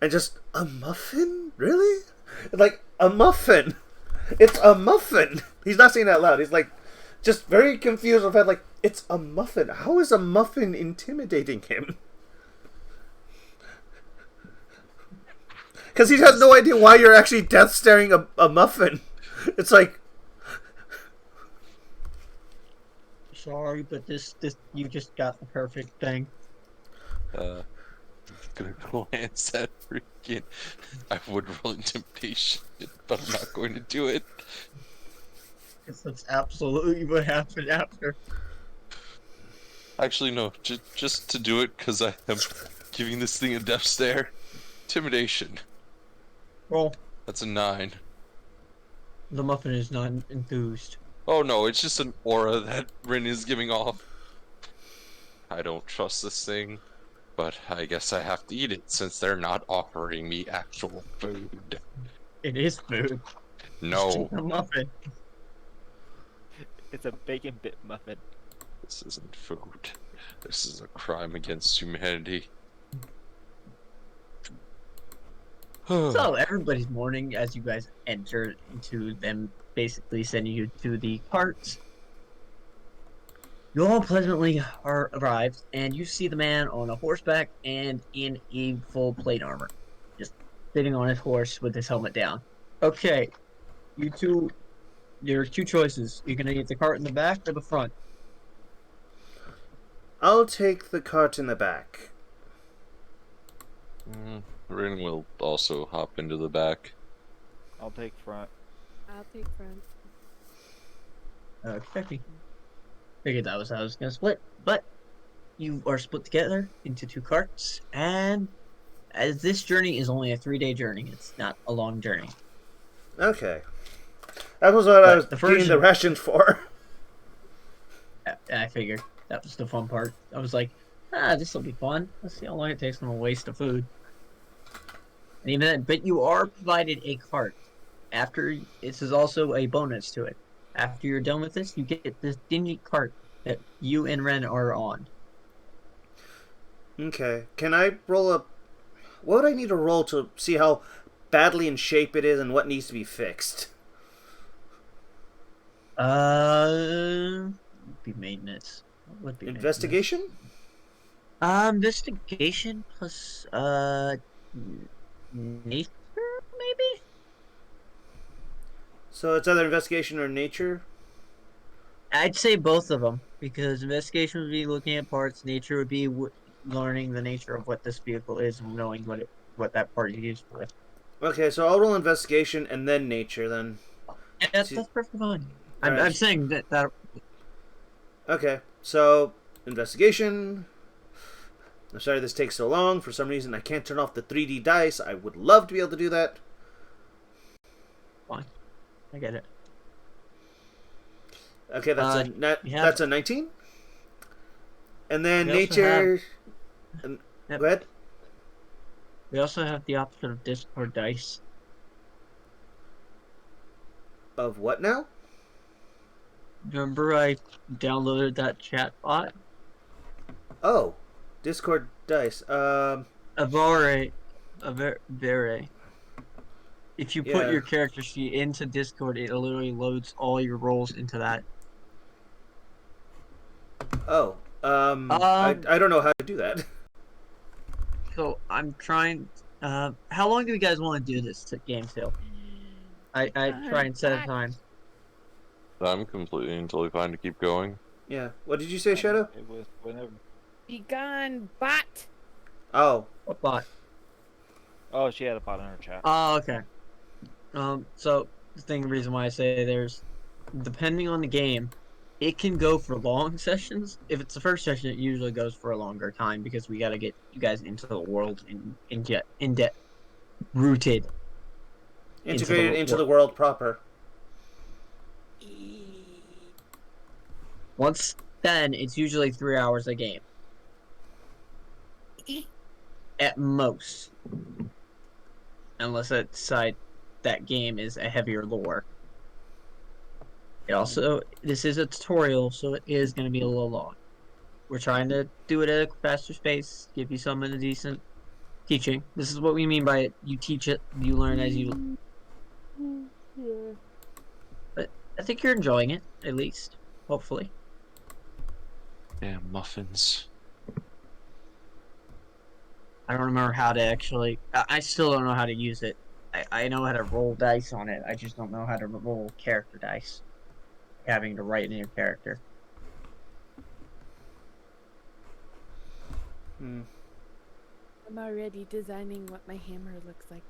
and just a muffin, really? Like a muffin. It's a muffin. He's not saying that loud. He's like just very confused with that. Like it's a muffin. How is a muffin intimidating him? Because he has no idea why you're actually death staring a muffin. It's like, Sorry, but this you just got the perfect thing. Gonna glance at freaking. I would roll intimidation, but I'm not going to do it. That's absolutely what happened after. Actually, no. Just to do it, because I am giving this thing a death stare. Intimidation. Well, That's a 9. the muffin is not enthused. Oh no, it's just an aura that Rin is giving off. I don't trust this thing, but I guess I have to eat it since they're not offering me actual food. It is food. No, A muffin. It's a bacon bit muffin. this isn't food. This is a crime against humanity. So everybody's mourning as you guys enter into them basically sending you to the carts. You all pleasantly are arrived, and you see the man on a horseback and in a full plate armor, just sitting on his horse with his helmet down. Okay, you two, there are 2 choices. You're gonna get the cart in the back or the front. I'll take the cart in the back. Rin will also hop into the back. I'll take front. I'll take front. Okay. Figured that was how I was gonna split, but you are split together into 2 carts, and as this journey is only a 3-day journey, it's not a long journey. Okay, that was what I But was the getting version- the rations for. I figured that was the fun part. I was like, this will be fun. Let's see how long it takes them to waste of food. And even then, but you are provided a cart. After this is also a bonus to it. After you're done with this, you get this dingy cart that you and Ren are on. Okay, can I roll a? What would I need to roll to see how badly in shape it is and what needs to be fixed? Be maintenance. What would be Investigation? maintenance? Investigation plus nature, maybe. So it's either investigation or nature. I'd say both of them because investigation would be looking at parts. Nature would be learning the nature of what this vehicle is and knowing what that part is used for. Okay, so I'll roll investigation and then nature then. Yeah, that's perfectly fine. I'm Alright. saying that Okay, so investigation. I'm sorry this takes so long. For some reason, I can't turn off the 3D dice. I would love to be able to do that. fine. I get it. Okay, that's that's a 19. And then We also nature. Yep. Go ahead. We also have the option of Discord dice. Of what now? Remember I downloaded that chat bot? Oh, Discord dice. Avare. Avare. If you put Yeah. your character sheet into Discord, it literally loads all your roles into that. Oh. I Um, I don't know how to do that. so I'm trying. How long do you guys want to do this game till? I try and set a time. I'm completely and totally fine to keep going. Yeah. What did you say, Shadow? It was whenever. Be gone, bot. Oh. What bot? Oh, she had a bot in her chat. Oh, okay. So the reason why I say there's, depending on the game, it can go for long sessions. If it's the first session, it usually goes for a longer time because we got to get you guys into the world and get in depth, rooted Integrated into the world. world proper. Once then, it's usually 3 hours a game at most, unless I decide that game is a heavier lore. It also, this is a tutorial, so it is going to be a little long. We're trying to do it at a faster pace, give you some in a decent teaching. This is what we mean by it. You teach it, you learn as you. But I think you're enjoying it, at least. Hopefully. Damn muffins. I don't remember how to actually. I still don't know how to use it. I know how to roll dice on it. I just don't know how to roll character dice. Having to write in your character. Hmm. I'm already designing what my hammer looks like.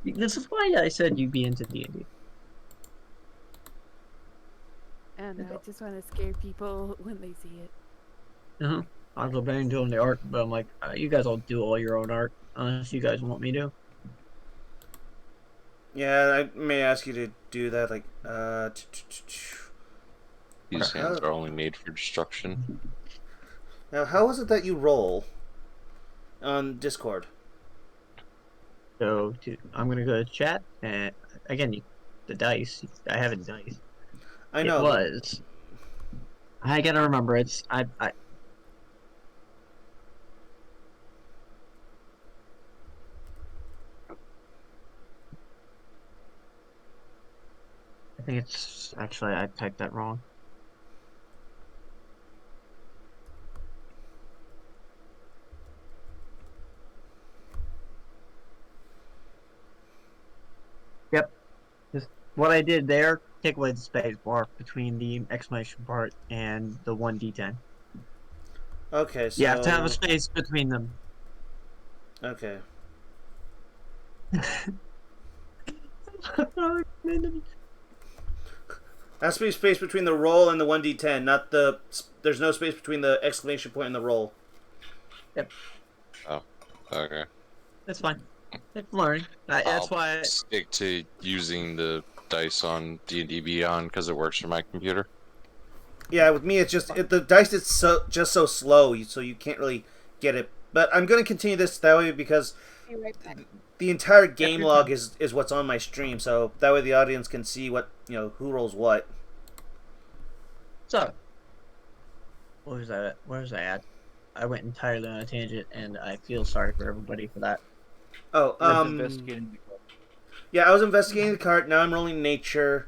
This is why I said you'd be into D&D. And I just want to scare people when they see it. Uh-huh. I've been doing the art, but I'm like, you guys all do all your own art, unless you guys want me to. Yeah, I may ask you to do that. Like, These hands are only made for destruction. Now, how is it that you roll on Discord? So I'm gonna go to chat, and again, the dice. I have a dice. I know. It was. I gotta remember. It's I think it's actually I typed that wrong. Yep. Just what I did there, take away the space bar between the exclamation part and the 1d10. Okay, so You have to have a space between them. Okay. Has to be space between the roll and the 1d10, not the. There's no space between the exclamation point and the roll. Yep. Oh, okay. That's fine. It's learning. That's why. Stick to using the dice on D&D Beyond because it works for my computer. Yeah, with me it's just the dice is so slow, so you can't really get it. But I'm gonna continue this that way because Be right back. the entire game log is what's on my stream, so that way the audience can see what who rolls what. So, what was that? Where was I at? I went entirely on a tangent, and I feel sorry for everybody for that. Oh, Investigating the card. yeah, I was investigating the cart. Now I'm rolling nature,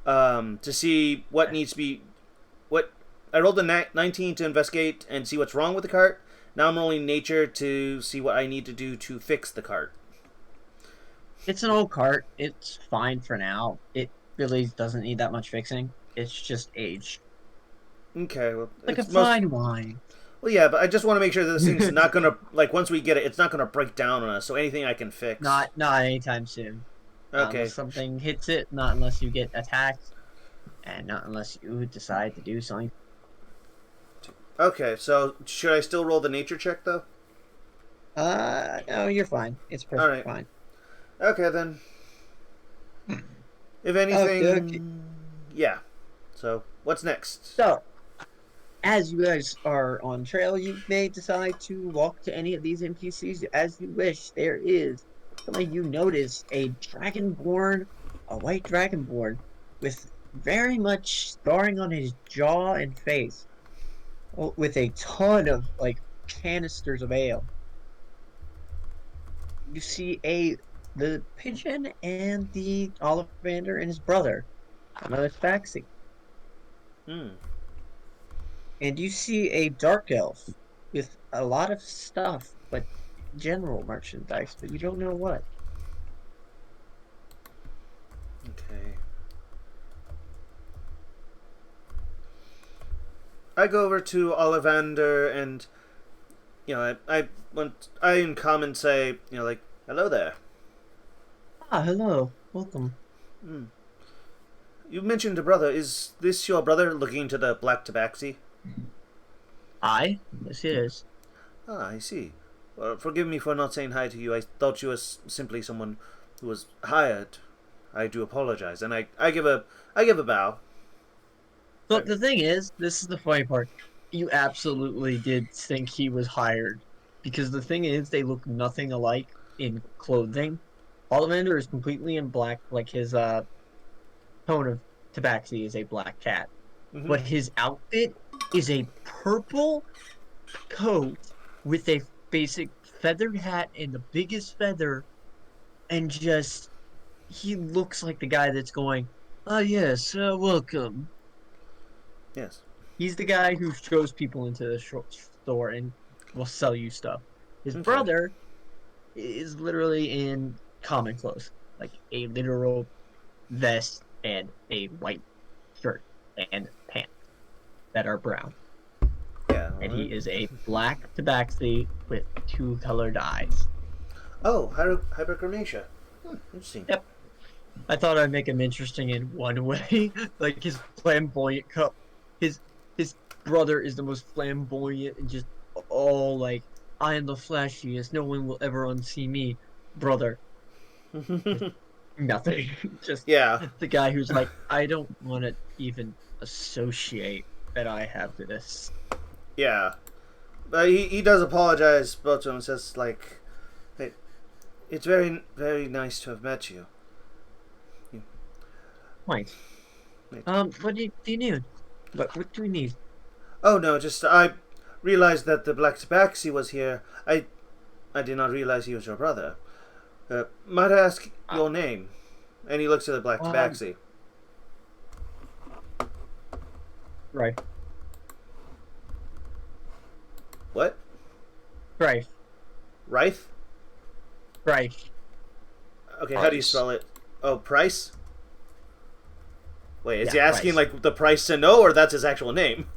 to see what needs to be. What I rolled a 19 to investigate and see what's wrong with the cart. Now I'm rolling nature to see what I need to do to fix the cart. It's an old cart. It's fine for now. It really doesn't need that much fixing. It's just age. Okay, well, Like a it's fine wine. Well, yeah, but I just want to make sure that this thing's not gonna once we get it, it's not gonna break down on us. So anything I can fix. Not anytime soon. Okay. Unless something hits it, not unless you get attacked, and not unless you decide to do something. Okay, so should I still roll the nature check though? No, you're fine. It's perfectly fine. Okay then. If anything, Okay. yeah. So what's next? So, as you guys are on trail, you may decide to walk to any of these NPCs as you wish. There is suddenly you notice a dragonborn, a white dragonborn, with very much scarring on his jaw and face, with a ton of like canisters of ale. You see the pigeon and the Ollivander and his brother, another Spaxi. Hmm. And you see a dark elf with a lot of stuff, but general merchandise, but you don't know what. Okay. I go over to Ollivander and I in common say, like, hello there. Ah, hello, welcome. Hmm. You mentioned a brother. Is this your brother looking into the black tabaxi? I? Yes, it is. Ah, I see. Well, forgive me for not saying hi to you. I thought you was simply someone who was hired. I do apologize, and I give a bow. But the thing is, this is the funny part. You absolutely did think he was hired. Because the thing is, they look nothing alike in clothing. Ollivander is completely in black, like his tone of tabaxi is a black cat. Mm-hmm. But his outfit is a purple coat with a basic feathered hat and the biggest feather, and just he looks like the guy that's going, "Oh yes, welcome." Yes. He's the guy who shows people into the store and will sell you stuff. His Okay. brother is literally in common clothes, like a literal vest and a white shirt and pants that are brown. Yeah. And he is a black tabaxi with two colored eyes. Oh, hyperchromatia. Interesting. Yep. I thought I'd make him interesting in one way, like his flamboyant cup. His his brother is the most flamboyant and just all like, I am the flashiest. No one will ever unsee me, brother. Nothing. Just Yeah. the guy who's like, I don't want to even associate that I have this. Yeah. But he does apologize both to him and says, like, hey, it's very, very nice to have met you. Point. What do you need? What do we need? Oh, no, just, I realized that the Black Tabaxi was here. I did not realize he was your brother. Might I ask your name? And he looks at the Black Tabaxi. Right. What? Right. Rife? Right. Okay, how do you Price. spell it? Oh, Price? Wait, is he Yeah, asking, Price. like, the price to know, or that's his actual name?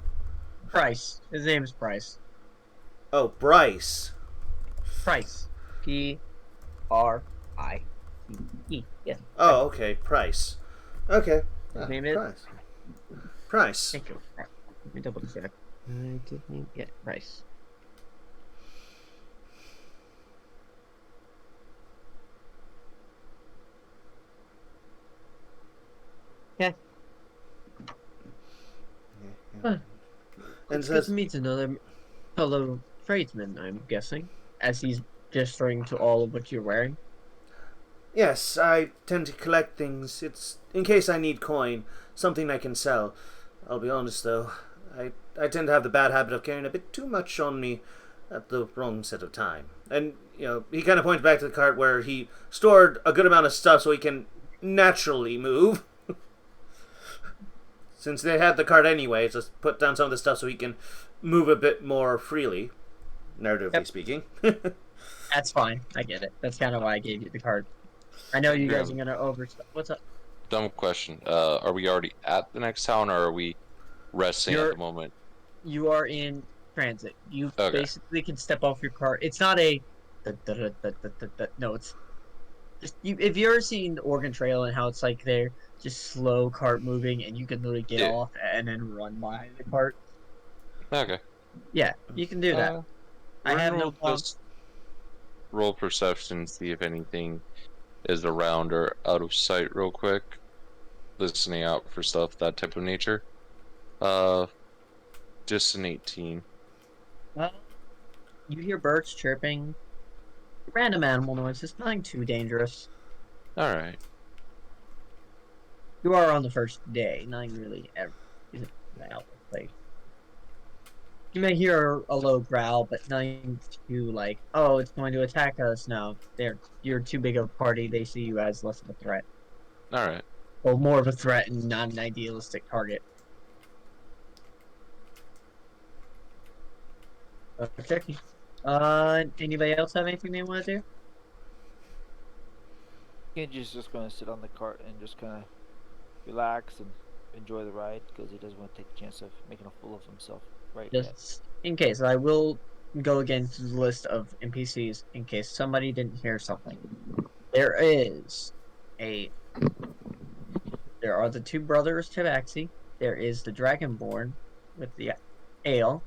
Price. His name is Price. Oh, Bryce. Price. P-R-I-C-E. Yes. Oh, okay, Price. Okay. His name is. Price. Price. Thank you. Right. Let me double check. I didn't get Price. Yeah. Huh. And It's good says, to meet another fellow tradesman, I'm guessing, as he's gesturing to all of what you're wearing. yes, I tend to collect things. It's in case I need coin, something I can sell. I'll be honest, though. I tend to have the bad habit of carrying a bit too much on me at the wrong set of time. And, he kind of points back to the cart where he stored a good amount of stuff so he can naturally move. Since they had the cart anyway, just put down some of the stuff so he can move a bit more freely, narratively speaking. That's fine. I get it. That's kind of why I gave you the card. I know you guys are Yeah. gonna overstuff. What's up? Dumb question. Are we already at the next town, or are we resting at You're- the moment? You are in transit. You Okay. basically can step off your cart. It's not a. No, it's just you. If you ever seen the Oregon Trail and how it's like they're just slow cart moving, and you can literally get Yeah. off and then run by the cart. Okay. Yeah, you can do that. I We're gonna have no roll problem. this- roll perception, see if anything is around or out of sight real quick. Listening out for stuff that type of nature. Just an 18. Well, you hear birds chirping, random animal noises, nothing too dangerous. All right. You are on the first day, nothing really ever isn't out of place. You may hear a low growl, but nothing too like, oh, it's going to attack us. No, you're too big of a party. They see you as less of a threat. All right. Well, more of a threat and not an idealistic target. Okay. Anybody else have anything they want to do? Kenji's just gonna sit on the cart and just kind of relax and enjoy the ride because he doesn't want to take the chance of making a fool of himself right yet. Just in case, I will go again to the list of NPCs in case somebody didn't hear something. There are the two brothers Tabaxi. There is the Dragonborn with the ale.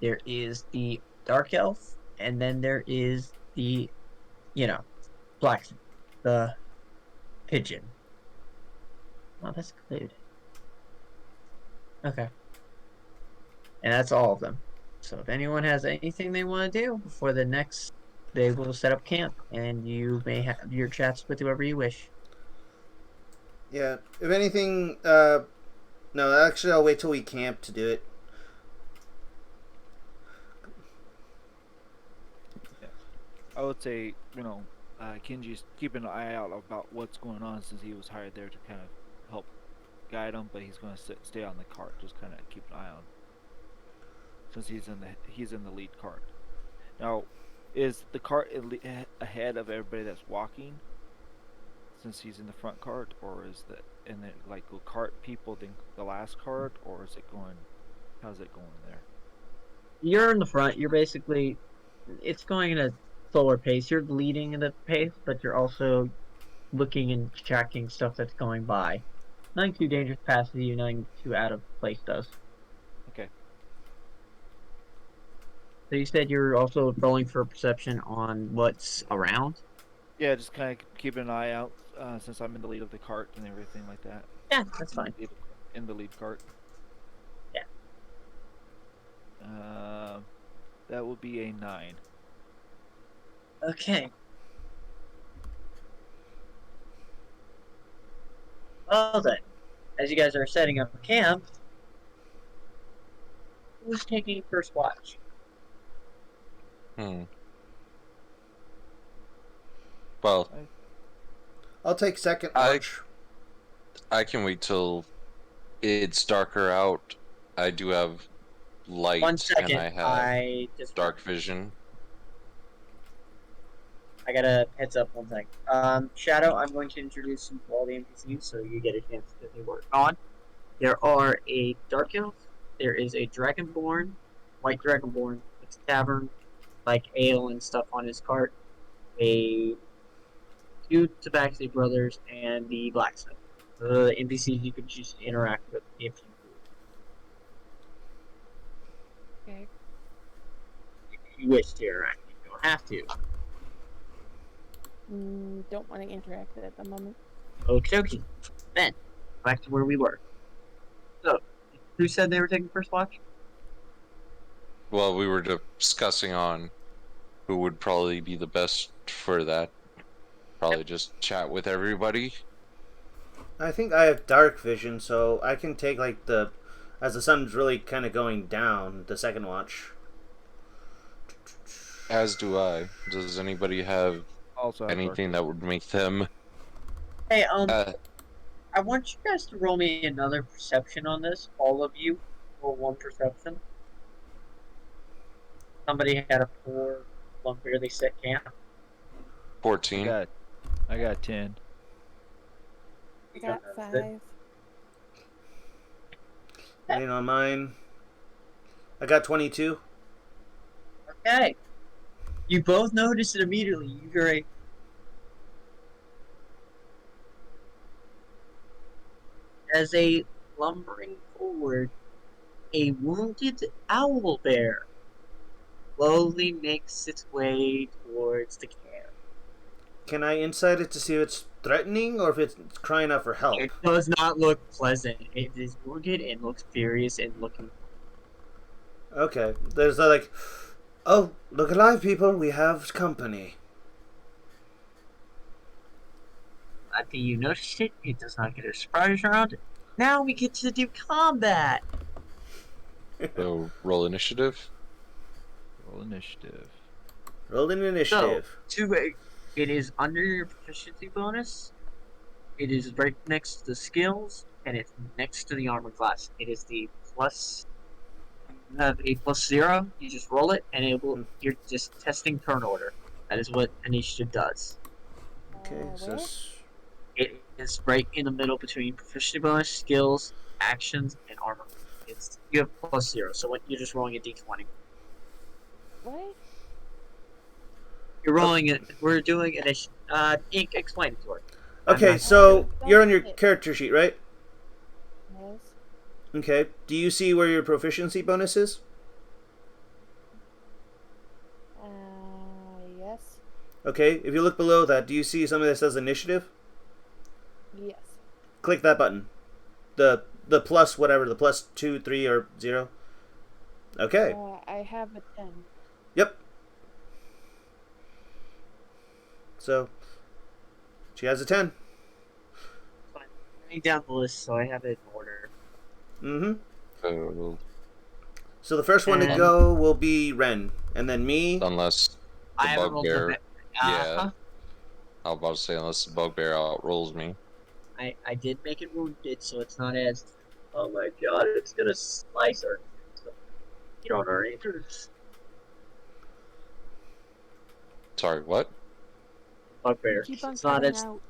There is the Dark Elf, and then there is the, blacksmith, the pigeon. Oh, that's good. Okay. And that's all of them. So if anyone has anything they want to do before the next, they will set up camp, and you may have your chats with whoever you wish. Yeah. If anything, no, actually, I'll wait till we camp to do it. I would say, Kenji's keeping an eye out about what's going on since he was hired there to kind of help guide him, but he's going to stay on the cart, just kind of keep an eye on, since he's in the lead cart. Now, is the cart ahead of everybody that's walking, since he's in the front cart, or is will cart people the last cart, or is it going? How's it going there? You're in the front. You're basically, it's going in a slower pace. You're leading in the pace, but you're also looking and tracking stuff that's going by. Nothing too dangerous passes you. Nothing too out of place does. Okay. So you said you're also rolling for perception on what's around? Yeah, just kind of keeping an eye out since I'm in the lead of the cart and everything like that. Yeah, that's fine. In the lead cart. Yeah. That would be a 9. Okay. Well then, as you guys are setting up camp, who's taking first watch? Well, I'll take second watch. I can wait till it's darker out. I do have light, 1 second. and I have dark vision. I got a heads up 1 second. Shadow, I'm going to introduce you to all the NPCs so you get a chance to see what's on. There are a Dark Elf, there is a Dragonborn, White Dragonborn, with tavern, like ale and stuff on his cart, two Tabaxi brothers, and the blacksmith. The NPCs you can choose to interact with if Okay. you wish to interact. You don't have to. Don't want to interact at the moment. Okay. Then, back to where we were. So, who said they were taking first watch? Well, we were discussing on who would probably be the best for that. Probably just chat with everybody. I think I have dark vision, so I can take as the sun's really kind of going down, the second watch. As do I. Does anybody have Also have anything that would make them? Hey, I want you guys to roll me another perception on this. All of you roll 1 perception. Somebody had a 4, one barely set camp. 14. I got 10. I got 5. Waiting on mine. I got 22. Okay. You both notice it immediately. You hear as a lumbering forward, a wounded owl bear slowly makes its way towards the camp. Can I insight it to see if it's threatening or if it's crying out for help? It does not look pleasant. It is wounded and looks furious and looking. Okay. There's like, oh, look alive, people. We have company. I think you noticed it. It does not get a surprise round. Now we get to do combat. So roll initiative. Roll initiative. Roll an So, initiative. it is under your proficiency bonus. It is right next to the skills, and it's next to the armor class. It is the plus. You have a +0. You just roll it, and it will. You're just testing turn order. That is what initiative does. Okay, so Where? It is right in the middle between proficiency bonus, skills, actions, and armor. It's you have +0, so when you're just rolling a d20. What? You're rolling it. We're doing initiative. Ink, explain it to her. I'm okay, not so Don't you're on your it. character sheet, right? Yes. Okay. Do you see where your proficiency bonus is? Yes. Okay. If you look below that, do you see something that says initiative? Yes. Click that button. The plus whatever, the +2, 3, or 0. Okay. I have a 10. Yep. So she has a 10. Fine. Writing down the list so I have it in order. Mm-hmm. So So the first one to And- go will be Ren, and then me. unless I the haven't rolled the. bugbear, yeah, Uh-huh. I was about to say unless the bugbear outrolls me. I did make it wounded, so it's not as. Oh my god, it's gonna slice her. You don't know answers. Sorry, what? Bugbear. Keep on It's not cutting as. out.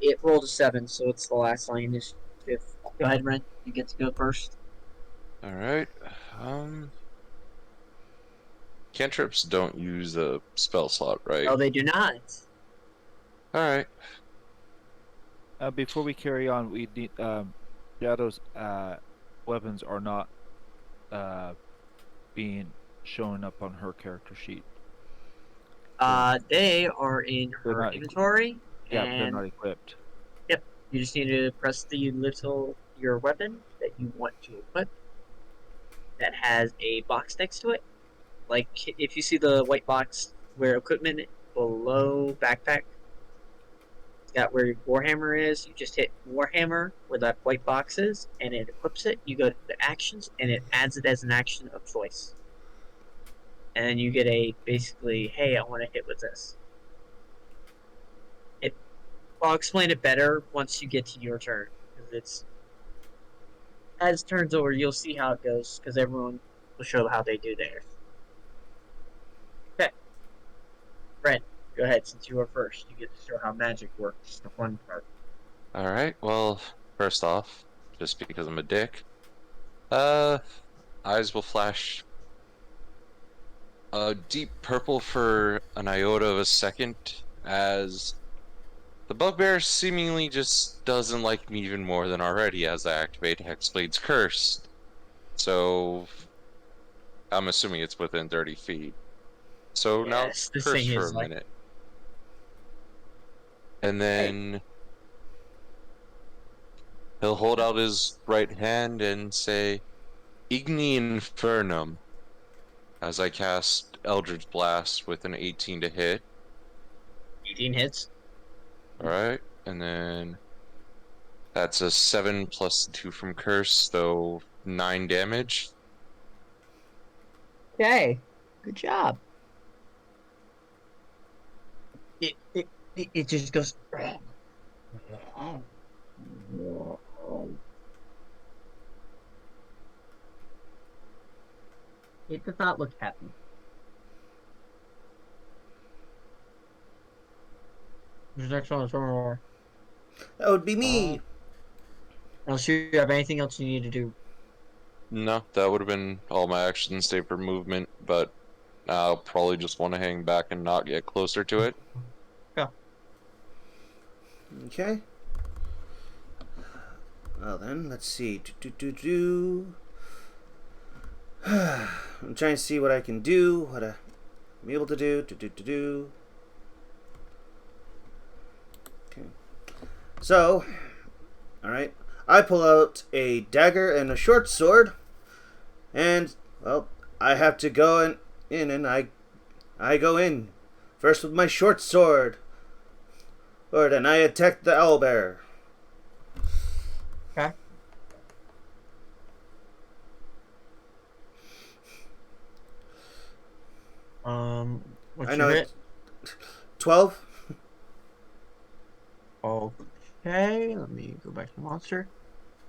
It rolled a 7, so it's the last line initiative. Go ahead, Ren. You get to go first. All right. Cantrips don't use a spell slot, right? Oh, they do not. All right. Before we carry on, we need Shadow's weapons are not being shown up on her character sheet. They are in They're her not inventory, Yeah, but they're and not equipped. you just need to press the little your weapon that you want to equip that has a box next to it. Like if you see the white box where equipment below backpack, it's got where your Warhammer is. You just hit Warhammer where that white box is, and it equips it. You go to actions, and it adds it as an action of choice. And then you get a basically, hey, I want to hit with this. I'll explain it better once you get to your turn, because it's as turns over, you'll see how it goes, because everyone will show how they do theirs. Okay, Brent, go ahead. Since you were first, you get to show how magic works. The fun part. All right. Well, first off, just because I'm a dick, eyes will flash a deep purple for an iota of a second as the bugbear seemingly just doesn't like me even more than already as I activate Hexblade's Curse. So I'm assuming it's within 30 feet. So now Yes, this curse thing for is a like. minute. And then he'll hold out his right hand and say, Igni Infernum, as I cast Eldritch Blast with an 18 to hit. 18 hits. Alright, and then that's a 7 plus 2 from Curse, so 9 damage. Okay, good job. It just goes. It does not look happy. Who's next on the turn? That would be me. Unless you have anything else you need to do. No, that would have been all my actions save for movement, but I'll probably just want to hang back and not get closer to it. Okay. Well then, let's see. I'm trying to see what I can do, what I'm able to do. Okay. So, all right. I pull out a dagger and a short sword, and well, I have to go in and I go in first with my short sword, and I attack the owlbear. Okay. What's I your know hit? 12. Okay, let me go back to the monster.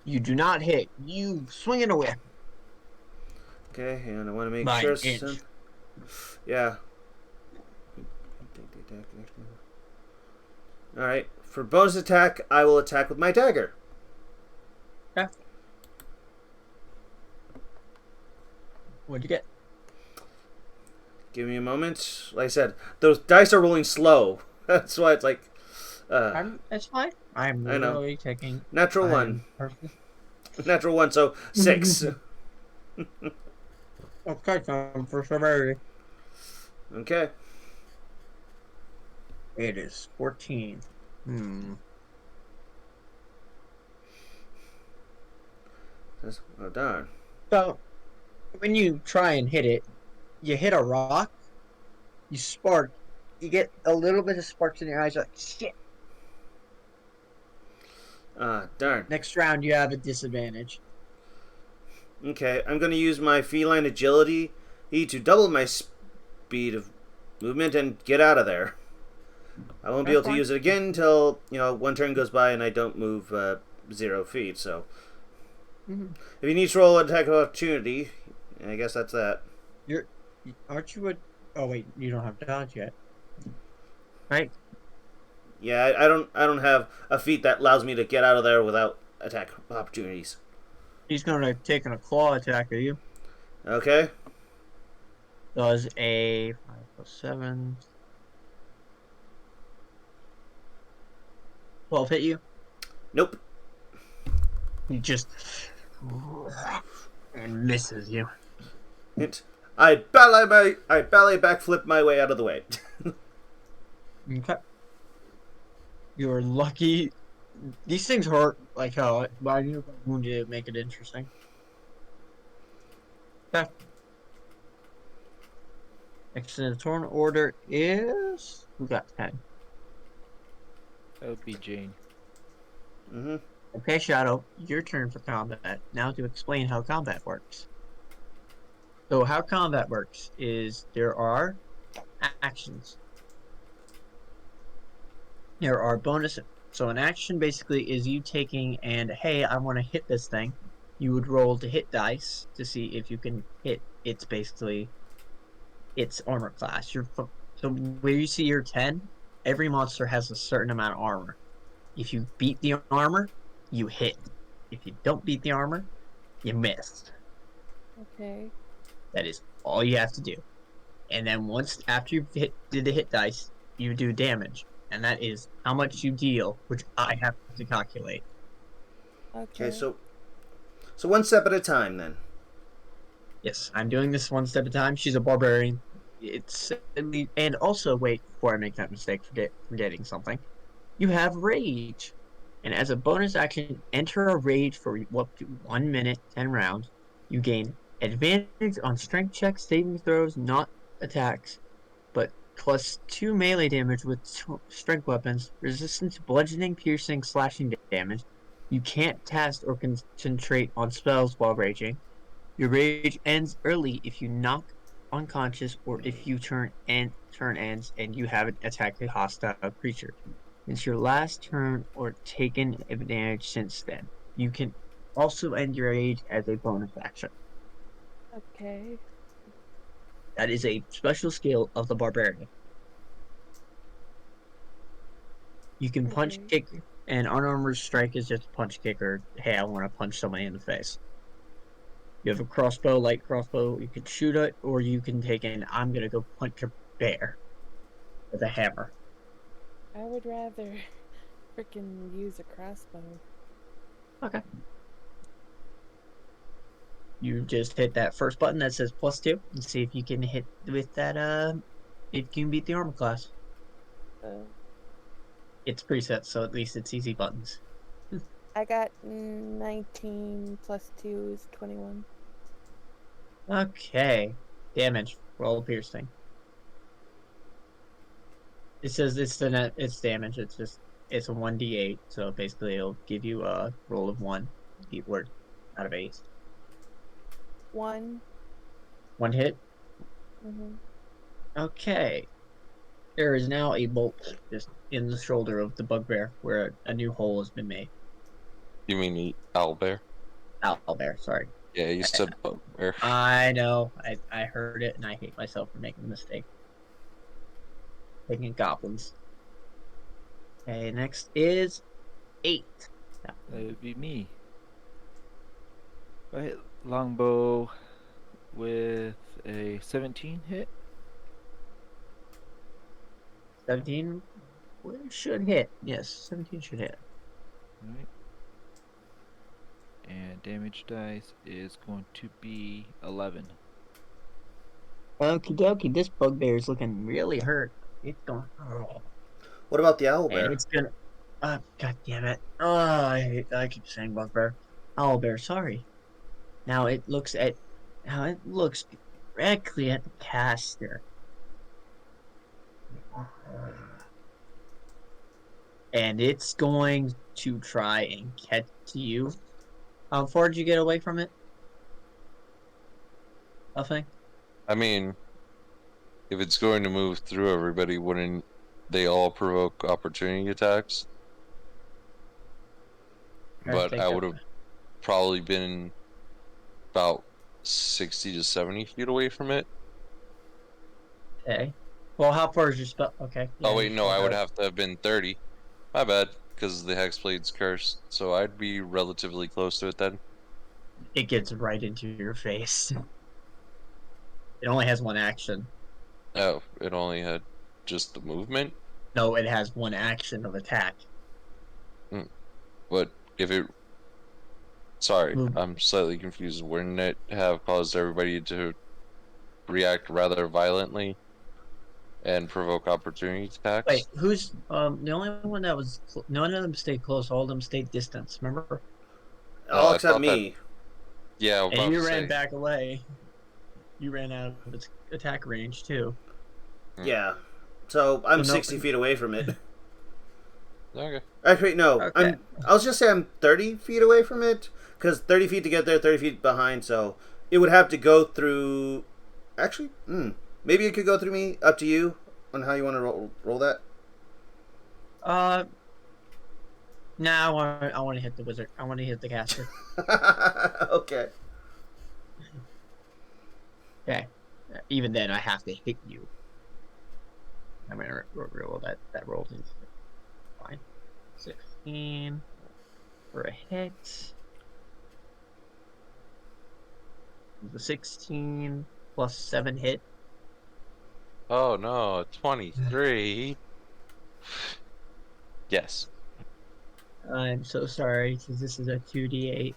You do not hit. You swing it away. Okay, and I want to make By sure. an inch. Yeah. All right. For bonus attack, I will attack with my dagger. Okay. What'd you get? Give me a moment. Like I said, those dice are rolling slow. That's why it's like. That's fine. I'm I know. literally taking Natural one. Natural one, so 6. Okay, for severity. Okay. It is 14. Oh, darn. So, when you try and hit it, you hit a rock, you spark, you get a little bit of sparks in your eyes, you're like, shit. Darn. Next round, you have a disadvantage. Okay, I'm going to use my feline agility to double my speed of movement and get out of there. I won't be That's able to fine. use it again until, one turn goes by and I don't move 0 feet, so. If you need to roll an attack of opportunity, I guess that's that. Aren't you a... Oh, wait, you don't have dodge yet. Right? Yeah, I don't have a feat that allows me to get out of there without attack opportunities. He's going to take a claw attack at you. Okay. Does a 5 plus 7... 12 hit you? Nope. He just... and misses you. Hint. I ballet backflip my way out of the way. Okay. You're lucky. These things hurt like hell. Why do you wounded make it interesting? Okay. Next in the turn order is... Who got 10? That would be Jane. Mm-hmm. Okay, Shadow, your turn for combat. Now to explain how combat works. So how combat works is there are actions. There are bonuses. So an action basically is you taking and, hey, I want to hit this thing. You would roll to hit dice to see if you can hit its basically its armor class. So where you see your 10, every monster has a certain amount of armor. If you beat the armor, you hit. If you don't beat the armor, you miss. Okay. That is all you have to do. And then once after you did the hit dice, you do damage. And that is how much you deal, which I have to calculate. Okay, so one step at a time then. Yes, I'm doing this one step at a time. She's a barbarian. And also, wait, before I make that mistake, forgetting something. You have rage. And as a bonus action, enter a rage for up to 1 minute, 10 rounds. You gain advantage on strength checks, saving throws, not attacks, but +2 melee damage with strength weapons, resistance to bludgeoning, piercing, slashing damage. You can't cast or concentrate on spells while raging. Your rage ends early if you knock unconscious or if you turn ends and you haven't attacked a hostile creature. It's your last turn or taken advantage since then. You can also end your rage as a bonus action. Okay. That is a special skill of the barbarian. You can punch kick, and unarmored strike is just a punch kick or, hey, I want to punch somebody in the face. You have a crossbow, light crossbow, you can shoot it, or you can take an, I'm going to go punch a bear with a hammer. I would rather freaking use a crossbow. Okay. You just hit that first button that says +2 and see if you can hit with that, if you can beat the armor class. It's preset, so at least it's easy buttons. I got 19 plus 2 is 21. Okay. Damage. Roll piercing. It says it's damage. It's a 1d8, so basically it'll give you a roll of 1 word out of 8. 1. 1 hit. Mm-hmm. Okay. There is now a bolt just in the shoulder of the bugbear where a new hole has been made. You mean the owlbear? Owlbear, sorry. Yeah, you said bugbear. I know. I heard it and I hate myself for making a mistake. Thinking goblins. Okay, next is 8. That would be me. I hit longbow with a 17 hit. 17 should hit. Yes, 17 should hit. Right. And damage dice is going to be 11. Okie dokie, this bugbear is looking really hurt. It's going. What about the owl And bear? it's gonna. God damn it. Oh, I keep saying bugbear. Owlbear, sorry. Now it looks directly at the caster. And it's going to try and catch you. How far did you get away from it? Nothing? I mean, if it's going to move through everybody, wouldn't they all provoke opportunity attacks? But I would have probably been about 60 to 70 feet away from it. Okay. Well, how far is your spell? Okay. Oh, yeah, wait, your no, I spell would has- have to have been 30. My bad, because the Hexblade's cursed. So I'd be relatively close to it then. It gets right into your face. It only has one action. Oh, it only had just the movement? No, it has one action of attack. But if it... Sorry, Move. I'm slightly confused. Wouldn't it have caused everybody to react rather violently and provoke opportunity attacks? Wait, who's the only one that was? None of them stayed close. All of them stayed distance. Remember? All I except thought that- me. Yeah, I was And about you to ran say. back away. You ran out of its attack range too. Yeah. So I'm So no- 60 feet away from it. Okay. Actually, no. Okay. I'll just say I'm 30 feet away from it. Because 30 feet to get there, 30 feet behind. So it would have to go through... Actually, maybe it could go through me. Up to you on how you want to roll that. Nah, I want to hit the wizard. I want to hit the caster. Okay. Okay. Even then, I have to hit you. I'm gonna roll that. That rolled in. Fine. 16 for a hit. The 16 plus 7 hit. Oh no, 23. Yes. I'm so sorry, because this is a 2d8.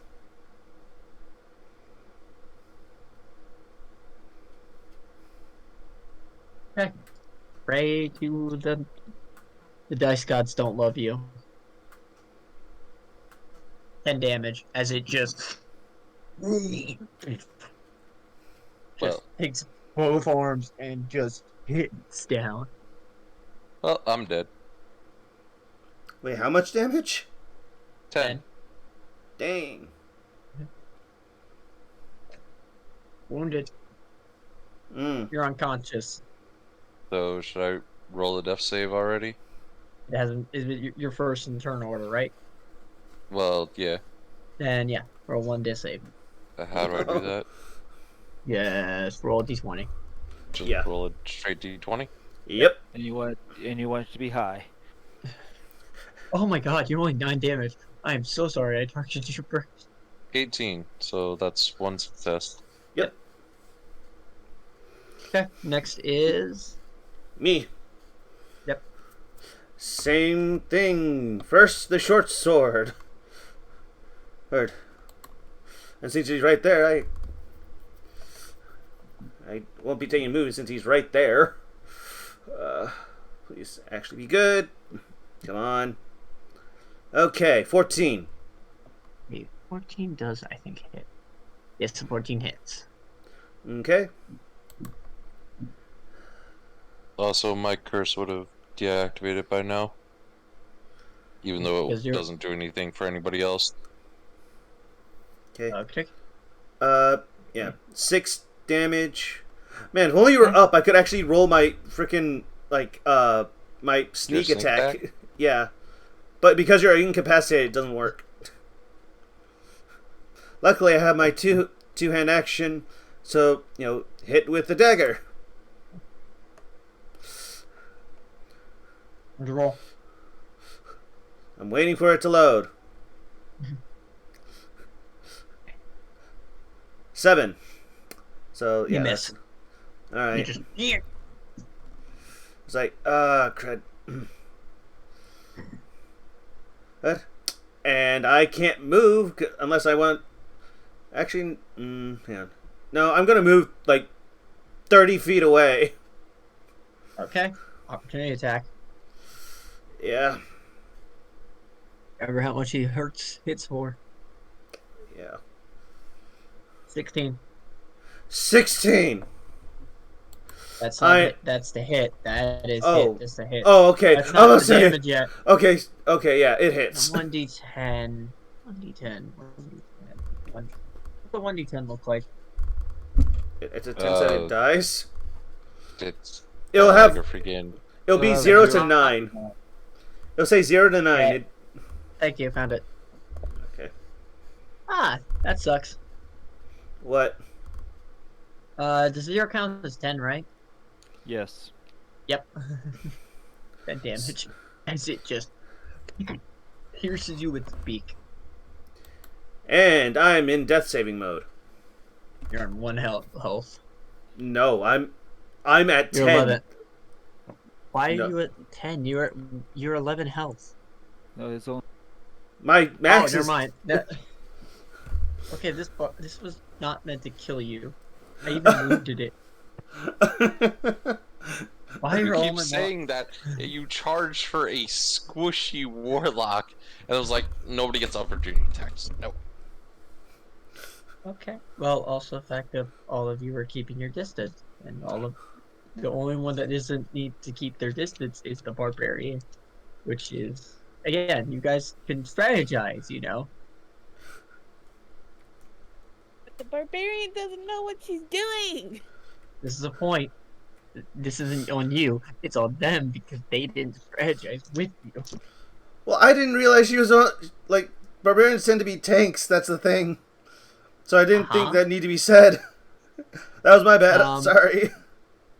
Okay. Pray to the dice gods don't love you. 10 damage as it just Well, takes both arms and just hits down. well, I'm dead. Wait, how much damage? 10. Dang. Wounded. You're unconscious. So should I roll a death save already? It hasn't. Is it your first in turn order, right? Well, yeah. Then yeah, roll 1 save. How do I do that? Yes, roll a d20. Just Yeah. roll a straight d20? Yep. And you want it to be high. Oh my god, you're only 9 damage. I am so sorry. I targeted you first. 18. So that's one success. Yep. Okay, next is Me. Yep. Same thing. First, the short sword. Heard. And since he's right there, I won't be taking moves since he's right there. Please actually be good. Come on. Okay, 14. 14 does, I think, hit. Yes, 14 hits. Okay. Also, my curse would have deactivated by now, even though Because it you're- doesn't do anything for anybody else. Okay. Okay. Yeah. 6 damage. Man, if only you were Okay. up, I could actually roll my freaking my sneak sneak attack. attack? Yeah. But because you're incapacitated, it doesn't work. Luckily, I have my two-hand action, so hit with the dagger. Roll. I'm waiting for it to load. 7. So yeah, You miss. All right. You just. Yeah. It's like crud. What? And I can't move unless I want. Actually, hang on. No, I'm gonna move like 30 feet away. Okay. Opportunity attack. Yeah. Remember how much he hits for? Yeah. 16. 16. That's not hit. That's the hit. That is Oh. hit. That's the hit. Oh, okay. That's I not was the saying. damage yet. Okay. Okay. Yeah, it hits. 1d10. 1d10. 1d10. What's the 1d10 look like? It's a 10-sided dice. It's It'll like have. a freaking. It'll be have 0 to zero. 9. It'll say 0 to 9. Okay. Thank you. Found it. Okay. Ah, that sucks. What? Does 0 count as 10, right? Yes. Yep. 10 damage. As it just pierces you with its beak. And I'm in death saving mode. You're on 1 health. No, I'm at You're 10. 11. Why are No. you at 10? You're 11 health. No, it's only. My max Oh, never is. mind. Okay, this was not meant to kill you. I even wounded it. Why You are all keep my saying that you charged for a squishy warlock, and I was like, nobody gets opportunity attacks. No. Okay. Well, also the fact that all of you are keeping your distance, and the only one that doesn't need to keep their distance is the barbarian, which is again, you guys can strategize, But the barbarian doesn't know what she's doing. This is a point. This isn't on you. It's on them because they didn't strategize with you. Well, I didn't realize she was on. Like, barbarians tend to be tanks, that's the thing. So I didn't think that need to be said. That was my bad. Sorry.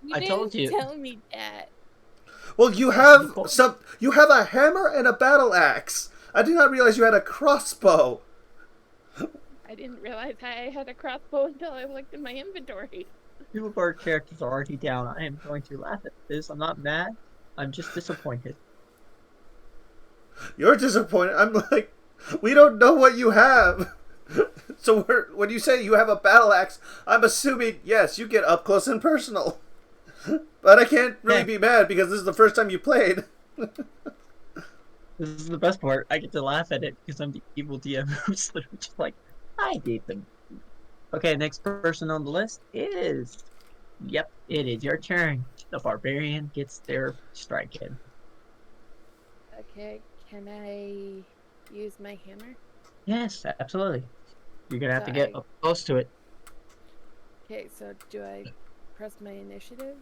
You I didn't told you. tell me that. Well, you have you have a hammer and a battle axe. I did not realize you had a crossbow. I didn't realize I had a crossbow until I looked in my inventory. 2 of our characters are already down. I am going to laugh at this. I'm not mad. I'm just disappointed. You're disappointed. I'm like, we don't know what you have. So when you say you have a battle axe, I'm assuming, yes, you get up close and personal. But I can't really be mad because this is the first time you played. This is the best part. I get to laugh at it because I'm the evil DM who's literally just like, I gave them. Okay, next person on the list is... Yep, it is your turn. The barbarian gets their strike in. Okay, can I use my hammer? Yes, absolutely. You're gonna have to So get up close to it. Okay, so do I press my initiative?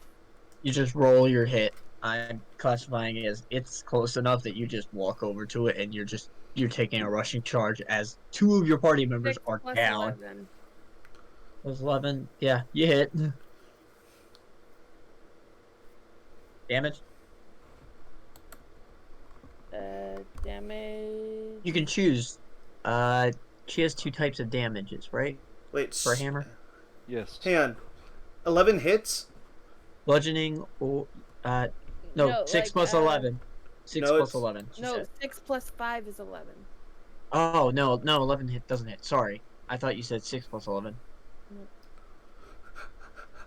You just roll your hit. I'm classifying it as it's close enough that you just walk over to it and you're taking a rushing charge as 2 of your party members 6 are plus down. 11. Plus 11. Yeah, you hit. Damage? Damage. You can choose. She has 2 types of damages, right? Wait. For a hammer? Yes. Hang on. 11 hits? Bludgeoning or no, 6 plus 11. 6 No, plus it's- 11. She No, said. 6 plus 5 is 11. Oh no, 11 doesn't hit. Sorry, I thought you said 6 plus 11.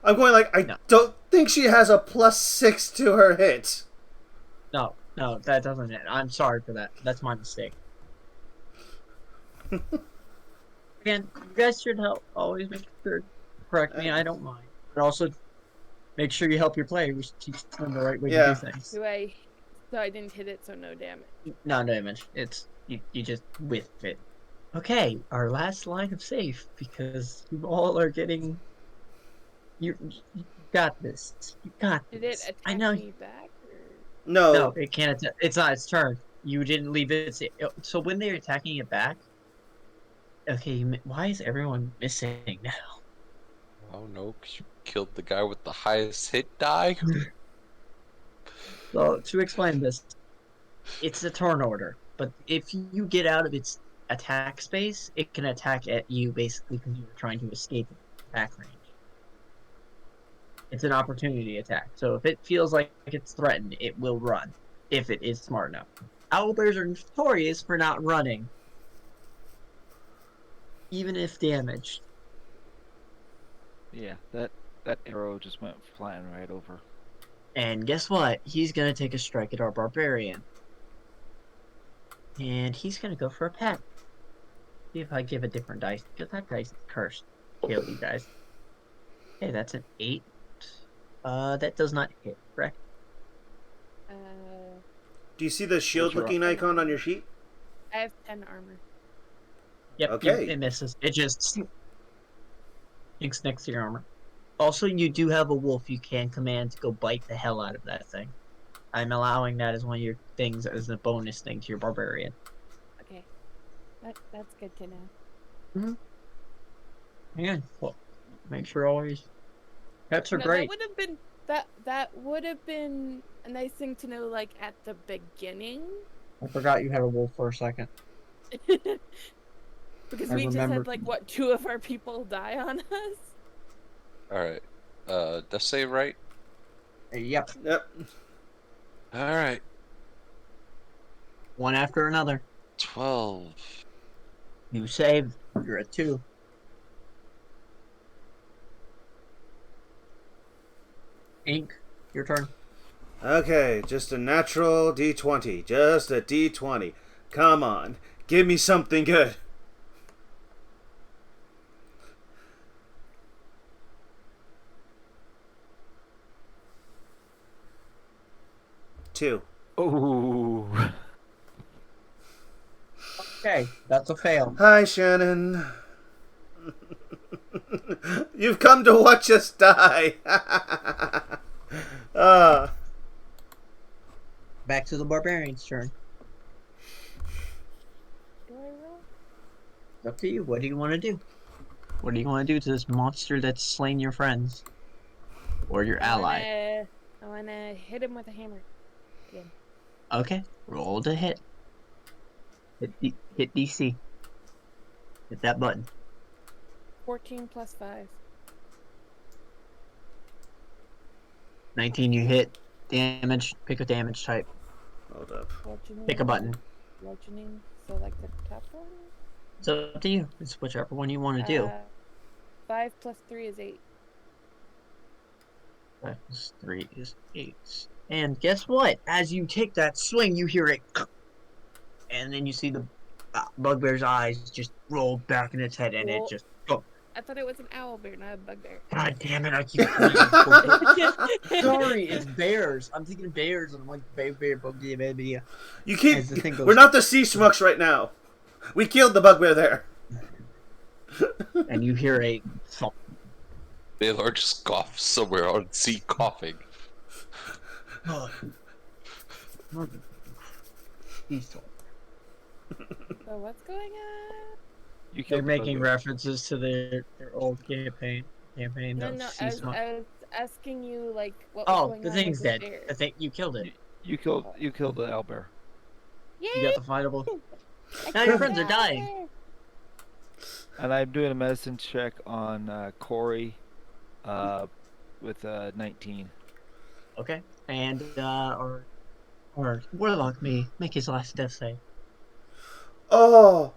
I'm going like, I don't think she has a +6 to her hit. No, that doesn't hit. I'm sorry for that. That's my mistake. Again, you guys should help. Always make sure. Correct me. I don't mind. But also make sure you help your players. Teach them the right way to do Yeah. things. Do I? So I didn't hit it, so no damage. No damage. It's you just whiff it. Okay, our last line of safe because you all are getting. You got this. You got Did it this. I attack know. me back? Or... No. No, it can't. It's not its turn. You didn't leave it. So when they're attacking it back, okay. Why is everyone missing now? Oh no, 'cause you killed the guy with the highest hit die? So to explain this, it's a turn order, but if you get out of its attack space, it can attack at you basically because you're trying to escape attack range. It's an opportunity attack. So if it feels like it's threatened, it will run if it is smart enough. Owlbears are notorious for not running, even if damaged. Yeah, that arrow just went flying right over. And guess what? He's gonna take a strike at our barbarian. And he's gonna go for a pet. See if I give a different dice, because that dice is cursed. Kill you guys. Okay, that's an 8. That does not hit, correct? Uh, Do you see the shield looking icon on your sheet? I have 10 armor. Yep, Okay. it misses. It just sinks next to your armor. Also, you do have a wolf you can command to go bite the hell out of that thing. I'm allowing that as one of your things as a bonus thing to your barbarian. Okay, that's good to know. Yeah, well, make sure always. Pets are No, great. that would have been that would have been a nice thing to know, like at the beginning. I forgot you had a wolf for a second. Because I we just remember- had like what 2 of our people die on us. Alright. Death save, right? Yep, Yep. Alright. one after another. 12. You saved. You're at 2. Ink, your turn. Okay, just a natural D20. Just a D20. Come on. Give me something good. Two. Oh, Okay, that's a fail. Hi, Shannon. You've come to watch us die. Back to the barbarian's turn. Do I roll? It's up to you. What do you want to do? What do you want to do to this monster that's slain your friends? Or your ally? I wanna hit him with a hammer. Okay, roll to hit. Hit DC. Hit that button. 14 plus 5. 19, you hit. Damage. Pick a damage type. Hold up. Bludgeoning. Pick a button. Bludgeoning. So like the top one. It's up to you. It's whichever one you want to do. 5 plus 3 is 8. 5 plus 3 is 8. And guess what? As you take that swing, you hear it. And then you see the bugbear's eyes just roll back in its head, and it just. Oh, I thought it was an owl bear, not a bugbear. God damn it! I keep. Sorry, it's bears. I'm thinking bears, and I'm like bear, bugbear. You keep. As the thing goes- We're not the sea schmucks right now. We killed the bugbear there. And you hear a thump. Baylor just coughs somewhere on sea coughing. So what's going on? you They're killed the making bugbear. references to their old campaign. No, No, I was asking you like what was Oh, going the on thing's with dead. the bear. I think you killed it. You killed the owlbear. Yay! You got the fightable. I Now your killed friends the are dying. owl bear. And I'm doing a medicine check on Corey, with 19. Okay. And or warlock me make his last death save. Oh.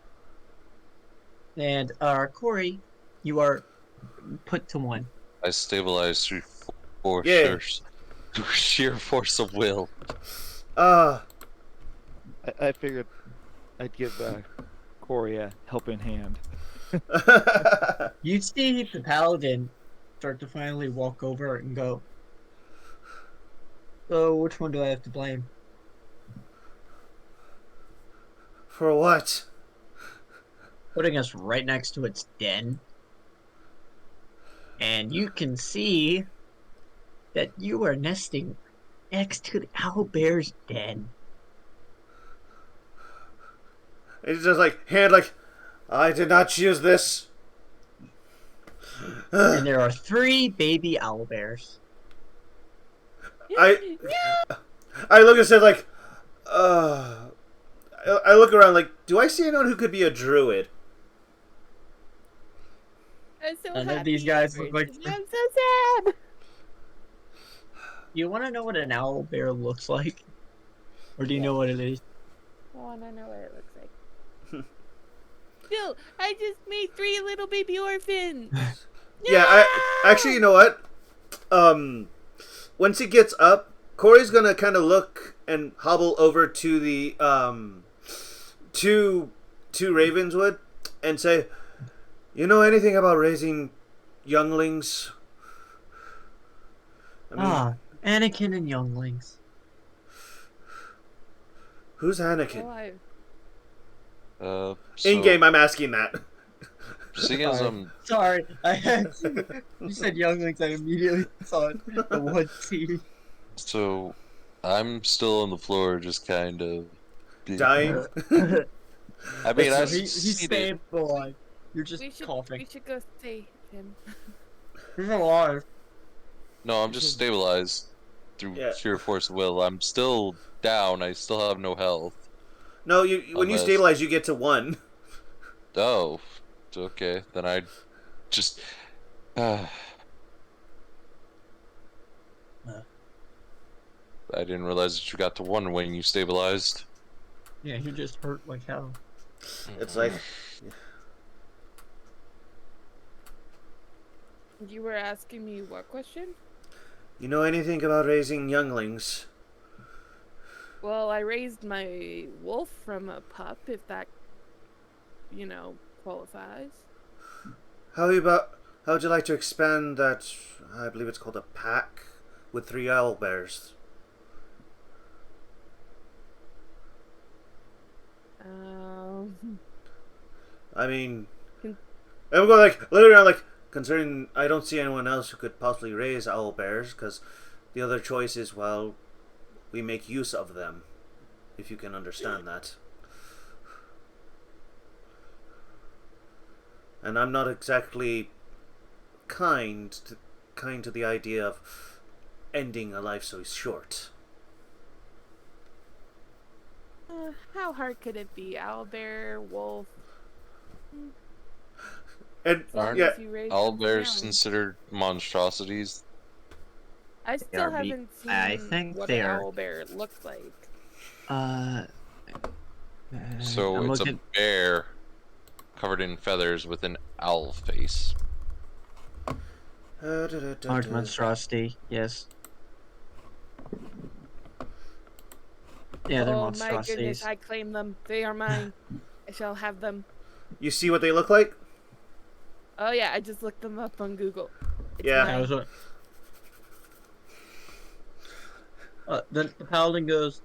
And Corey, you are put to 1. I stabilize through Yeah. sheer force of will. I figured I'd give Corey a helping hand. You see the paladin start to finally walk over and go, so which one do I have to blame? For what? Putting us right next to its den. And you can see that you are nesting next to the owlbear's den. It's just like, hand like, I did not choose this. And there are 3 baby owlbears. I look and said like, I look around like, do I see anyone who could be a druid? I'm so None happy. of these guys look like. I'm so sad. You want to know what an owlbear looks like? Or do you know what it is? I want to know what it looks like. Still, I just made 3 little baby orphans. Yeah, actually, you know what? Once he gets up, Corey's gonna kind of look and hobble over to the to Ravenswood and say, "You know anything about raising younglings?" I mean, Anakin and younglings. who's Anakin? Oh, In game, I'm asking that. Seeing as Sorry, you said younglings, I immediately thought the one scene. so I'm still on the floor, just kind of Dying. I mean, I He's see it. stabilized. You're just we coughing. should go save him. He's alive. No, I'm just stabilized through sheer force of will. I'm still down. I still have no health. No, when you stabilize, you get to 1. Oh, okay. Then I just. I didn't realize that you got to 1 when you stabilized. Yeah, he just hurt like hell. It's like, You were asking me what question? you know anything about raising younglings? Well, I raised my wolf from a pup, if that, qualifies. How would you like to expand that? I believe it's called a pack with 3 owlbears. I mean, I'm going like literally around like, considering I don't see anyone else who could possibly raise owlbears, because the other choice is, well, we make use of them, if you can understand that. And I'm not exactly kind to the idea of ending a life so short. How hard could it be? Owlbear, wolf. And Aren't yeah, owlbears considered monstrosities? I still They are haven't seen I think what they an are. owlbear looks like. So I'm it's looking. a bear covered in feathers with an owl face. Large monstrosity, yes. Yeah, they're Oh my monstrosities. goodness, I claim them. They are mine. I shall have them. You see what they look like? Oh yeah, I just looked them up on Google. It's Yeah. mine. The paladin goes,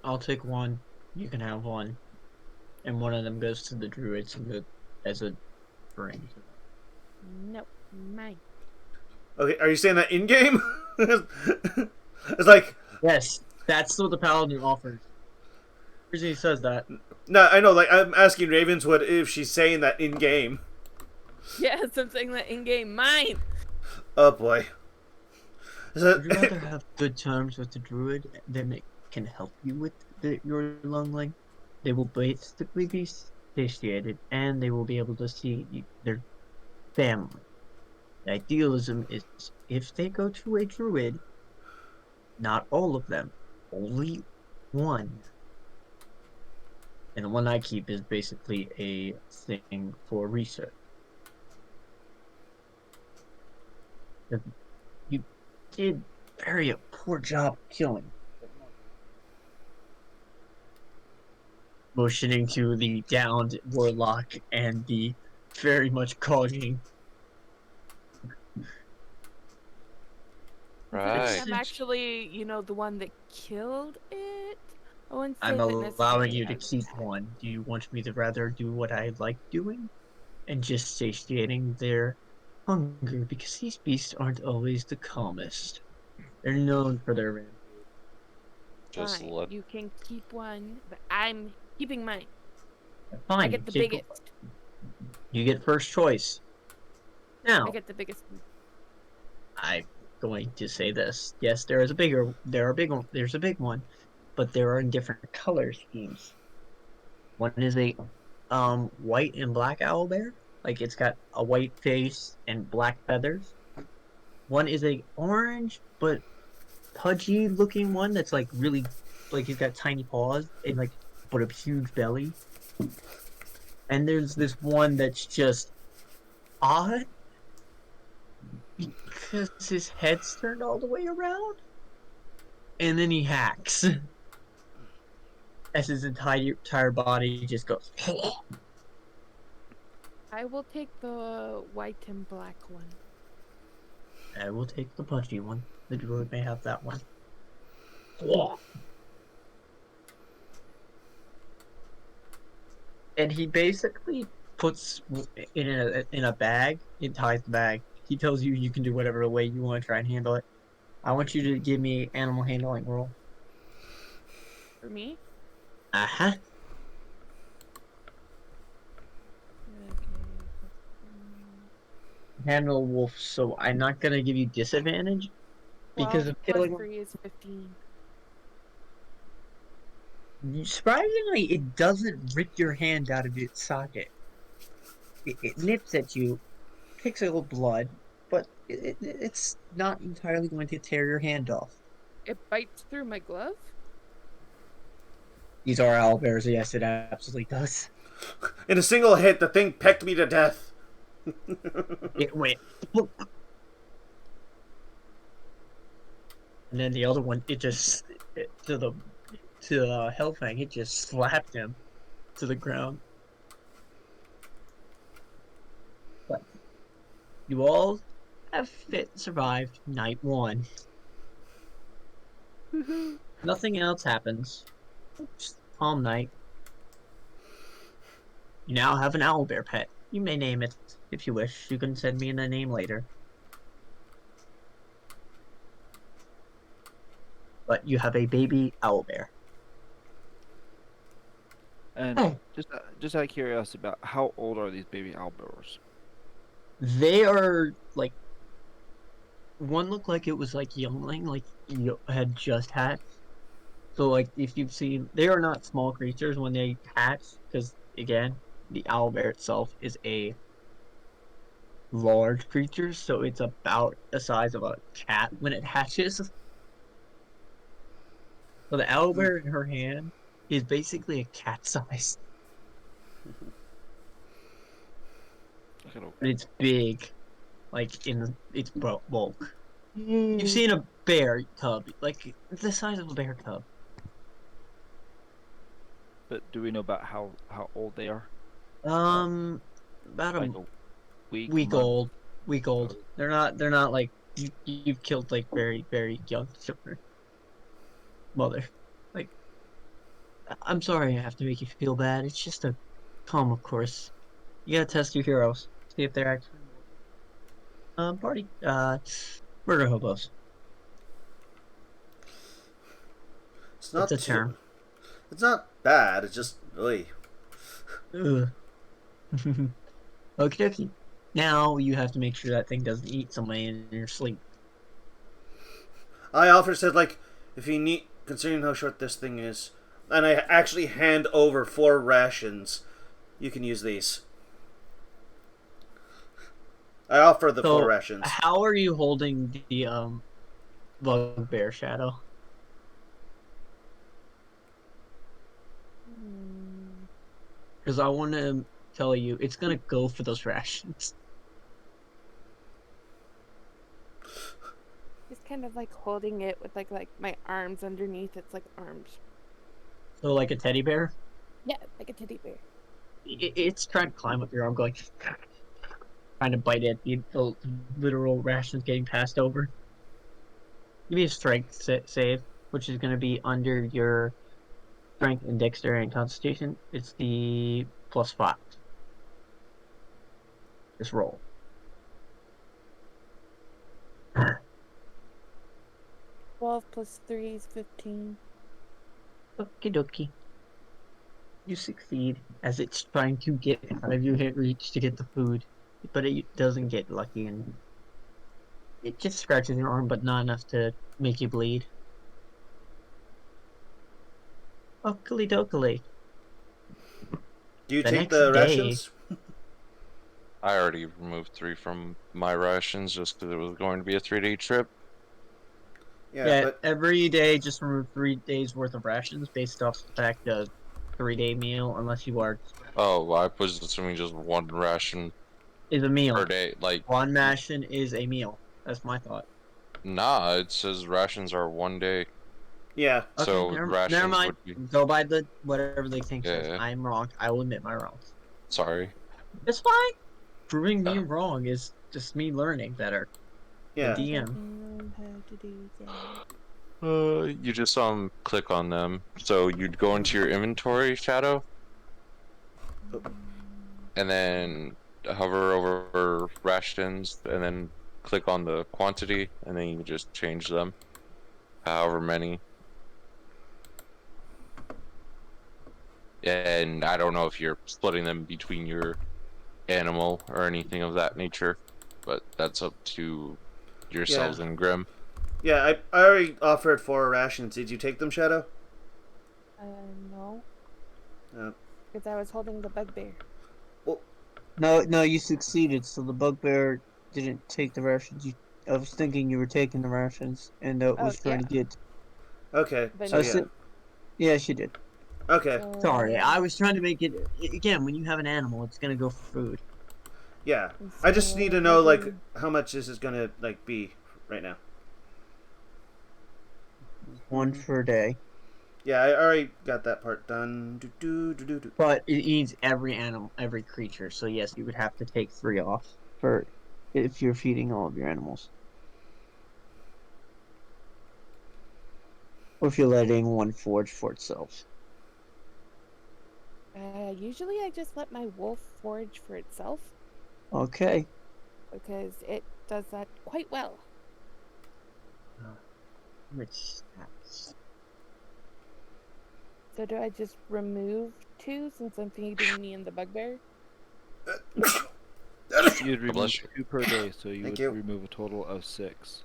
I'll take 1, you can have 1. And one of them goes to the druids as a ring. Nope, mine. Okay, are you saying that in game? It's like, Yes, that's what the paladin offers. The reason he says that. no, I know. Like, I'm asking Ravenswood if she's saying that in game. Yes, I'm saying that in game. Mine. Oh boy. Would you rather have good terms with the druid that can help you with your youngling? They will basically be satiated, and they will be able to see their family. The idealism is if they go to a druid, not all of them, only 1. And the one I keep is basically a thing for research. You did very poor job killing. Motioning to the downed warlock and the very much clogging. Considering Right. I'm actually, the one that killed it, I wouldn't say I'm that allowing necessarily you to as keep bad. one. Do you want me to rather do what I like doing and just satiating their hunger? Because these beasts aren't always the calmest. They're known for their rampage. Just Fine, let you can keep one, but I'm keeping mine. I Fine, get the keep, biggest. you get first choice. I Now, get the biggest one. I'm going to say this. Yes, there's a big one, but there are in different color schemes. One is a white and black owl bear, like it's got a white face and black feathers. One is a orange but pudgy looking one that's like really like he's got tiny paws and like but a huge belly. And there's this one that's just odd because his head's turned all the way around, and then he hacks as his entire body just goes. I will take the white and black one. I will take the pudgy one. The druid may have that one. And he basically puts in a bag. It ties the bag. He tells you you can do whatever way you want to try and handle it. I want you to give me animal handling roll. For me? Uh huh. Handle wolf. So I'm not gonna give you disadvantage because 12 of plus killing 3 is 15. him. Surprisingly, it doesn't rip your hand out of its socket. It nips at you, picks a little blood, but it's not entirely going to tear your hand off. It bites through my glove? These are owlbears. Yes, it absolutely does. In a single hit, the thing pecked me to death. It went. And then the other one, to the Hellfang, it just slapped him to the ground. But you all have survived night one. Nothing else happens. Just calm night. You now have an owlbear pet. You may name it if you wish. You can send me in a name later. But you have a baby owlbear. And Oh. just out of curiosity, about how old are these baby owlbears? They are like one looked like it was like youngling, like you had just hatched. So like if you've seen, they are not small creatures when they hatch, because again, the owlbear itself is a large creature, so it's about the size of a cat when it hatches. So the owlbear in her hand is basically a cat size, Okay, but it's big, like in its bulk. You've seen a bear cub, like the size of a bear cub. but do we know about how old they are? About a Like a week month? old. Week old. Oh. They're not like you've killed like very young children. Mother. Like I'm sorry I have to make you feel bad. It's just a calm, of course. You gotta test your heroes. See if they're actually party murder hobos. It's It's a not too. term. It's not bad. It's just really. Ugh. Okie dokie. Now you have to make sure that thing doesn't eat somebody in your sleep. I offer said like, if you need, considering how short this thing is, and I actually hand over 4 rations, you can use these. I offer the 4 So rations. how are you holding the bugbear shadow? Because I want to tell you, it's gonna go for those rations. Just kind of like holding it with like my arms underneath its like arms. So like a teddy bear. Yeah, like a teddy bear. It's trying to climb up your arm, going, trying to bite at the literal rations getting passed over. Give me a strength save, which is going to be under your strength and dexterity and constitution. It's the +5. Just roll. 12 plus 3 is 15. Okie dokie. You succeed as it's trying to get out of your hit reach to get the food, but it doesn't get lucky and it just scratches your arm, but not enough to make you bleed. Oakley dokley. Do you The take next the day- rations? I already removed 3 from my rations just because it was going to be a 3-day trip. Yeah, Yeah, but every day just remove 3 days worth of rations based off the fact of 3-day meal, unless you are Oh, I was assuming just 1 ration is a meal. per day. Like, One ration is a meal. That's my thought. nah, it says rations are 1 day. yeah, Okay, So never rations mind. would be. Go by the whatever the thing says. Yeah, I'm wrong. I will admit my wrongs. sorry. It's fine. Proving me wrong is just me learning better. yeah. The DM. know how to do that. You just click on them. So you'd go into your inventory, Shadow, and then hover over rations, and then click on the quantity, and then you just change them, however many. And I don't know if you're splitting them between your animal or anything of that nature, but that's up to yourselves and Grim. Yeah, I already offered 4 rations. Did you take them, Shadow? No. No. Because I was holding the bugbear. No, you succeeded. So the bugbear didn't take the rations. I was thinking you were taking the rations, and that was trying to get. Okay, But so no. yeah. Yeah, she did. Okay, So, Sorry, I was trying to make it. Again, when you have an animal, it's gonna go for food. yeah. and I just so need what to I know, like, do- how much this is gonna, like, be right now. 1 per day. Yeah, I already got that part done. Do. But it eats every animal, every creature. So yes, you would have to take 3 off for if you're feeding all of your animals, or if you're letting one forage for itself. Usually I just let my wolf forage for itself Okay. because it does that quite well. Which stats? So do I just remove 2 since I'm feeding me and the bugbear? You'd remove Bless you. 2 per day, so you Thank would you. remove a total of 6.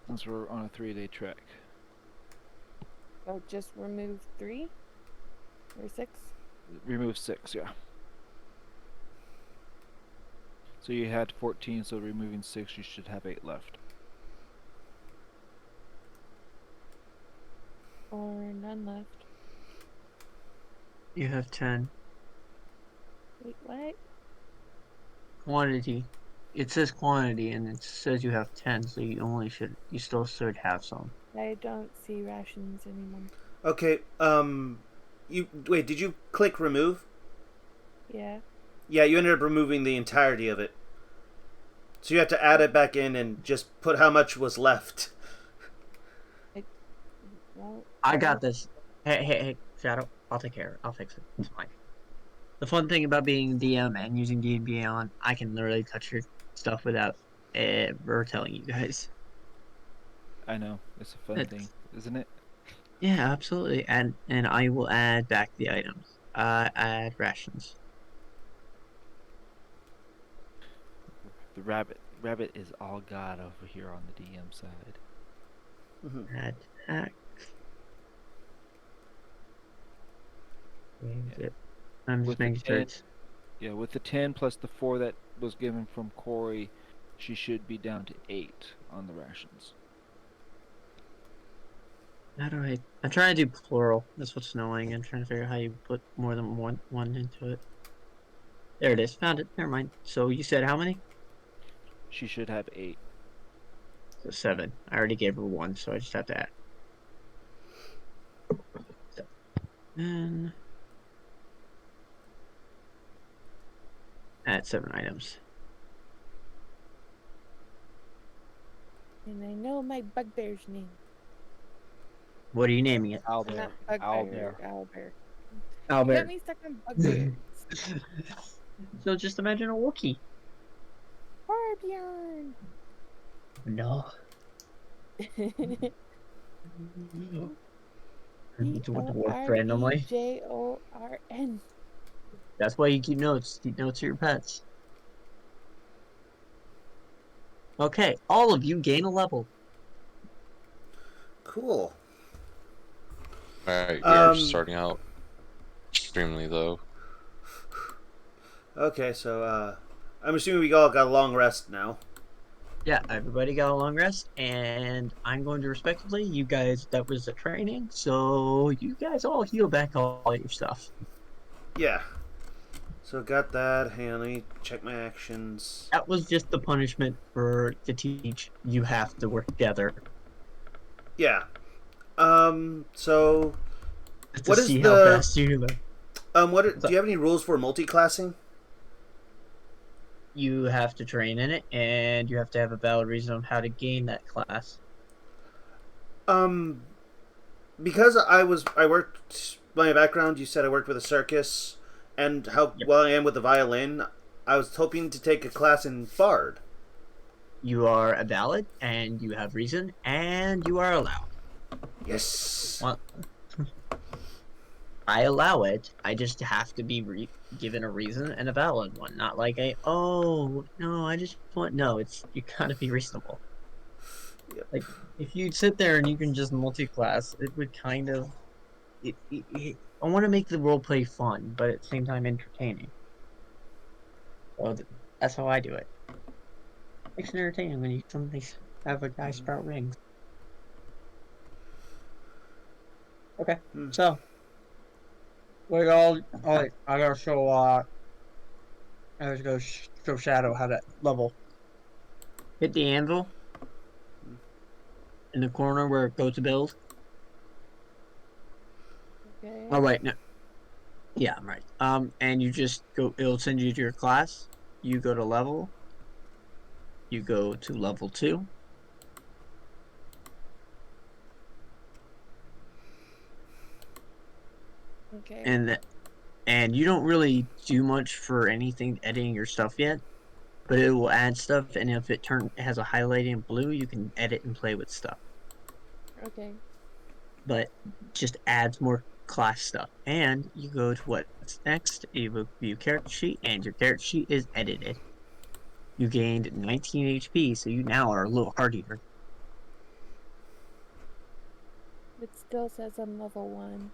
Since we're on a 3-day trek. So just remove 3 or 6? Remove 6, yeah. So you had 14, so removing 6, you should have 8 left. Or none left? You have 10. Wait, what? Quantity. It says quantity, and it says you have 10, so you still should have some. I don't see rations anymore. Okay, wait, did you click remove? Yeah. Yeah, you ended up removing the entirety of it. So you have to add it back in and just put how much was left. Well, I got this. Hey, Shadow. I'll take care of it. I'll fix it. It's fine. The fun thing about being DM and using D&B on, I can literally touch your stuff without ever telling you guys. I know, it's a fun thing, isn't it? Yeah, absolutely. And I will add back the items. Add rations. The rabbit is all God over here on the DM side. Add tax. I'm just With the making sure 10 it's. Yeah, with the 10 plus the 4 that was given from Corey, she should be down to 8 on the rations. How do I'm trying to do plural. That's what's annoying. I'm trying to figure out how you put more than one into it. There it is. Found it. Never mind. So you said how many? She should have 8. So 7. I already gave her 1, so I just have to add. And got 7 items. And I know my bugbear's name. What are you naming it? Or Owlbear. not bugbear. Owlbear. Owlbear. You Albert. got me stuck on bugbears. So just imagine a Wookiee. Barbjorn. No. It's what work randomly. BORBJORN. That's why you keep notes. Keep notes of your pets. Okay, all of you gain a level. Cool. Alright, we are starting out extremely low. Okay, so I'm assuming we all got a long rest now. Yeah, everybody got a long rest, and I'm going to respectively. You guys, that was the training, so you guys all heal back all your stuff. Yeah. So got that. Hang on, let me check my actions. That was just the punishment to teach you have to work together. Yeah. So Just to what is see the how fast you learn. do you have any rules for multi-classing? You have to train in it, and you have to have a valid reason on how to gain that class. Because I worked my background. You said I worked with a circus, and how well I am with the violin. I was hoping to take a class in bard. You are a valid, and you have reason, and you are allowed. Yes. Well, I allow it. I just have to be given a reason and a valid one, not like oh no, I just want no. It's you gotta be reasonable. Yep. Like if you sit there and you can just multi-class, it would kind of. I want to make the role play fun, but at the same time entertaining. So that's how I do it. It's entertaining when you suddenly have a guy sprout rings. Okay, so we all right. I gotta show I gotta go show Shadow how to level. Hit the anvil in the corner where it goes to build. Okay. Oh right, no. Yeah, I'm right. And you just go. It'll send you to your class. You go to level. You go to level 2. Okay. And you don't really do much for anything editing your stuff yet, but it will add stuff, and if it has a highlighting blue, you can edit and play with stuff. Okay. But just adds more class stuff. And you go to what's next, you view character sheet, and your character sheet is edited. You gained 19 HP, so you now are a little hardier. It still says I'm level 1.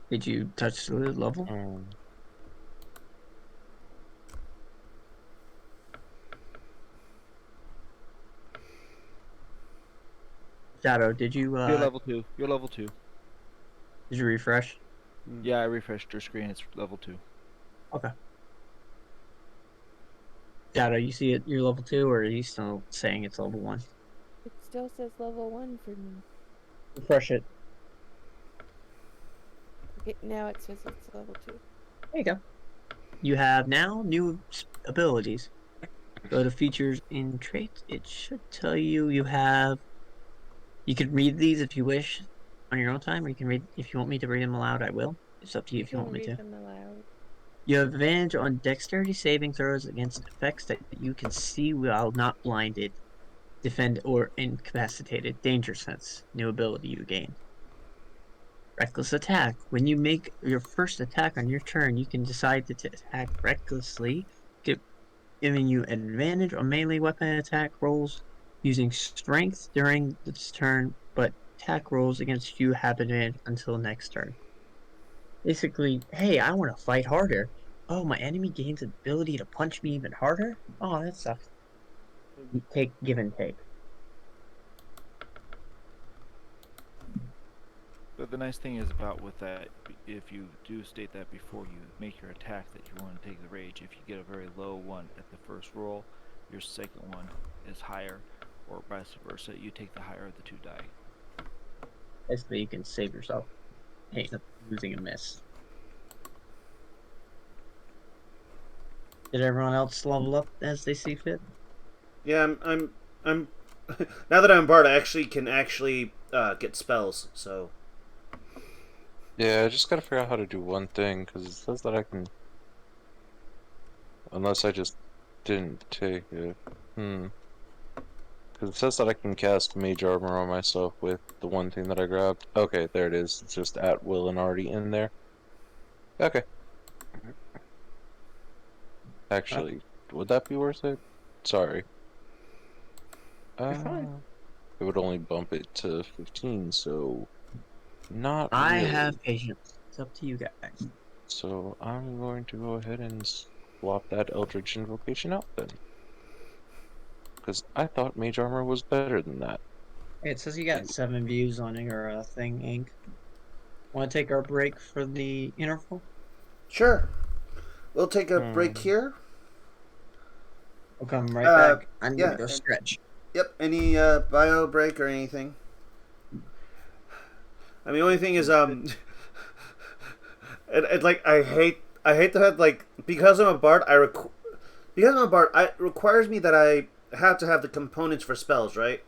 Did you touch the level? Shadow, did you You're level 2. You're level 2. did you refresh? Yeah, I refreshed your screen. It's level 2. Okay. Shadow, you see it? You're level 2, or are you still saying it's level 1? It still says level 1 for me. Refresh it. Okay, now it says it's level 2. There you go. You have now new abilities. Go to features in traits. It should tell you you have. You can read these if you wish on your own time, or you can read if you want me to read them aloud. I will. It's up to you if you want me to. Read them aloud. You have advantage on dexterity saving throws against effects that you can see while not blinded, defend, or incapacitated. Danger sense. New ability you gain. Reckless attack. When you make your first attack on your turn, you can decide to attack recklessly, giving you advantage on melee weapon attack rolls using strength during this turn, but attack rolls against you have advantage until next turn. Basically, hey, I want to fight harder. Oh, my enemy gains the ability to punch me even harder? Oh, that sucks. Give and take. But the nice thing is about with that, if you do state that before you make your attack that you want to take the rage, if you get a very low one at the first roll, your second one is higher, or vice versa. You take the higher of the 2 die. Basically, you can save yourself. Hey, losing a miss. Did everyone else level up as they see fit? Yeah, I'm now that I'm bard, I can get spells. So Yeah, I just gotta figure out how to do one thing, because it says that I can... Unless I just didn't take it. Because it says that I can cast Mage Armor on myself with the one thing that I grabbed. Okay, there it is. It's just at will and already in there. Okay. Actually, would that be worth it? Sorry. You're fine. It would only bump it to 15, so not I really. have patience. It's up to you guys. So I'm going to go ahead and swap that Eldritch Invocation out then. Because I thought Mage Armor was better than that. Hey, it says you got 7 views on your thing, Ink. Want to take our break for the interval? sure, we'll take a break here. We'll come right Uh, back. I'm yeah, gonna go and- stretch. Yep. Any bio break or anything? I mean, the only thing is it like I hate the fact like because I'm a bard because I'm a bard it requires me that I have to have the components for spells, right?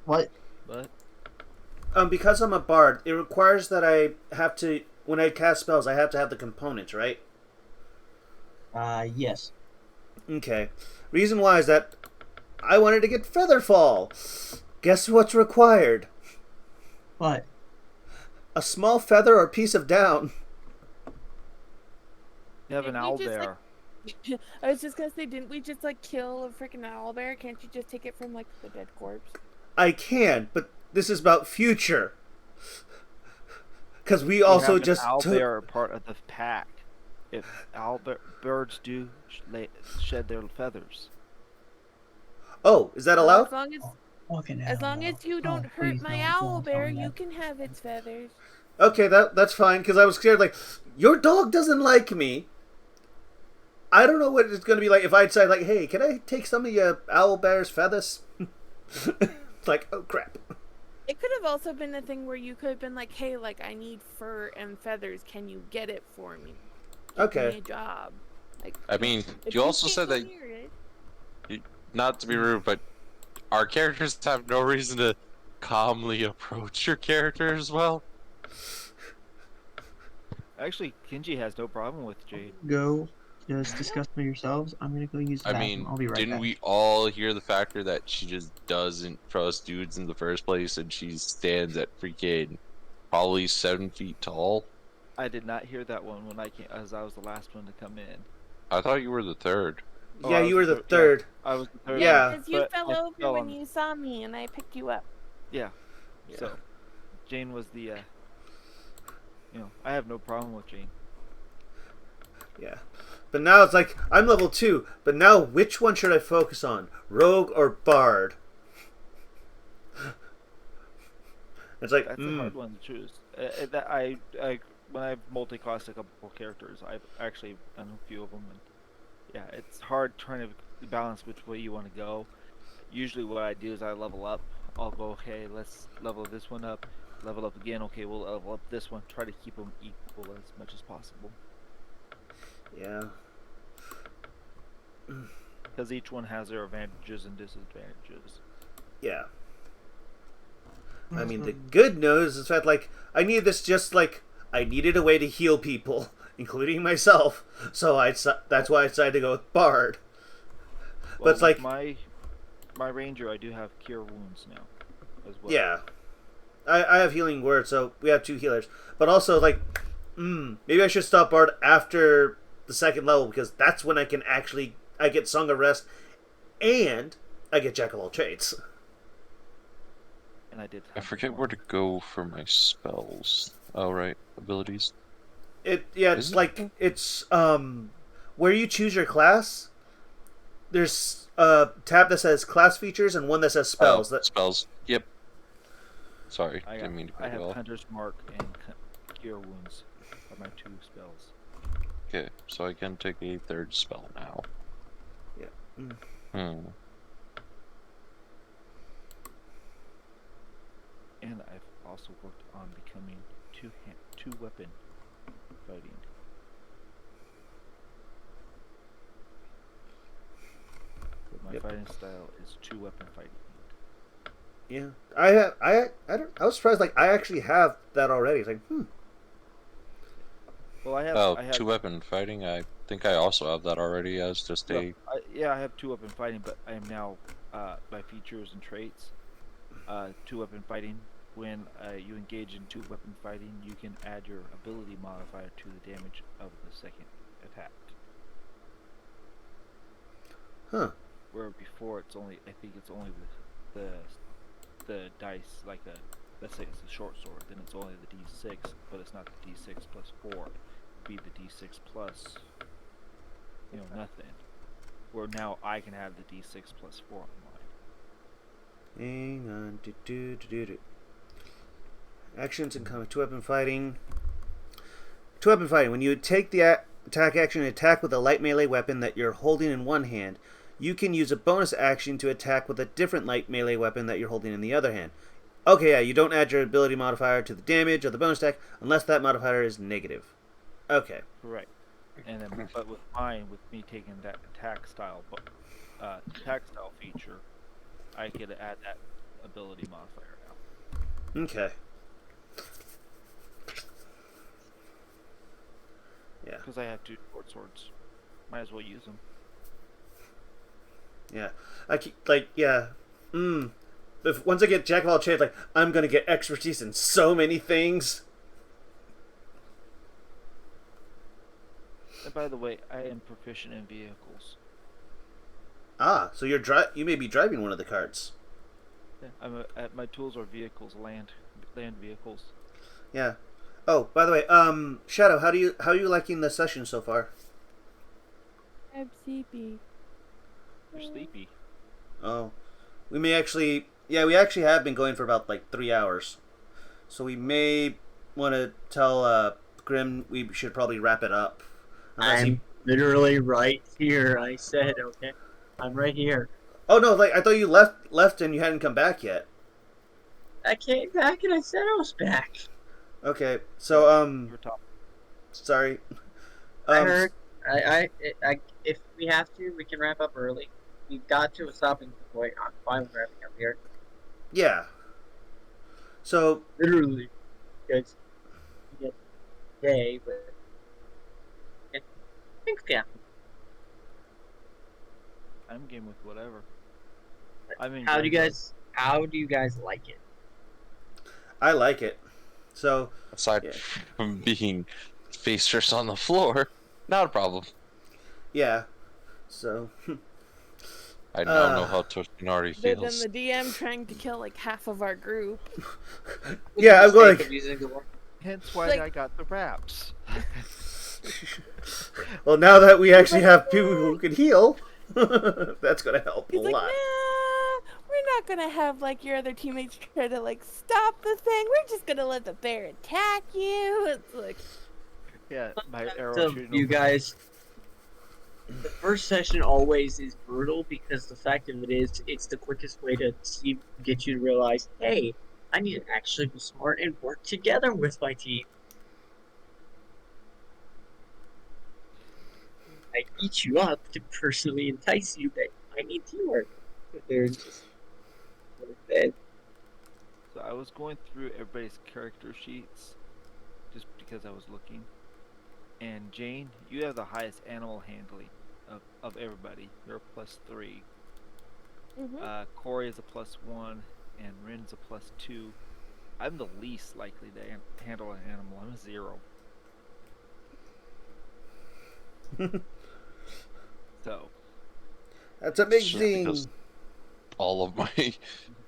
What? But Because I'm a bard, it requires that I have to when I cast spells, I have to have the components, right? Yes. Okay. Reason why is that I wanted to get Featherfall. Guess what's required? What? A small feather or piece of down. you have an Didn't we owl just, bear. I was just gonna say, didn't we just like kill a freaking owlbear? Can't you just take it from like the dead corpse? I can, but this is about future. Because we You also have an just owl took. bear are part of the pack. If birds do shed their feathers. Oh, is that Well, allowed? Fucking as long as you don't hurt my owlbear, you can have its feathers. Okay, that's fine. Because I was scared, like, your dog doesn't like me. I don't know what it's going to be like if I decide, like, hey, can I take some of your owl bear's feathers? Like, oh crap. It could have also been a thing where you could have been like, hey, like, I need fur and feathers. Can you get it for me? Give Okay. me a job. Like, I mean, if you also can't said go that, near it, not to be rude, but our characters have no reason to calmly approach your character as well. Actually, Kinji has no problem with Jade. Go. Just discuss for yourselves. I'm gonna go use the I bathroom. mean, I'll be right didn't back. we all hear the factor that she just doesn't trust dudes in the first place, and she stands at freaking probably 7 feet tall? I did not hear that one when I came, as I was the last one to come in. I thought you were the third. Oh, Yeah, I you was were the yeah, third. I was the third. Yeah. because you but fell I over fell when on- you saw me and I picked you up. Yeah. Yeah. So, Jane was the. I have no problem with Jane. Yeah. But now it's like, I'm level 2, but now which one should I focus on? Rogue or Bard? It's like, That's a hard one to choose. When I've multi-classed a couple characters, I've actually done a few of them, and yeah, it's hard trying to balance which way you want to go. Usually, what I do is I level up. I'll go, okay, let's level this one up, level up again. Okay, we'll level up this one. Try to keep them equal as much as possible, yeah. because each one has their advantages and disadvantages. Yeah. I mean, the good news is that, like, I needed this just like, I needed a way to heal people, including myself. So that's why I decided to go with Bard. Well, But it's like, my ranger, I do have cure wounds now, as well. yeah. I have healing word, so we have 2 healers. But also, like, maybe I should stop Bard after the 2nd level, because that's when I can actually, I get Song of Rest, and I get Jack of all trades. And I did. I forget where to go for my spells. Oh, right. Abilities. It's like, it's, where you choose your class, there's a tab that says class features and one that says spells. Oh, spells. Yep. Sorry, I didn't mean to I cut have you off. Hunter's Mark and Cure Wounds are my 2 spells. Okay, so I can take a 3rd spell now. Yeah. And I've also worked on becoming 2 two weapon fighting. But my Yep. fighting style is 2 weapon fighting. Yeah, I was surprised. Like I actually have that already. It's like, Well, I have. Oh, I have. 2 weapon fighting. I think I also have that already as just Well, a. I have 2 weapon fighting, but I am now by features and traits. 2 weapon fighting. When you engage in 2 weapon fighting, you can add your ability modifier to the damage of the second attack. huh. Where before it's only, I think it's only the dice, like let's say it's a short sword, then it's only the d6, but it's not the d6 plus 4. It'd be the d6 plus, nothing. Where now I can have the d6 plus 4 on mine. Hang on. Do. Actions and combat. 2 weapon fighting. 2 weapon fighting. When you take the attack action and attack with a light melee weapon that you're holding in one hand, you can use a bonus action to attack with a different light melee weapon that you're holding in the other hand. Okay, yeah, you don't add your ability modifier to the damage of the bonus attack unless that modifier is negative. Okay. Correct. And then, but with mine, with me taking that attack style feature, I could add that ability modifier now. Okay. Yeah. Because I have 2 short swords, might as well use them. Yeah. I keep, like, yeah. If once I get Jack of all trades, like, I'm gonna get expertise in so many things. And by the way, I am proficient in vehicles. Ah, so you may be driving one of the carts. Yeah, my tools are vehicles, land vehicles. Yeah. Oh, by the way, Shadow, how are you liking the session so far? I'm sleepy. You're sleepy. Oh, we actually have been going for about like 3 hours, so we may want to tell Grim we should probably wrap it up. I'm literally right here. I said, okay, I'm right here. Oh no, like I thought you left and you hadn't come back yet. I came back and I said I was back. Okay, so You're top. sorry. I heard. I if we have to, we can wrap up early. We've got to a stopping point. I'm fine with wrapping up here. Yeah. So Literally, because we get day, but things can happen. I'm game with whatever. How do you guys like it? I like it. So Aside yeah. from being face first on the floor, not a problem. Yeah. So I now know how Toshinari But then feels. the DM trying to kill like half of our group. yeah, I'm going. Hence why Like- I got the wraps. Well, now that we actually have people who can heal, that's gonna help a He's like, lot. nah, we're not gonna have like your other teammates try to like stop the thing. We're just gonna let the bear attack you. It's like, Yeah, my arrow So shooting. you over- guys, the first session always is brutal because the fact of it is, it's the quickest way to get you to realize, hey, I need to actually be smart and work together with my team. I beat you up to personally entice you that I need teamwork. But they're just dead. So I was going through everybody's character sheets, just because I was looking. And Jane, you have the highest animal handling of everybody. You're a +3. Corey is a +1, and Rin's a +2. I'm the least likely to handle an animal. I'm a 0. So That's Sure, amazing. because all of my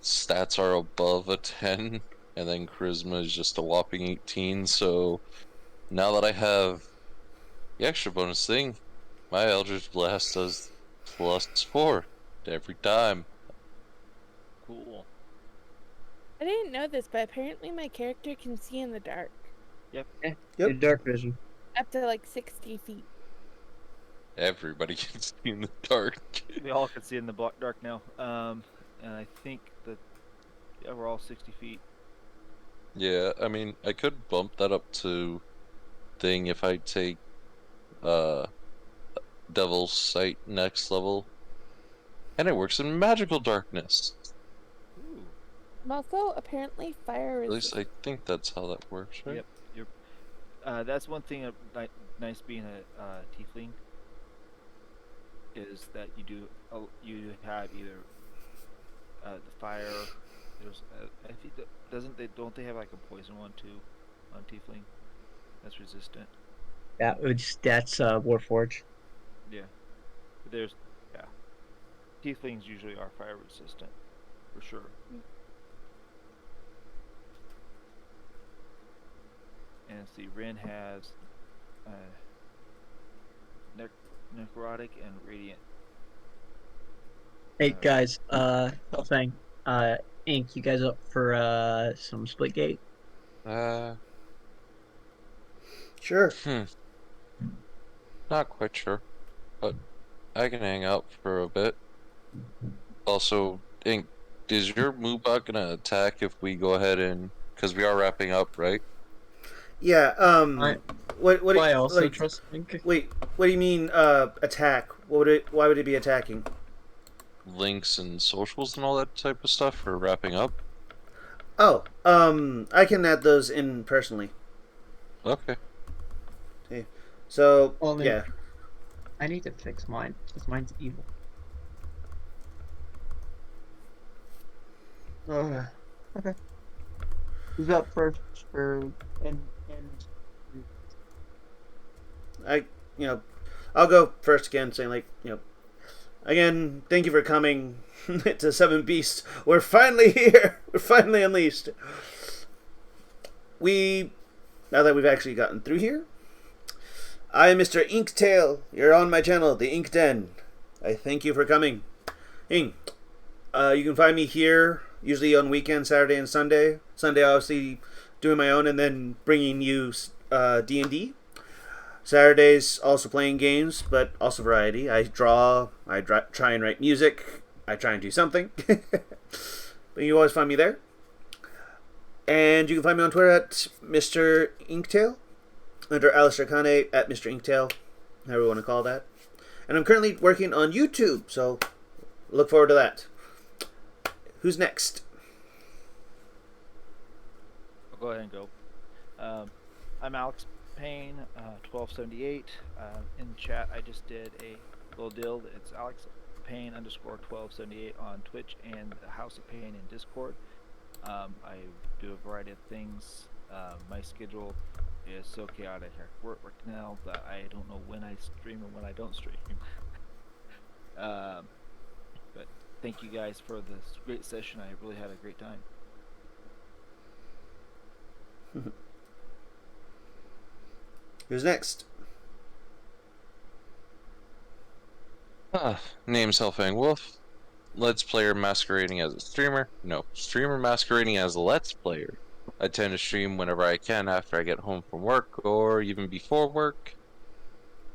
stats are above a 10, and then charisma is just a whopping 18. So now that I have the extra bonus thing, my Eldritch Blast does +4 every time. cool. I didn't know this, but apparently my character can see in the dark Yep. Dark vision. up to like 60 feet. Everybody can see in the dark. We all can see in the dark now. And I think that we're all 60 feet. Yeah, I mean, I could bump that up to thing if I take uh Devil's Sight next level, and it works in magical darkness. Ooh. Also, apparently, fire At is. least I think that's how that works, right? Yep. You're. That's one thing nice being a tiefling is that you have either the fire. There's I think doesn't they don't they have like a poison one too on tiefling that's resistant. That's Warforge. Yeah. But there's yeah. Tieflings usually are fire resistant for sure. And see, Rin has uh, necrotic and radiant. Hey guys, thing. Ink, you guys up for some Splitgate? Uh, Sure. not quite sure, but I can hang out for a bit. Also, Ink, is your Moobot gonna attack if we go ahead and because we are wrapping up, right? Yeah. I What? I also Like, trust Ink. wait. What do you mean? Attack? What would it? Why would it be attacking? Links and socials and all that type of stuff for wrapping up. Oh. I can add those in personally. Okay. Okay. So Only yeah. I need to fix mine because mine's evil. Okay. Who's up first for and I I'll go first again, saying like again, thank you for coming to Seven Beasts. We're finally here. We're finally unleashed. Now that we've actually gotten through here, I am Mr. Inktail. You're on my channel, The Ink Den. I thank you for coming. Ink. You can find me here usually on weekends, Saturday and Sunday. Sunday, obviously, doing my own and then bringing you D&D. Saturdays, also playing games, but also variety. I draw, try and write music, I try and do something. But you always find me there. And you can find me on Twitter at Mr. Inktail, under Alistair Kane at Mr. Inktail, however you want to call that. And I'm currently working on YouTube, so look forward to that. Who's next? I'll go ahead and go. I'm Alex Payne, 1278. In chat, I just did a little deal. It's Alex Payne _ 1278 on Twitch and House of Pain in Discord. I do a variety of things. My schedule is so chaotic at work now that I don't know when I stream and when I don't stream. But thank you guys for this great session. I really had a great time. Who's next? Name's Hellfang Wolf. Let's player masquerading as a streamer. No, streamer masquerading as a let's player. I tend to stream whenever I can after I get home from work or even before work.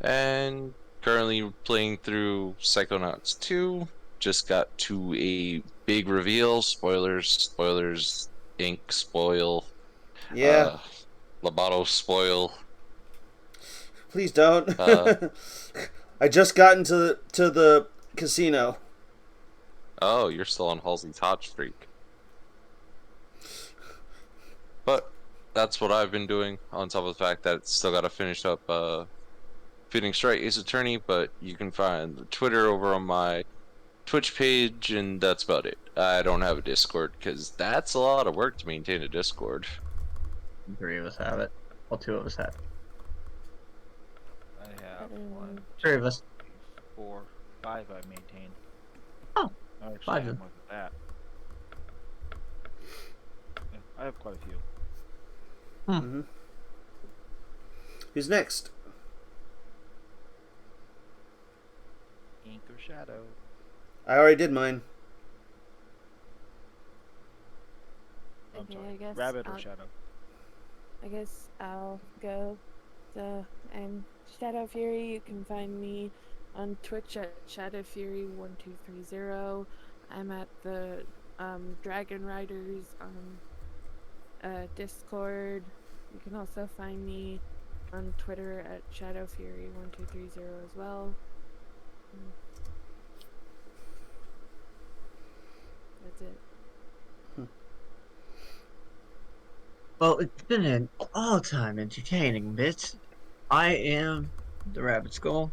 And currently playing through Psychonauts 2. Just got to a big reveal. Spoilers, Ink spoil. Yeah. Lobato spoil. Please don't. I just got into the casino. Oh, you're still on Halsey's hot streak. But that's what I've been doing, on top of the fact that it's still got to finish up Phoenix Wright Ace Attorney, but you can find the Twitter over on my Twitch page, and that's about it. I don't have a Discord, because that's a lot of work to maintain a Discord. 3 of us have it. Well, 2 of us have. I have 1, 3 of us. 4, 5 I maintain. Oh, I actually 5 have of more than that. Yeah, I have quite a few. Mm-hmm. Who's next? Ink or Shadow? I already did mine. I'm Okay, sorry. I guess Rabbit or I'll- Shadow? I guess I'll go. So I'm Shadow Fury. You can find me on Twitch at Shadow Fury 1230. I'm at the Dragon Riders Discord. You can also find me on Twitter at ShadowFury1230 as well. That's it. Well, it's been an all-time entertaining bit. I am the Rabbit Skull,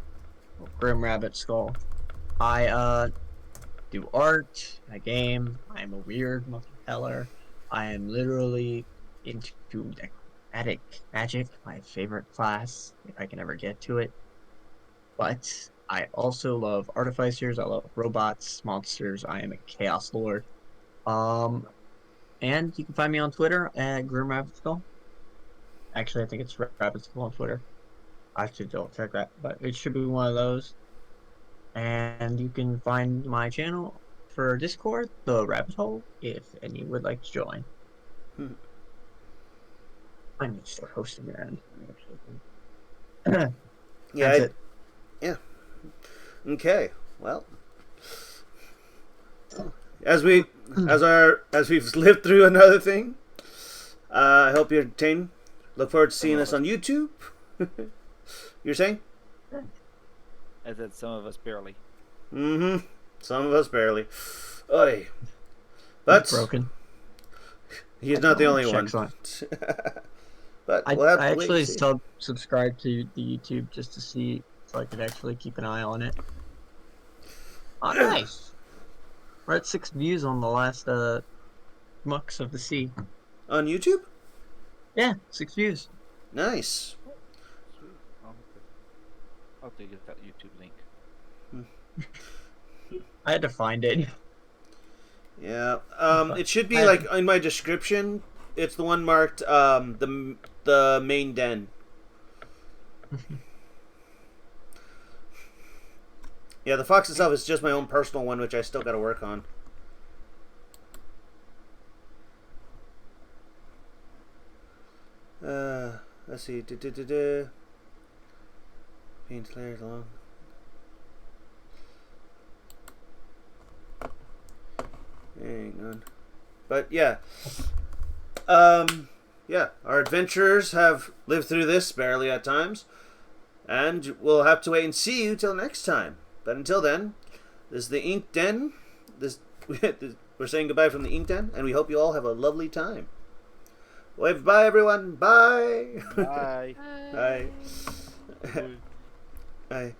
or Grim Rabbit Skull. I do art, I game, I'm a weird multipeller. I am literally into necromantic magic, my favorite class, if I can ever get to it. But I also love artificers, I love robots, monsters, I am a chaos lord. And you can find me on Twitter at Grim Rabbit Skull. Actually, I think it's Rabbit Skull on Twitter. I should double check that, but it should be one of those. And you can find my channel for Discord, the Rabbit Hole, if any would like to join. I need to start hosting again. Yeah. That's it. Yeah. Okay. Well, as we've lived through another thing, I hope you're entertained. Look forward to seeing us on YouTube. You're saying? I said some of us barely. Mm-hmm. Some of us barely. Oy. But Broken. he's not the only one. Excellent. But I, we'll have I to wait actually and see. subscribe to the YouTube just to see, so I could actually keep an eye on it. Oh, nice. We're at 6 views on the last Mucks of the Sea. On YouTube? Yeah, 6 views. Nice. Sweet. I'll have to get that YouTube link. I had to find it. Yeah. It should be like in my description. It's the one marked the main den. Yeah, the fox itself is just my own personal one, which I still got to work on. Let's see. Paint layers along. Hang on. But yeah. Yeah, our adventurers have lived through this barely at times. And we'll have to wait and see you till next time. But until then, this is the Ink Den. We're saying goodbye from the Ink Den, and we hope you all have a lovely time. Wave bye, everyone. Bye. Bye. Bye. Bye. Bye.